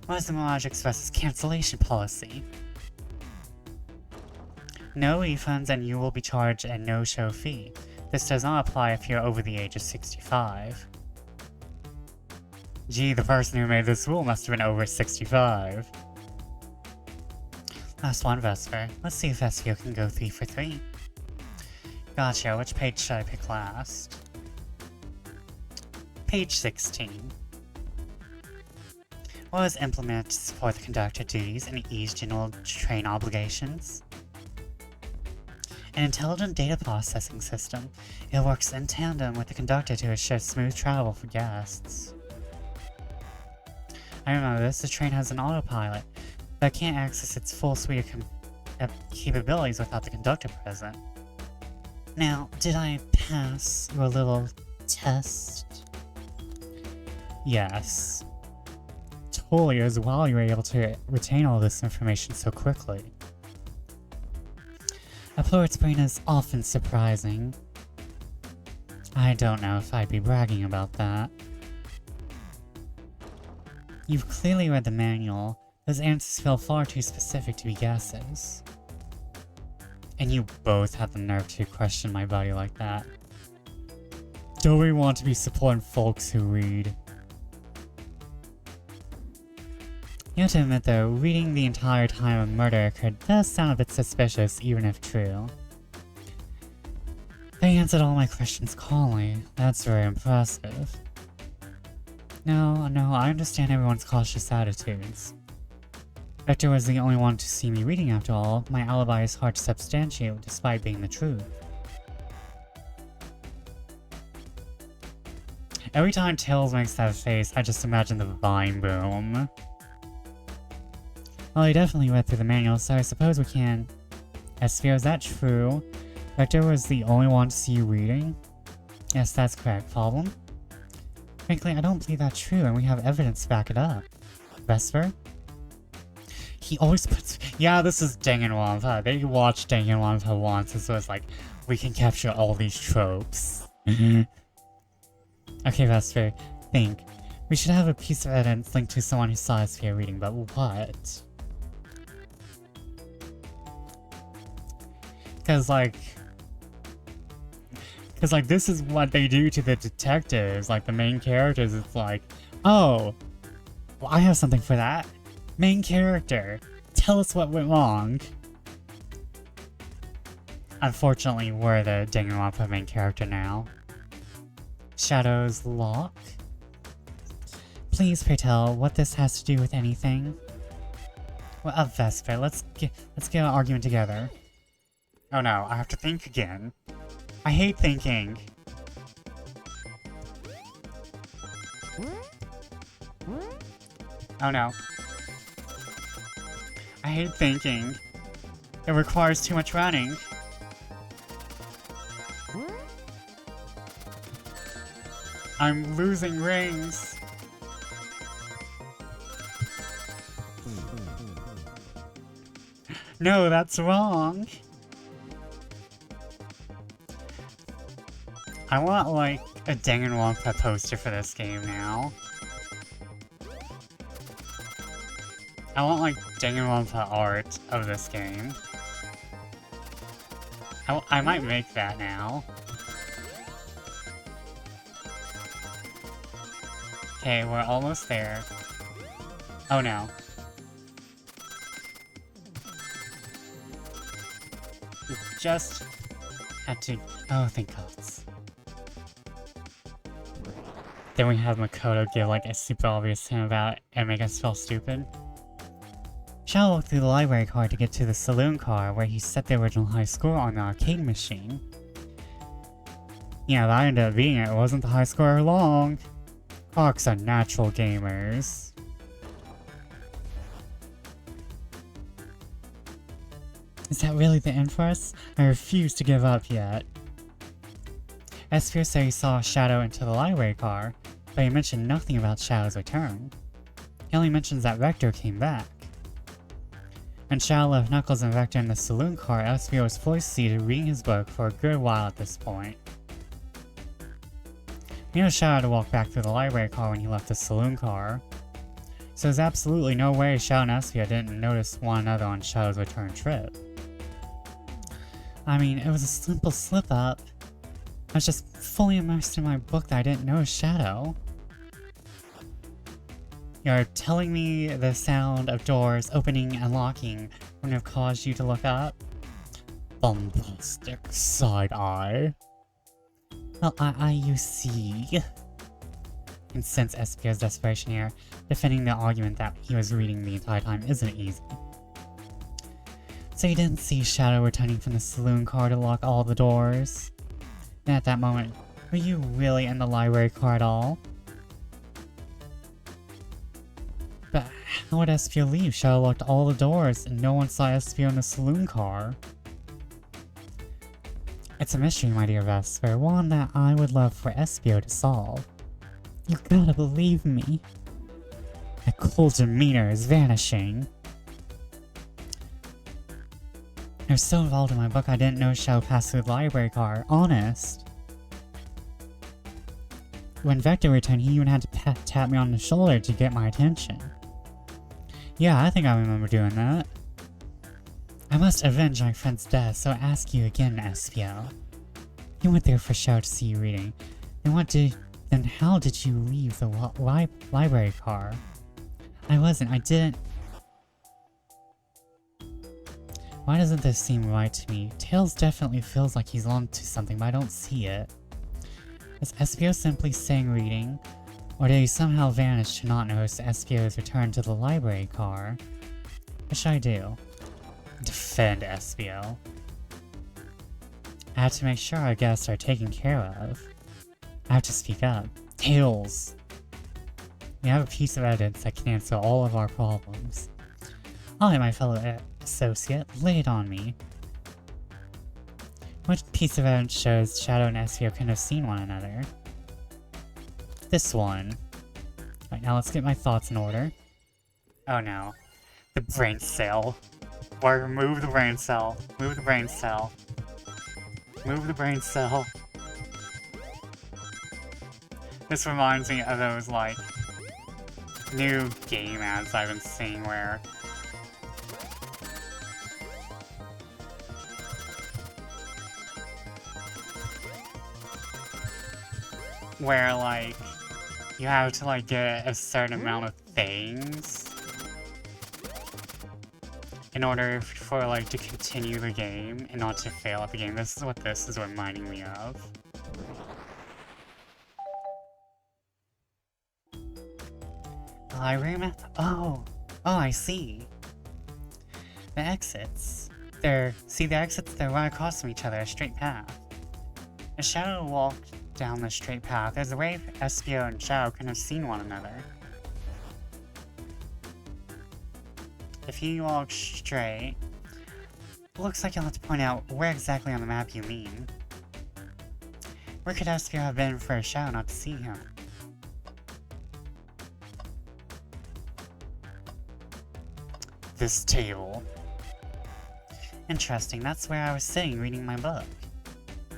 What is the Mirage Express's cancellation policy? No refunds and you will be charged a no-show fee. This does not apply if you're over the age of 65. Gee, the person who made this rule must have been over 65. Last one, Vesper. Let's see if Vespio can go 3 for 3. Gotcha, which page should I pick last? Page 16. Was implemented to support the conductor duties and ease general train obligations. An intelligent data processing system. It works in tandem with the conductor to ensure smooth travel for guests. I remember this, the train has an autopilot, but can't access its full suite of capabilities without the conductor present. Now, did I pass your little test? Yes. Totally, as well you were able to retain all this information so quickly. A poet's brain is often surprising. I don't know if I'd be bragging about that. You've clearly read the manual. Those answers feel far too specific to be guesses. And you both had the nerve to question my buddy like that. Don't we want to be supporting folks who read? You have to admit though, reading the entire time a murder occurred does sound a bit suspicious, even if true. They answered all my questions calmly. That's very impressive. No, I understand everyone's cautious attitudes. Victor was the only one to see me reading after all. My alibi is hard to substantiate despite being the truth. Every time Tails makes that face, I just imagine the vine boom. Well, he definitely read through the manual, so I suppose we can. Esphere, is that true? Vector was the only one to see you reading? Yes, that's correct. Problem? Frankly, I don't believe that's true, and we have evidence to back it up. Vesper? He always puts— yeah, this is Danganronpa. They watched Danganronpa once, and so it's like, we can capture all these tropes. Okay, Vesper, think. We should have a piece of evidence linked to someone who saw us here reading, but what? Cause like, this is what they do to the detectives, like the main characters. It's like, oh, well, I have something for that. Main character, tell us what went wrong. Unfortunately, we're the Danganronpa main character now. Shadow's lock? Please, pray tell, what this has to do with anything? Well, Vesper, let's get an argument together. Oh no, I have to think again. I hate thinking. Oh no. I hate thinking. It requires too much running. I'm losing rings. No, that's wrong. I want, like, a Danganronpa poster for this game now. I want, like, Danganronpa art of this game. I might make that now. Okay, we're almost there. Oh no. We just had to— oh, thank God. Then we have Makoto give like a super obvious hint about and make us feel stupid. Shao walked through the library car to get to the saloon car where he set the original high score on the arcade machine. Yeah, that ended up being it. It wasn't the high score long. Hawks are natural gamers. Is that really the end for us? I refuse to give up yet. Esphere said he saw Shadow into the library car, but he mentioned nothing about Shadow's return. He only mentions that Vector came back. When Shadow left Knuckles and Vector in the saloon car, Esphere was fully seated reading his book for a good while at this point. He knew Shadow had to walk back through the library car when he left the saloon car, so there's absolutely no way Shadow and Esphere didn't notice one another on Shadow's return trip. I mean, it was a simple slip-up. I was just fully immersed in my book that I didn't know was Shadow. You're telling me the sound of doors opening and locking wouldn't have caused you to look up? Bombastic side eye. Well, you see. And since SPO's desperation here, defending the argument that he was reading the entire time isn't easy. So you didn't see Shadow returning from the saloon car to lock all the doors? And at that moment, were you really in the library car at all? But how would SPO leave? Shadow locked all the doors and no one saw SPO in the saloon car. It's a mystery, my dear Vesper, one that I would love for SPO to solve. You gotta believe me. That cool demeanor is vanishing. I was so involved in my book I didn't know Shadow passed through the library car, honest. When Vector returned, he even had to tap me on the shoulder to get my attention. Yeah, I think I remember doing that. I must avenge my friend's death, so I ask you again, SPO. You went there for Shadow to see you reading. Then how did you leave the library car? I didn't. Why doesn't this seem right to me? Tails definitely feels like he's on to something, but I don't see it. Is SPO simply saying reading? Or did he somehow vanish to not notice SPO's return to the library car? What should I do? Defend SPO. I have to make sure our guests are taken care of. I have to speak up. Tails! We have a piece of evidence that can answer all of our problems. Alright, my fellow associate, lay it on me. Which piece of evidence shows Shadow and SPO couldn't have seen one another? This one. Right, now let's get my thoughts in order. Oh no. The brain cell. Or move the brain cell. Move the brain cell. Move the brain cell. This reminds me of those, like, new game ads I've been seeing where like, you have to, like, get a certain amount of things in order for, like, to continue the game and not to fail at the game. This is what this is reminding me of. Library map? Oh, I see. The exits. They're right across from each other, a straight path. As Shadow walked down the straight path, there's a way SPO and Shadow can have seen one another. If you walk straight, it looks like you'll have to point out where exactly on the map you mean. Where could SPO have been for a Shadow not to see him? This table. Interesting, that's where I was sitting reading my book.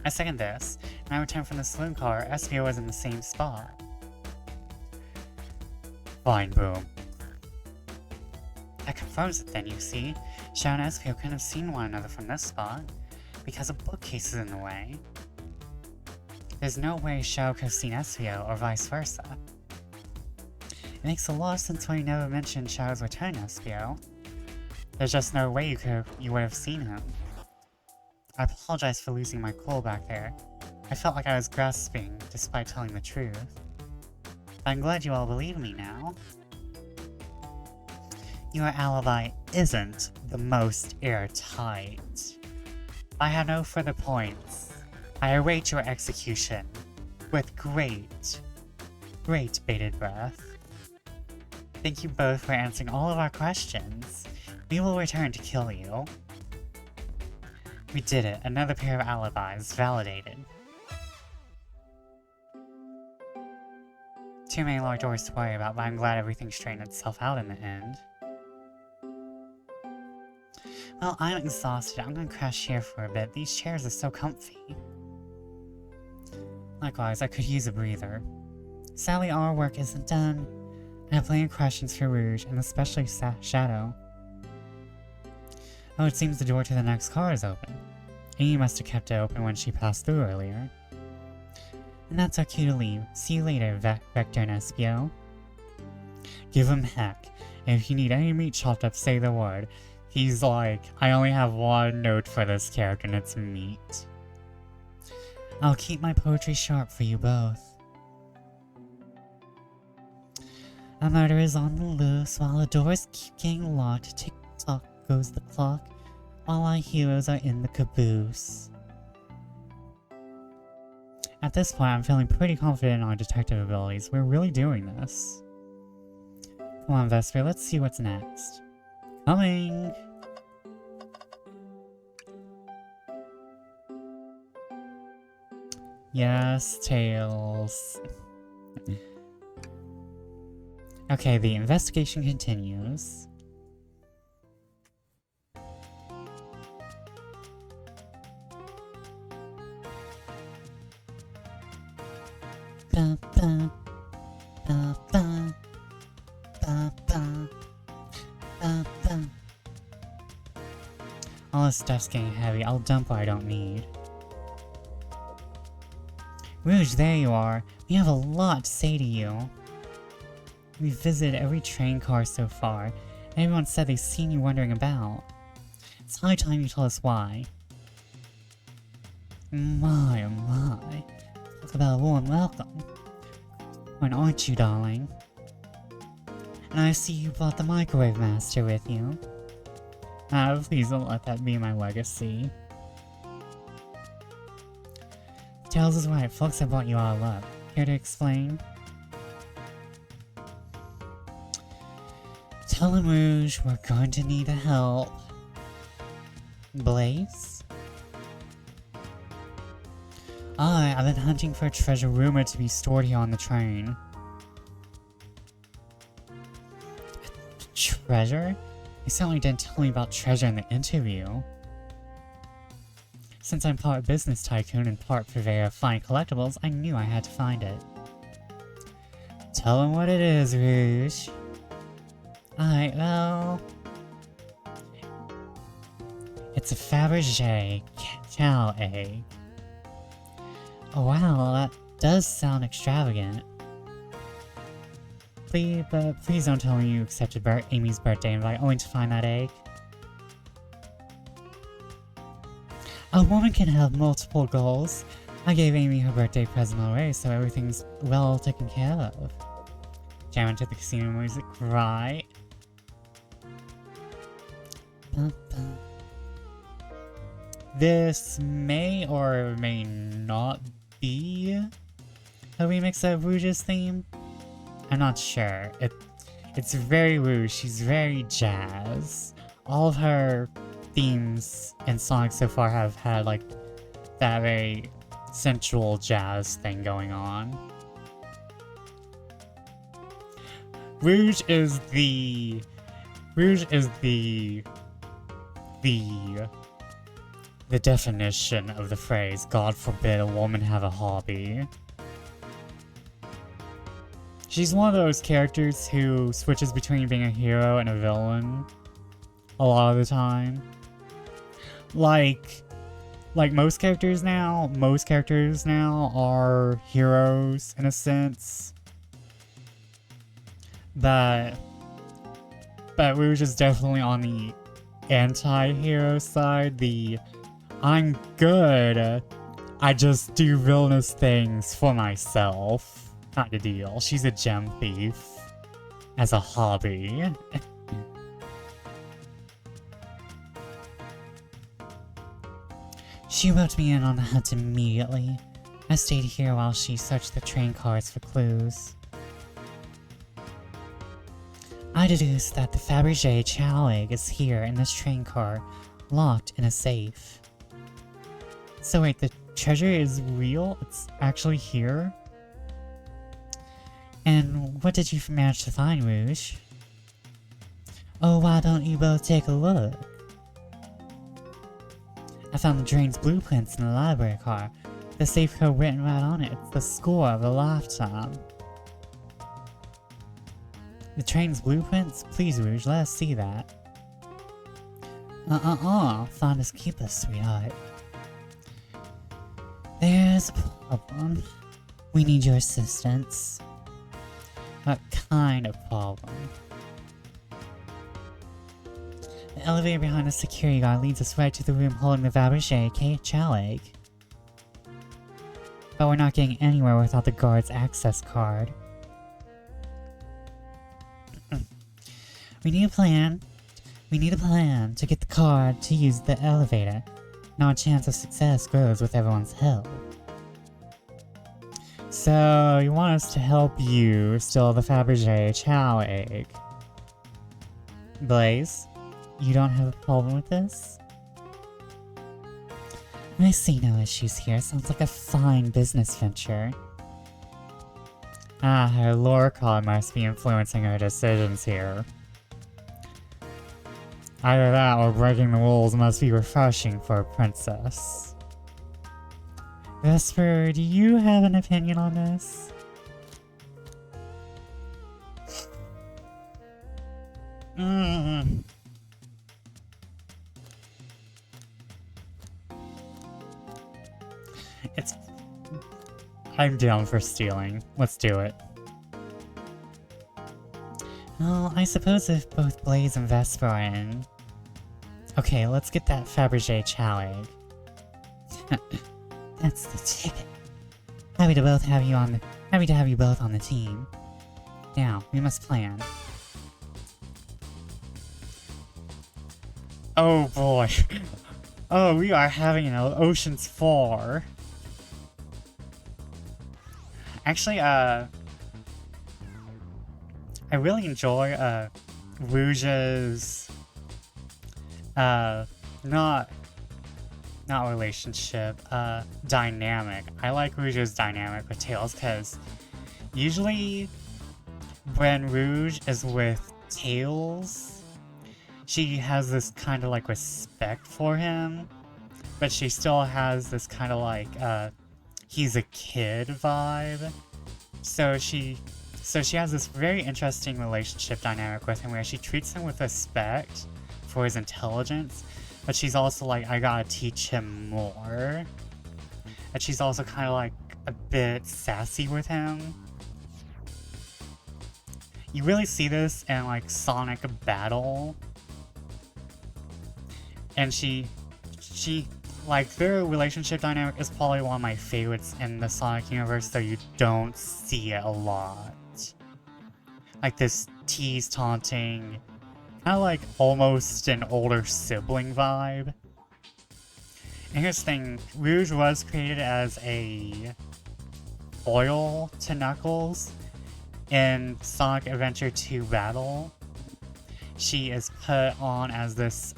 I second this. When I returned from the saloon car, SPO was in the same spot. Fine, boom. That confirms it then, you see. Shadow and SPO couldn't have seen one another from this spot, because a bookcase is in the way. There's no way Shadow could have seen SPO, or vice versa. It makes a lot of sense why you never mentioned Shadow's return, SPO. There's just no way you would have seen him. I apologize for losing my cool back there. I felt like I was grasping, despite telling the truth. But I'm glad you all believe me now. Your alibi isn't the most airtight. I have no further points. I await your execution with great bated breath. Thank you both for answering all of our questions. We will return to kill you. We did it. Another pair of alibis validated. Too many large doors to worry about, but I'm glad everything straightened itself out in the end. Well, I'm exhausted. I'm gonna crash here for a bit. These chairs are so comfy. Likewise, I could use a breather. Sadly, our work isn't done. I have plenty of questions for Rouge, and especially Shadow. Oh, it seems the door to the next car is open. Amy must have kept it open when she passed through earlier. And that's our cue to leave. See you later, Vector and Espio. Give him heck. And if you need any meat chopped up, say the word. He's like, I only have one note for this character, and it's meat. I'll keep my poetry sharp for you both. A murder is on the loose, while the doors keep getting locked. Tick-tock goes the clock, while our heroes are in the caboose. At this point, I'm feeling pretty confident in our detective abilities. We're really doing this. Come on, Vesper, let's see what's next. Coming! Yes, Tails. Okay, the investigation continues. Ba, ba, ba, ba, ba, ba, ba, ba. All this stuff's getting heavy. I'll dump what I don't need. Rouge, there you are. We have a lot to say to you. We've visited every train car so far. Everyone said they've seen you wandering about. It's high time you tell us why. My, oh my. Talk about a warm welcome. When aren't you, darling? And I see you brought the Microwave Master with you. Please don't let that be my legacy. Tails is right, Flux have brought you all up. Here to explain? Tell him, Rouge, we're going to need help. Blaze? I've been hunting for a treasure rumored to be stored here on the train. Treasure? You certainly didn't tell me about treasure in the interview. Since I'm part business tycoon and part purveyor of fine collectibles, I knew I had to find it. Tell him what it is, Rouge. Alright, well... It's a Fabergé cow egg. Oh wow, that does sound extravagant. Please don't tell me you accepted Amy's birthday invite only to find that egg. A woman can have multiple goals. I gave Amy her birthday present already, so everything's well taken care of. Jam into the casino music, right? This may or may not be a remix of Rouge's theme. I'm not sure. It's very Rouge. She's very jazz. All of her themes and songs so far have had like that very sensual jazz thing going on. Rouge is the definition of the phrase, God forbid a woman have a hobby. She's one of those characters who switches between being a hero and a villain a lot of the time. Like most characters now are heroes in a sense. But Rouge is definitely on the anti-hero side, the I'm good, I just do villainous things for myself kind of deal. She's a gem thief as a hobby. She roped me in on the hunt immediately. I stayed here while she searched the train cars for clues. I deduced that the Fabergé chow egg is here in this train car, locked in a safe. So wait, the treasure is real? It's actually here? And what did you manage to find, Rouge? Oh, why don't you both take a look? I found the drain's blueprints in the library car. The safe code written right on it. It's the score of a lifetime. The train's blueprints? Please, Rouge, let us see that. Find us keep us, sweetheart. There's a problem. We need your assistance. What kind of problem? The elevator behind the security guard leads us right to the room holding the Fabergé chow egg. But we're not getting anywhere without the guard's access card. We need a plan. We need a plan to get the card to use the elevator. And our chance of success grows with everyone's help. So, you want us to help you steal the Fabergé chow egg. Blaze, you don't have a problem with this? I see no issues here. Sounds like a fine business venture. Ah, her lore card must be influencing her decisions here. Either that or breaking the rules must be refreshing for a princess. Vesper, do you have an opinion on this? I'm down for stealing. Let's do it. Well, I suppose if both Blaze and Vesper are in... Okay, let's get that Fabergé chow egg. That's the ticket. Happy to have you both on the team. Now, we must plan. Oh boy. Oh, we are having an Ocean's 4. Actually, I really enjoy, Rouge's, not relationship, dynamic. I like Rouge's dynamic with Tails, because usually when Rouge is with Tails, she has this kind of like respect for him, but she still has this kind of like, he's a kid vibe. So she has this very interesting relationship dynamic with him where she treats him with respect for his intelligence, but she's also like, I gotta teach him more. And she's also kind of like a bit sassy with him. You really see this in like Sonic Battle. And she like, their relationship dynamic is probably one of my favorites in the Sonic universe, though you don't see it a lot. Like this tease taunting, kind of like almost an older sibling vibe. And here's the thing, Rouge was created as a foil to Knuckles in Sonic Adventure 2 Battle. She is put on as this,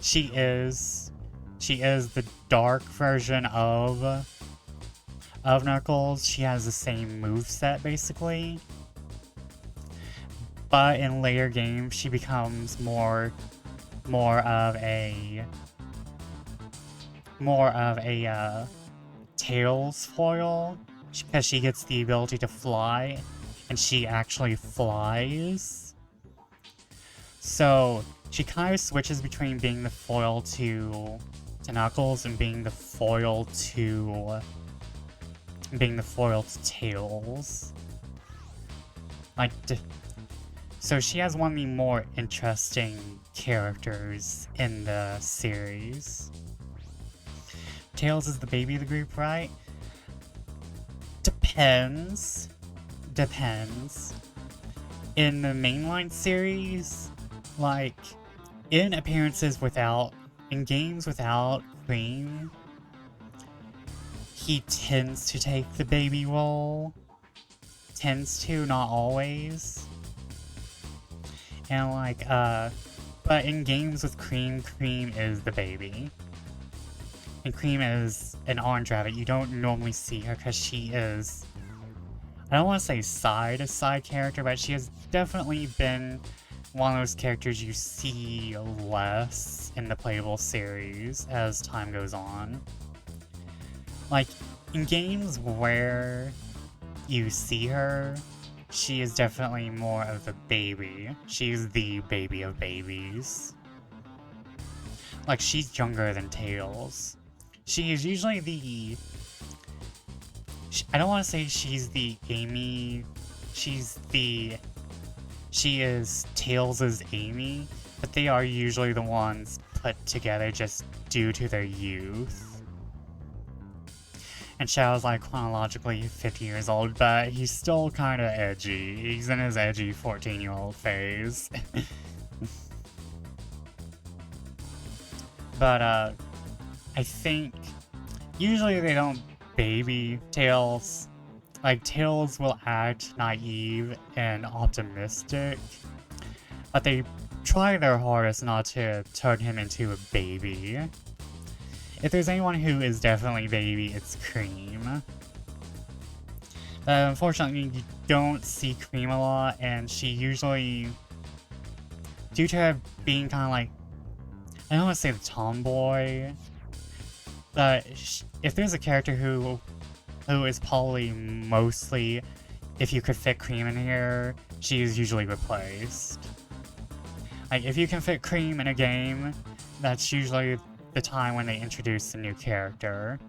she is the dark version of Knuckles. She has the same moveset, basically. But in later games, she becomes more of a Tails foil, because she gets the ability to fly, and she actually flies. So she kind of switches between being the foil to Knuckles and being the foil to Tails. Like, so she has one of the more interesting characters in the series. Tails is the baby of the group, right? Depends. In the mainline series, like, in games without Cream, he tends to take the baby role. Tends to, not always. And like, but in games with Cream, Cream is the baby. And Cream is an orange rabbit. You don't normally see her because she is, I don't want to say side character, but she has definitely been one of those characters you see less in the playable series as time goes on. Like, in games where you see her, she is definitely more of the baby. She's the baby of babies. Like, she's younger than Tails. She is usually I don't want to say she's the Amy. She is Tails' Amy, but they are usually the ones put together just due to their youth. And Shadow's like chronologically 50 years old, but he's still kind of edgy. He's in his edgy 14-year-old phase. But I think usually they don't baby Tails. Like, Tails will act naive and optimistic, but they try their hardest not to turn him into a baby. If there's anyone who is definitely baby, it's Cream. But unfortunately, you don't see Cream a lot, and she usually, due to her being kind of like, I don't want to say the tomboy, but if there's a character who is probably mostly, if you could fit Cream in here, she is usually replaced. Like, if you can fit Cream in a game, that's usually the time when they introduce a new character.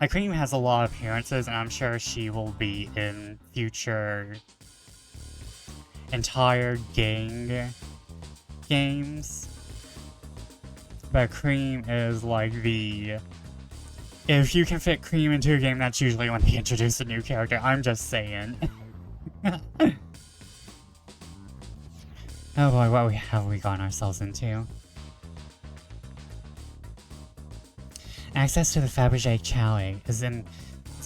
Like, Cream has a lot of appearances, and I'm sure she will be in future entire gang games. But Cream is like the... If you can fit Cream into a game, that's usually when they introduce a new character. I'm just saying. Oh boy, what have we gotten ourselves into? Access to the Fabergé Chalet is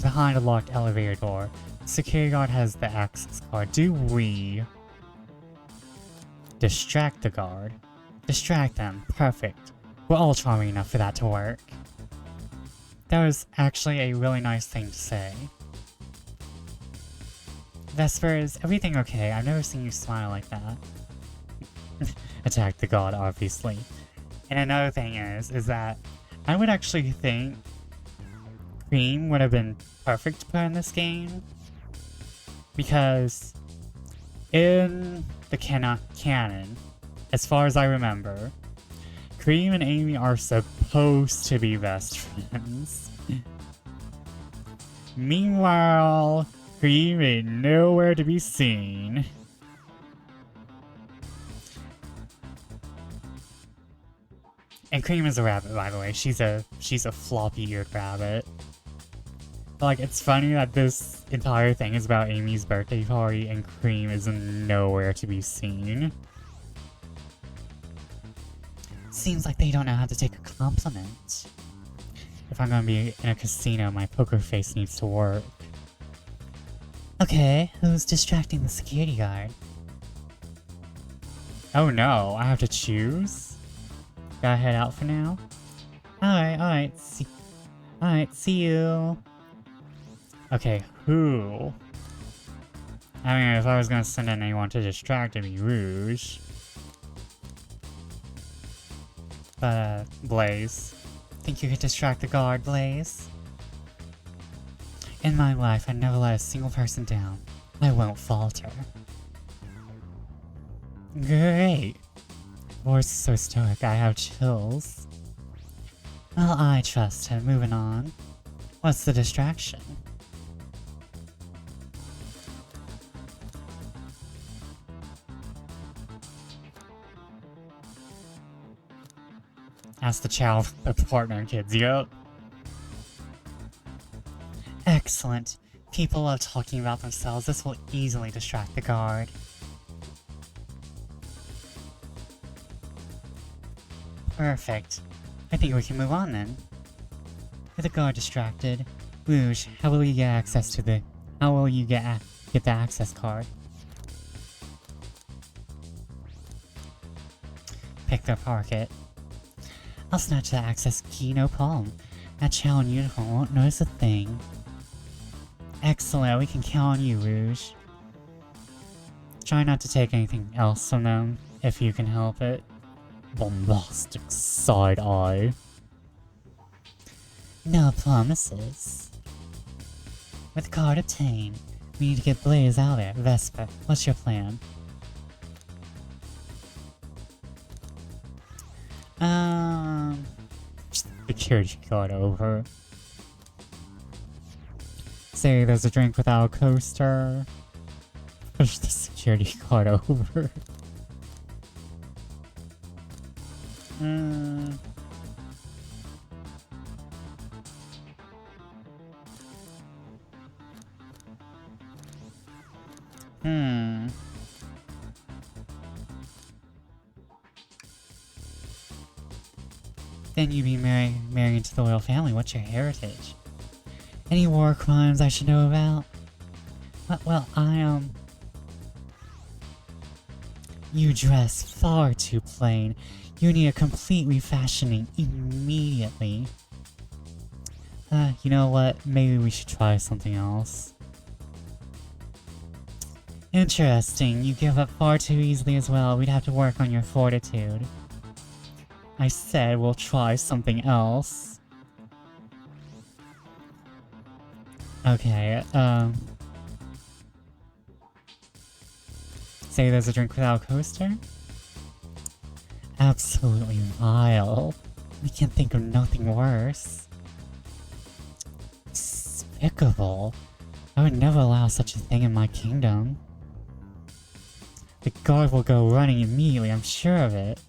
behind a locked elevator door. The security guard has the access card. Do we distract the guard? Distract them. Perfect. We're all charming enough for that to work. That was actually a really nice thing to say. Vesper, is everything okay? I've never seen you smile like that. Attack the god, obviously. And another thing is that I would actually think Cream would have been perfect to put in this game. Because in the canon, as far as I remember, Cream and Amy are supposed to be best friends. Meanwhile, Cream ain't nowhere to be seen. And Cream is a rabbit, by the way. She's a floppy-eared rabbit. But, like, it's funny that this entire thing is about Amy's birthday party and Cream is nowhere to be seen. Seems like they don't know how to take a compliment. If I'm gonna be in a casino, my poker face needs to work. Okay, who's distracting the security guard? Oh no, I have to choose? Gotta head out for now? Alright, see you. Okay, who? I mean, if I was gonna send in anyone to distract, it'd be Rouge. But, Blaze. Think you could distract the guard, Blaze? In my life, I never let a single person down. I won't falter. Great! Voice is so stoic, I have chills. Well, I trust him. Moving on. What's the distraction? Ask the child, the partner, kids. Yup. Excellent. People love talking about themselves. This will easily distract the guard. Perfect. I think we can move on then. With the guard distracted, Rouge, how will you get access to the... How will you get the access card? Pick their pocket. I'll snatch the access key, no problem. That Chow and Unicorn won't notice a thing. Excellent, we can count on you, Rouge. Try not to take anything else from them, if you can help it. Bombastic side eye. No promises. With the card obtained, we need to get Blaze out there. Vesper, what's your plan? Security guard over. Say there's a drink without a coaster. Push the security card over. Then you'd be married into the royal family. What's your heritage? Any war crimes I should know about? Well, You dress far too plain. You need a complete refashioning immediately. You know what? Maybe we should try something else. Interesting. You give up far too easily as well. We'd have to work on your fortitude. I said we'll try something else. Okay, say there's a drink without a coaster? Absolutely vile. I can't think of nothing worse. Despicable. I would never allow such a thing in my kingdom. The guard will go running immediately, I'm sure of it.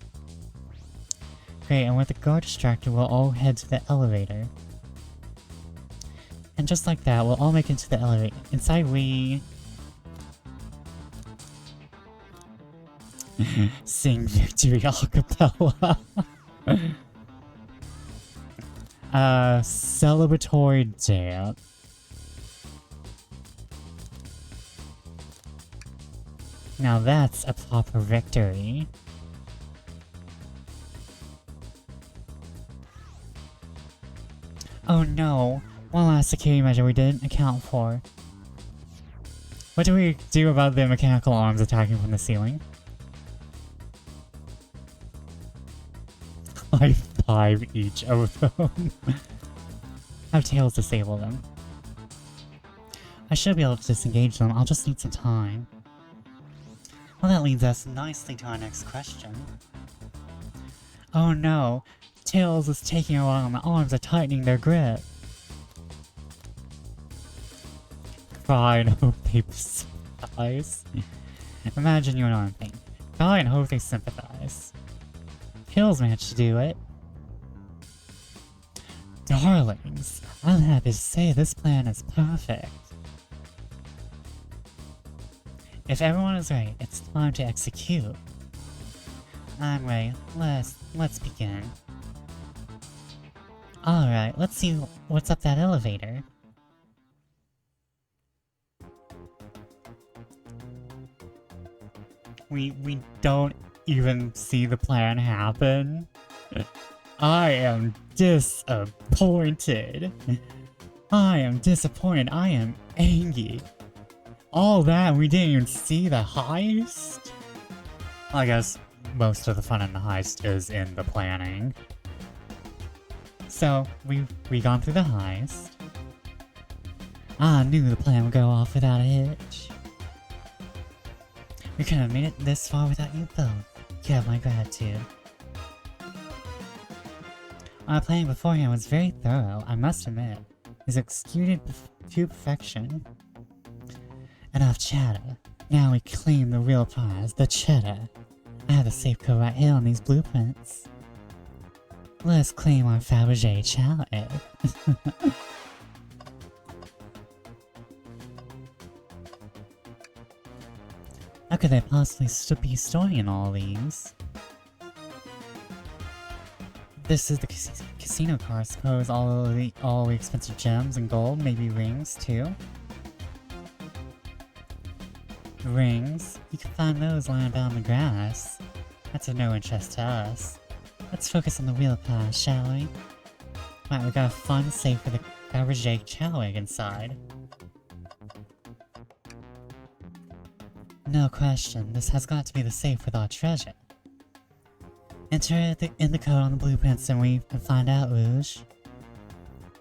Great, and with the guard distracted, we'll all head to the elevator. And just like that, we'll all make it to the elevator. Inside we... sing victory a cappella. Celebratory dance. Now that's a proper victory. Oh no, one last security measure we didn't account for. What do we do about the mechanical arms attacking from the ceiling? I 5 each of them. Have Tails disable them. I should be able to disengage them, I'll just need some time. Well, that leads us nicely to our next question. Oh no, Tails is taking a while and the arms are tightening their grip. Cry and hope they sympathize. Imagine you're an arm thing. Cry and hope they sympathize. Tails managed to do it. Darlings, I'm happy to say this plan is perfect. If everyone is ready, it's time to execute. I'm ready. Let's begin. Alright, let's see what's up that elevator. We don't even see the plan happen. I am disappointed. I am disappointed. I am angry. All that, we didn't even see the heist? I guess most of the fun in the heist is in the planning. So, we gone through the heist. I knew the plan would go off without a hitch. We couldn't have made it this far without you both. You have my gratitude. Our planning beforehand was very thorough, I must admit. It's executed to perfection. Enough chatter. Now we claim the real prize, the cheddar. I have the safe code right here on these blueprints. Let's claim our Fabergé challenge. How could they possibly be storing in all these? This is the casino car, I suppose. All the expensive gems and gold, maybe rings too. Rings? You can find those lying about in the grass. That's of no interest to us. Let's focus on the real prize, shall we? Right, we got a fun safe with a Fabergé chowig inside. No question, this has got to be the safe with our treasure. Enter in the code on the blueprints and we can find out, Rouge.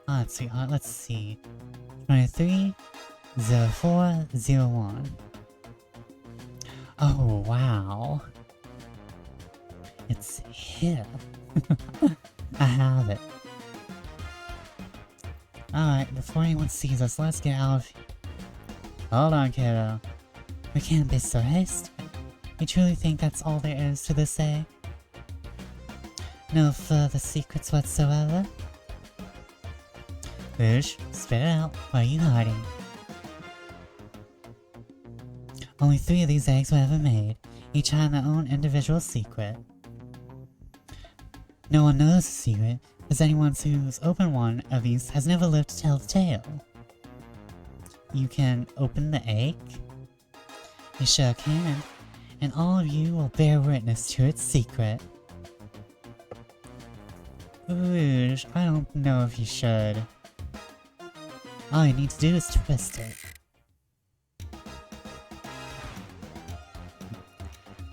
Alright, sweetheart, let's see. 230401. Oh, wow. It's here. I have it. Alright, before anyone sees us, let's get out of here. Hold on, kiddo. We can't be so hasty. You truly think that's all there is to this egg? No further secrets whatsoever? Rouge, spit it out. What are you hiding? Only 3 of these eggs were ever made, each having their own individual secret. No one knows the secret, as anyone who's opened one of these has never lived to tell the tale. You can open the egg? You sure can, and all of you will bear witness to its secret. Rouge, I don't know if you should. All you need to do is twist it.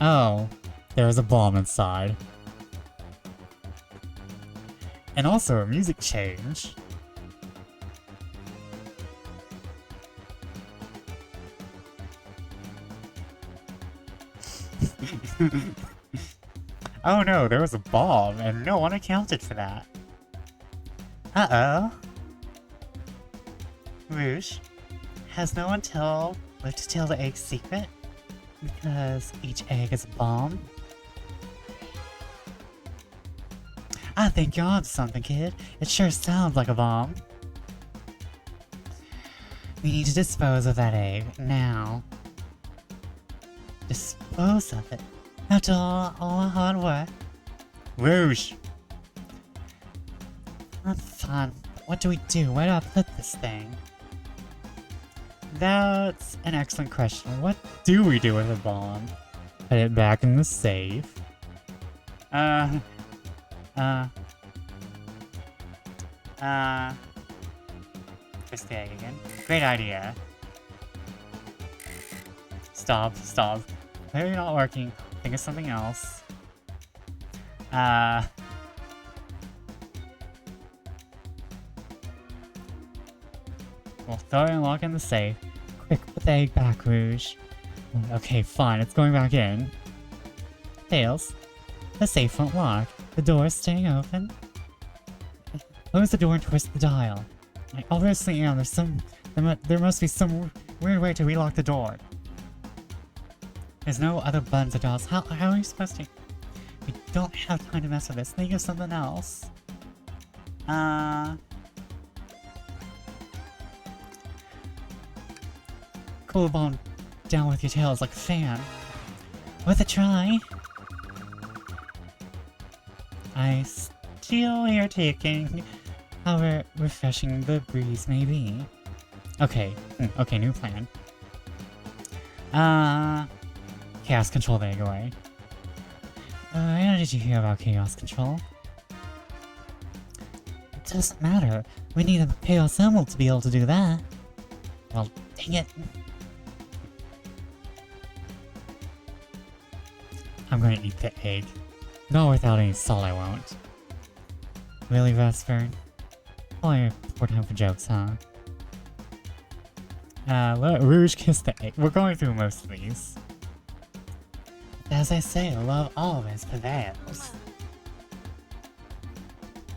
Oh, there's a bomb inside. And also a music change. Oh no, there was a bomb, and no one accounted for that. Uh-oh. Rouge, has no one lived to tell the egg's secret? Because each egg is a bomb? I think you're onto something, kid. It sure sounds like a bomb. We need to dispose of that egg, now. Dispose of it? After all our hard work? Rouge! I'm fine. What do we do? Where do I put this thing? That's an excellent question. What do we do with a bomb? Put it back in the safe. Twist the egg again. Great idea. Stop. Clearly not working. Think of something else. We'll throw it and lock in the safe. Quick, put the egg back, Rouge. Okay, fine, it's going back in. Tails, the safe won't lock. The door is staying open. Close the door and twist the dial. I obviously am. There must be some weird way to relock the door. There's no other buttons or dials. How are you supposed to? We don't have time to mess with this. Think of something else. Cool the bomb down with your tails like a fan. Worth a try. I still hear ticking. How refreshing the breeze may be. Okay, new plan. Chaos control the egg away. How did you hear about chaos control? It doesn't matter. We need a chaos emerald to be able to do that. Well, dang it. I'm gonna eat the egg. Not without any salt, I won't. Really, Vesper? Only poor time for jokes, huh? Let Rouge kiss the egg. We're going through most of these. As I say, love always prevails.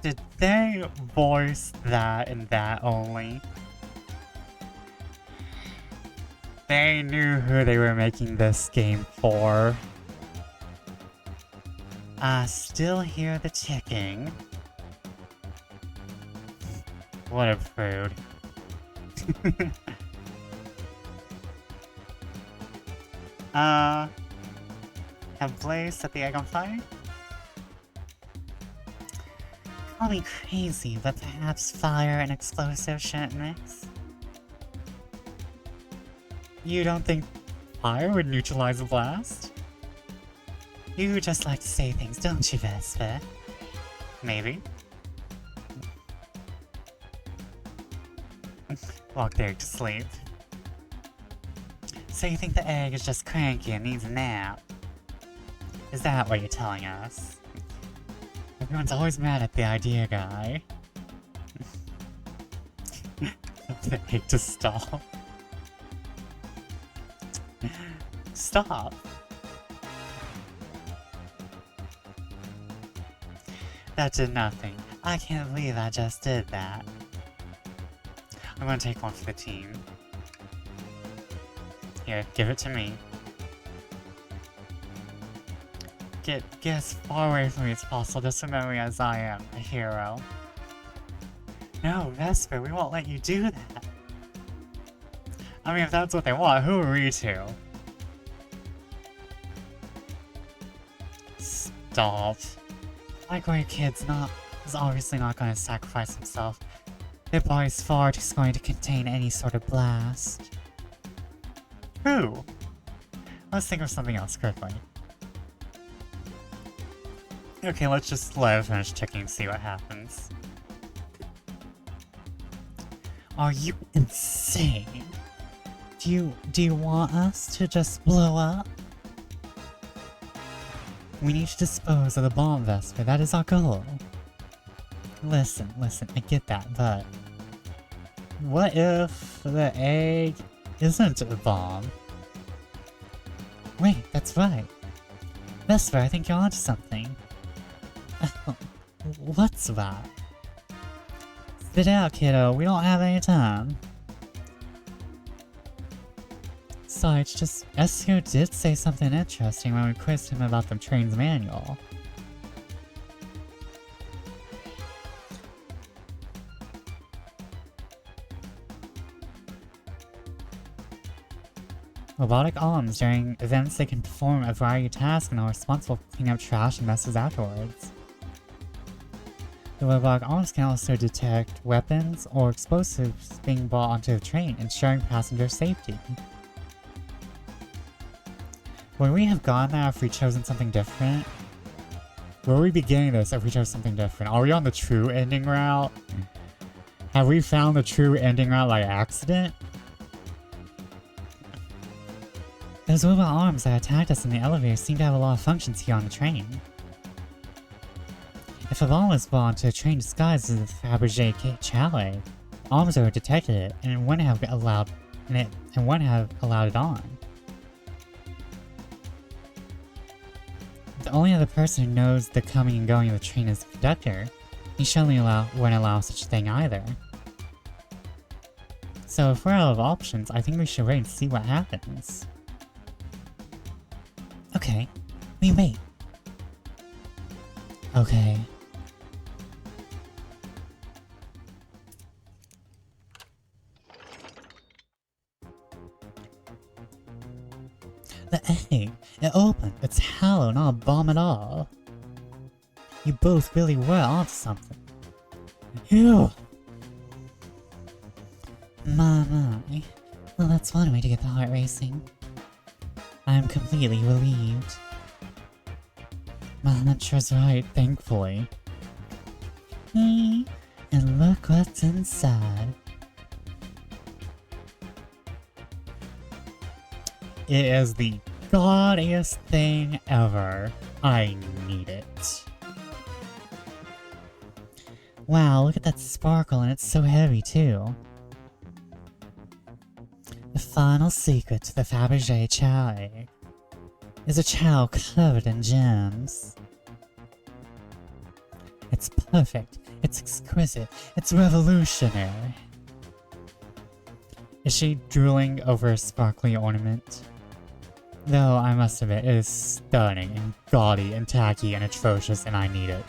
Did they voice that and that only? They knew who they were making this game for. I still hear the ticking. What a prude. Have Blaze set the egg on fire? Call me crazy, but perhaps fire and explosive shouldn't mix? You don't think fire would neutralize a blast? You just like to say things, don't you, Vesper? Maybe. Walk the egg to sleep. So you think the egg is just cranky and needs a nap? Is that what you're telling us? Everyone's always mad at the idea guy. The egg to stop. Stop! That did nothing. I can't believe I just did that. I'm gonna take one for the team. Here, give it to me. Get as far away from me as possible, just remember me as I am, a hero. No, Vesper, we won't let you do that. I mean, if that's what they want, who are we to? Stop. Like kid's is obviously not going to sacrifice himself. Their body's far too going to contain any sort of blast. Who? Let's think of something else quickly. Okay, let's just let it finish ticking and see what happens. Are you insane? Do you want us to just blow up? We need to dispose of the bomb, Vesper. That is our goal. Listen, I get that, but what if the egg isn't a bomb? Wait, that's right. Vesper, I think you're onto something. What's that? Spit out, kiddo. We don't have any time. Sorry, it's just SEO did say something interesting when we quizzed him about the train's manual. Robotic arms. During events, they can perform a variety of tasks and are responsible for cleaning up trash and messes afterwards. The robotic arms can also detect weapons or explosives being brought onto the train, ensuring passenger safety. Would we have gone there if we chosen something different? Where would we be getting this if we chose something different? Are we on the true ending route? Have we found the true ending route by accident? Those robot arms that attacked us in the elevator seem to have a lot of functions here on the train. If a bomb was brought onto a train disguised as a Fabergé Chalet, arms would have detected it and wouldn't have allowed it on. The only other person who knows the coming and going of the train is the conductor. He surely wouldn't allow such a thing either. So if we're out of options, I think we should wait and see what happens. Okay, we wait. Okay. The egg! It opened! It's hollow, not a bomb at all! You both really were onto something. Ew! My. Well, that's one way to get the heart racing. I am completely relieved. My hunch was right, thankfully. And look what's inside. It is the gaudiest thing ever. I need it. Wow, look at that sparkle, and it's so heavy too. The final secret to the Fabergé Chalet is a chow covered in gems. It's perfect, it's exquisite, it's revolutionary. Is she drooling over a sparkly ornament? Though, I must admit, it is stunning and gaudy and tacky and atrocious, and I need it.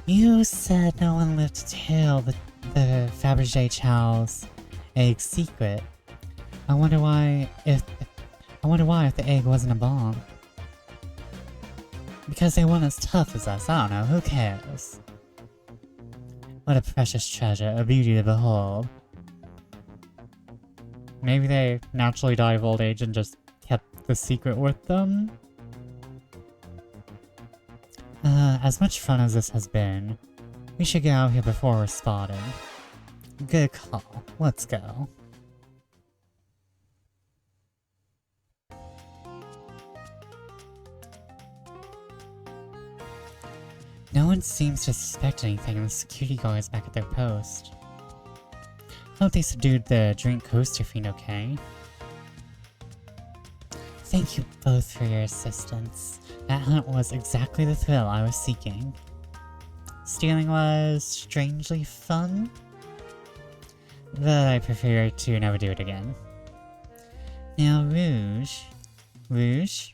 You said no one lived to tell the Fabergé Chow's egg secret. I wonder why if the egg wasn't a bomb. Because they weren't as tough as us, I don't know, who cares? What a precious treasure, a beauty to behold. Maybe they naturally died of old age and just kept the secret with them? As much fun as this has been, we should get out here before we're spotted. Good call. Let's go. No one seems to suspect anything, and the security guard is back at their post. Hope they subdued the drink coaster fiend okay. Thank you both for your assistance. That hunt was exactly the thrill I was seeking. Stealing was strangely fun, but I prefer to never do it again. Now, Rouge. Rouge?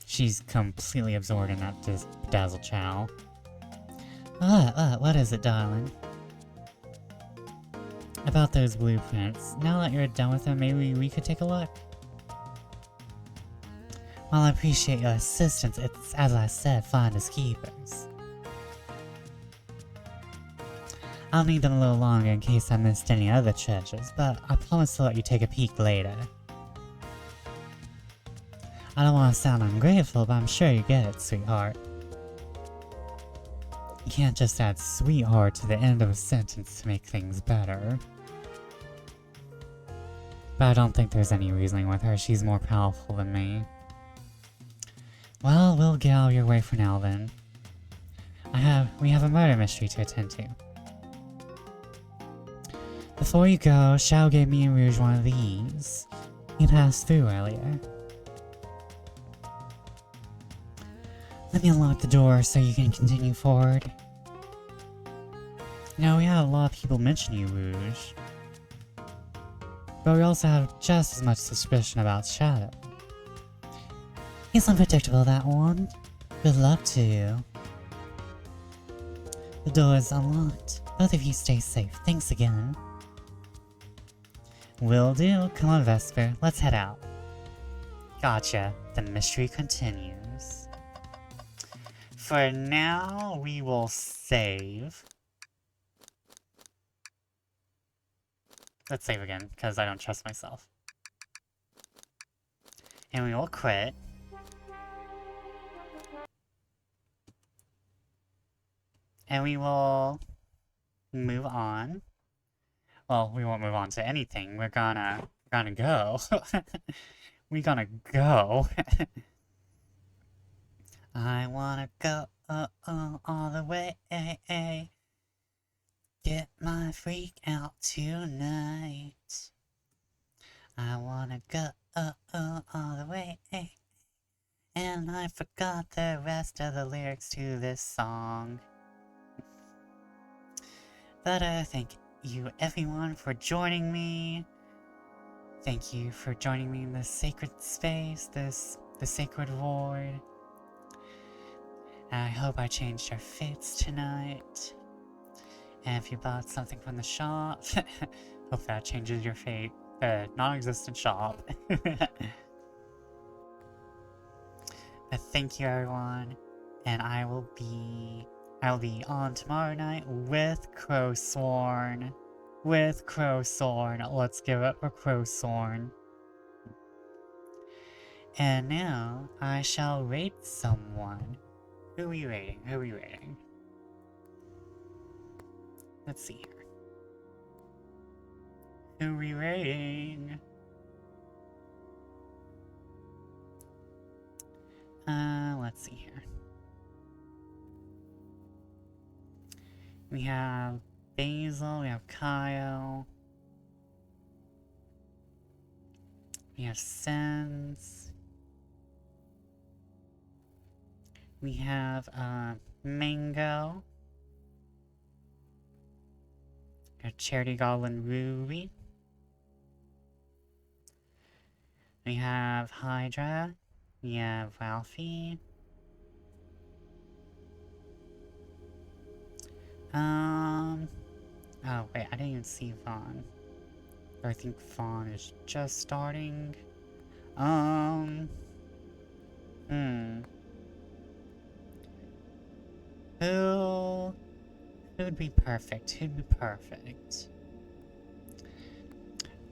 She's completely absorbed in that dazzle chow. What is it, darling? About those blueprints. Now that you're done with them, maybe we could take a look? While I appreciate your assistance, it's, as I said, finders keepers. I'll need them a little longer in case I missed any other treasures, but I promise to let you take a peek later. I don't want to sound ungrateful, but I'm sure you get it, sweetheart. You can't just add sweetheart to the end of a sentence to make things better. But I don't think there's any reasoning with her, she's more powerful than me. Well, we'll get out of your way for now then. We have a murder mystery to attend to. Before you go, Xiao gave me and Rouge one of these. He passed through earlier. Let me unlock the door so you can continue forward. You know, we had a lot of people mention you, Rouge. But we also have just as much suspicion about Shadow. He's unpredictable, that one. Good luck to you. The door is unlocked. Both of you stay safe. Thanks again. Will do. Come on, Vesper. Let's head out. Gotcha. The mystery continues. For now, we will save. Let's save again, because I don't trust myself. And we will quit. And we will move on. Well, we won't move on to anything. We're gonna go. We're gonna go. I wanna go all the way. Get my freak out tonight. I wanna go all the way. And I forgot the rest of the lyrics to this song. But thank you everyone for joining me. Thank you for joining me in this sacred space, the sacred void. I hope I changed your fates tonight. And if you bought something from the shop, hope that changes your fate. The non-existent shop. But thank you everyone, and I will be on tomorrow night with Crowsorn. Let's give it for Crowsorn. And now I shall rate someone. Who are we rating? Let's see here. Who are we rating? Let's see here. We have Basil, we have Kyle. We have Sense. We have, Mango. We have Charity Goblin Ruby. We have Hydra. We have Ralphie. Oh wait, I didn't even see Vaughn. I think Vaughn is just starting. Who'd be perfect?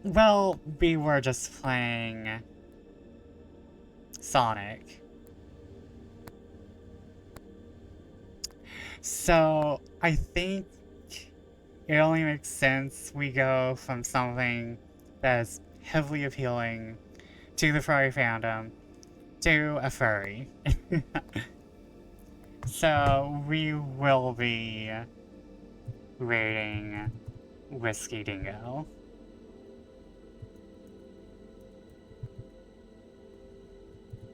Well, we were just playing Sonic. So, I think it only makes sense we go from something that's heavily appealing to the furry fandom to a furry. So, we will be rating Whiskey Dingo.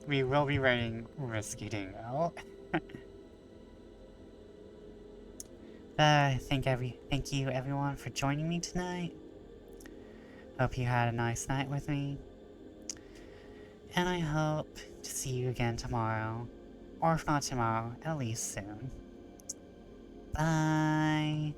We will be rating Whiskey Dingo. Thank you everyone for joining me tonight. Hope you had a nice night with me. And I hope to see you again tomorrow. Or if not tomorrow, at least soon. Bye.